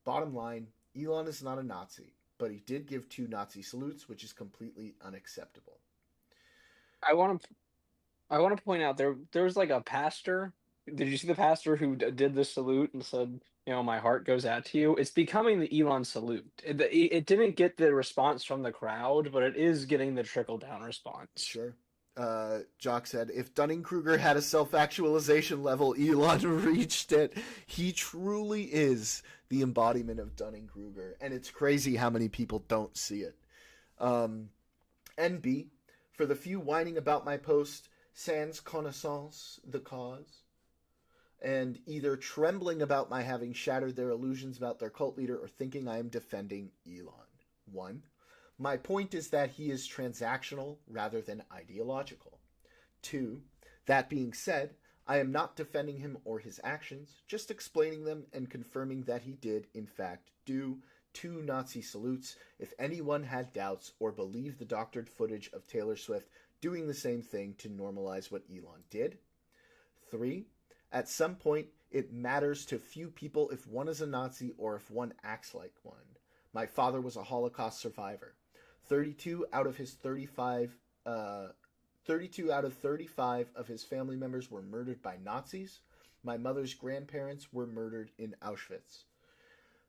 Bottom line, Elon is not a Nazi, but he did give 2 Nazi salutes, which is completely unacceptable. I want to point out there was like a pastor. Did you see the pastor who did the salute and said, "My heart goes out to you"? It's becoming the Elon salute. It didn't get the response from the crowd, but it is getting the trickle down response. Sure. Jock said, if Dunning-Kruger had a self-actualization level, Elon reached it. He truly is the embodiment of Dunning-Kruger, and it's crazy how many people don't see it. NB, for the few whining about my post, sans connaissance the cause, and either trembling about my having shattered their illusions about their cult leader or thinking I am defending Elon. 1. My point is that he is transactional rather than ideological. 2. That being said, I am not defending him or his actions, just explaining them and confirming that he did, in fact, do 2 Nazi salutes if anyone had doubts or believed the doctored footage of Taylor Swift doing the same thing to normalize what Elon did. 3. At some point, it matters to few people if one is a Nazi or if one acts like one. My father was a Holocaust survivor. 32 out of 35 of his family members were murdered by Nazis. My mother's grandparents were murdered in Auschwitz.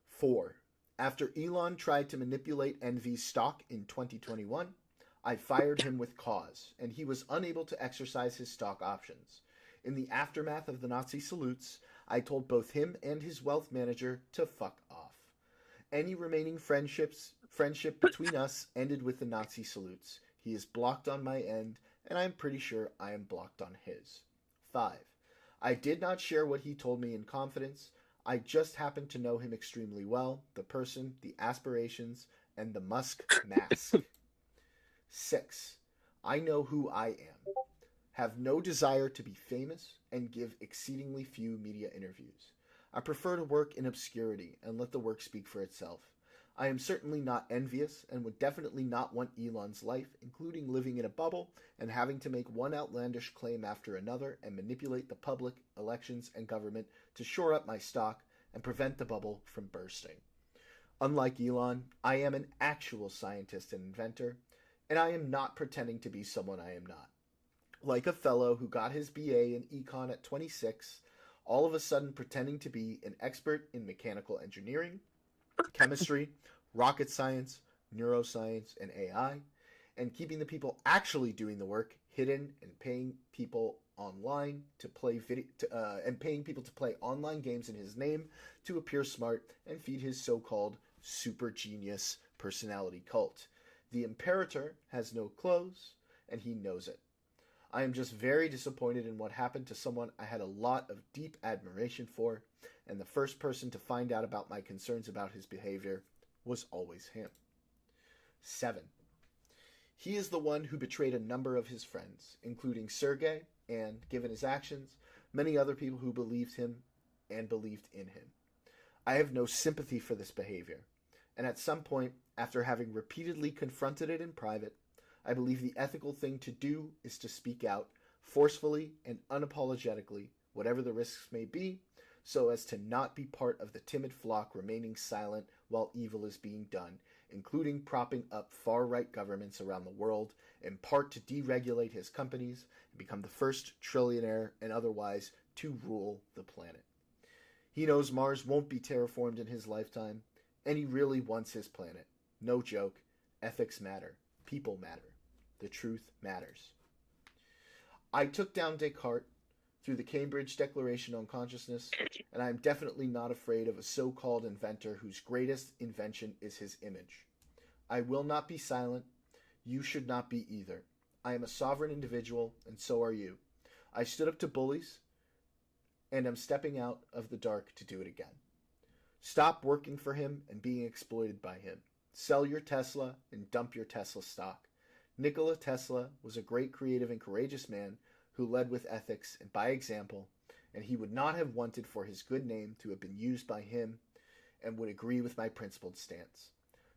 4. After Elon tried to manipulate NV's stock in 2021, I fired him with cause, and he was unable to exercise his stock options. In the aftermath of the Nazi salutes, I told both him and his wealth manager to fuck off. Any remaining friendship between us ended with the Nazi salutes. He is blocked on my end, and I am pretty sure I am blocked on his. 5. I did not share what he told me in confidence. I just happened to know him extremely well, the person, the aspirations, and the Musk mask. 6. I know who I am. Have no desire to be famous, and give exceedingly few media interviews. I prefer to work in obscurity and let the work speak for itself. I am certainly not envious and would definitely not want Elon's life, including living in a bubble and having to make one outlandish claim after another and manipulate the public, elections, and government to shore up my stock and prevent the bubble from bursting. Unlike Elon, I am an actual scientist and inventor, and I am not pretending to be someone I am not. Like a fellow who got his BA in econ at 26, all of a sudden pretending to be an expert in mechanical engineering, chemistry, rocket science, neuroscience, and AI, and keeping the people actually doing the work hidden and paying people online to play online games in his name to appear smart and feed his so-called super genius personality cult. The Imperator has no clothes, and he knows it. I am just very disappointed in what happened to someone I had a lot of deep admiration for, and the first person to find out about my concerns about his behavior was always him. 7. He is the one who betrayed a number of his friends, including Sergey and, given his actions, many other people who believed him and believed in him. I have no sympathy for this behavior, and at some point, after having repeatedly confronted it in private, I believe the ethical thing to do is to speak out forcefully and unapologetically, whatever the risks may be, so as to not be part of the timid flock remaining silent while evil is being done, including propping up far-right governments around the world, in part to deregulate his companies and become the first trillionaire and otherwise to rule the planet. He knows Mars won't be terraformed in his lifetime, and he really wants his planet. No joke. Ethics matter. People matter. The truth matters. I took down Descartes through the Cambridge Declaration on Consciousness, and I am definitely not afraid of a so-called inventor whose greatest invention is his image. I will not be silent. You should not be either. I am a sovereign individual, and so are you. I stood up to bullies, and am stepping out of the dark to do it again. Stop working for him and being exploited by him. Sell your Tesla and dump your Tesla stock. Nikola Tesla was a great creative and courageous man who led with ethics and by example, and he would not have wanted for his good name to have been used by him and would agree with my principled stance.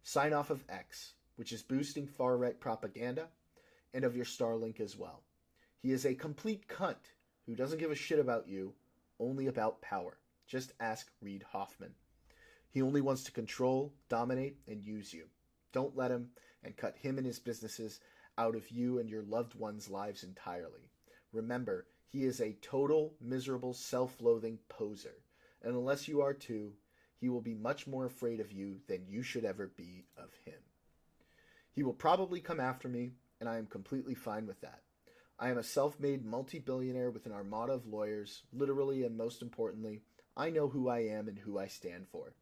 Sign off of X, which is boosting far-right propaganda, and of your Starlink as well. He is a complete cunt who doesn't give a shit about you, only about power. Just ask Reid Hoffman. He only wants to control, dominate, and use you. Don't let him, and cut him and his businesses out of you and your loved ones' lives entirely. Remember, he is a total, miserable, self-loathing poser, and unless you are too, he will be much more afraid of you than you should ever be of him. He will probably come after me, and I am completely fine with that. I am a self-made multi-billionaire with an armada of lawyers. Literally, and most importantly, I know who I am and who I stand for.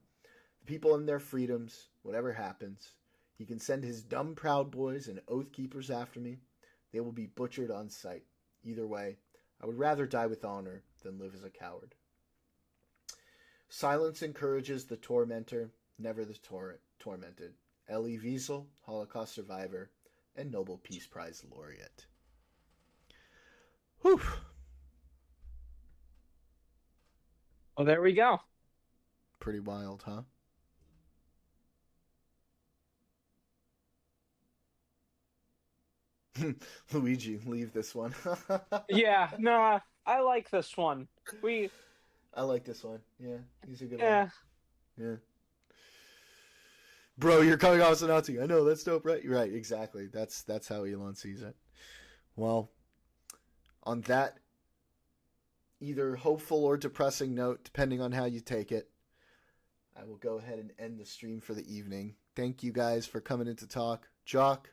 The people and their freedoms, whatever happens. He can send his dumb Proud Boys and Oath Keepers after me. They will be butchered on sight. Either way, I would rather die with honor than live as a coward. Silence encourages the tormentor, never the tormented. Elie Wiesel, Holocaust survivor, and Nobel Peace Prize laureate. Whew. Well, there we go. Pretty wild, huh? Luigi, leave this one. Yeah, no, I like this one. I like this one. Yeah, he's a good Yeah. one. Yeah. Bro, you're coming off as a Nazi. I know, that's dope, right? Right, exactly. That's how Elon sees it. Well, on that either hopeful or depressing note, depending on how you take it, I will go ahead and end the stream for the evening. Thank you guys for coming in to talk. Jock,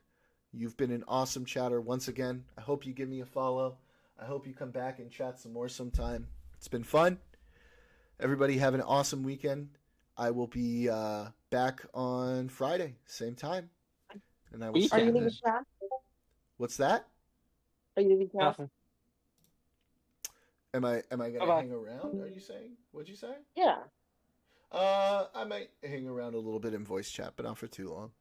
you've been an awesome chatter once again. I hope you give me a follow. I hope you come back and chat some more sometime. It's been fun. Everybody have an awesome weekend. I will be back on Friday, same time. And I will see Are you you leaving then. chat? What's that? Are you leaving chat? Nothing. Am I gonna Bye-bye. hang around? Are you saying? What'd you say? Yeah. I might hang around a little bit in voice chat, but not for too long.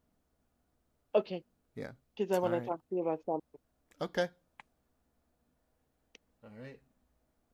Okay. Yeah. Because I want to Alright. talk to you about something. Okay. All right.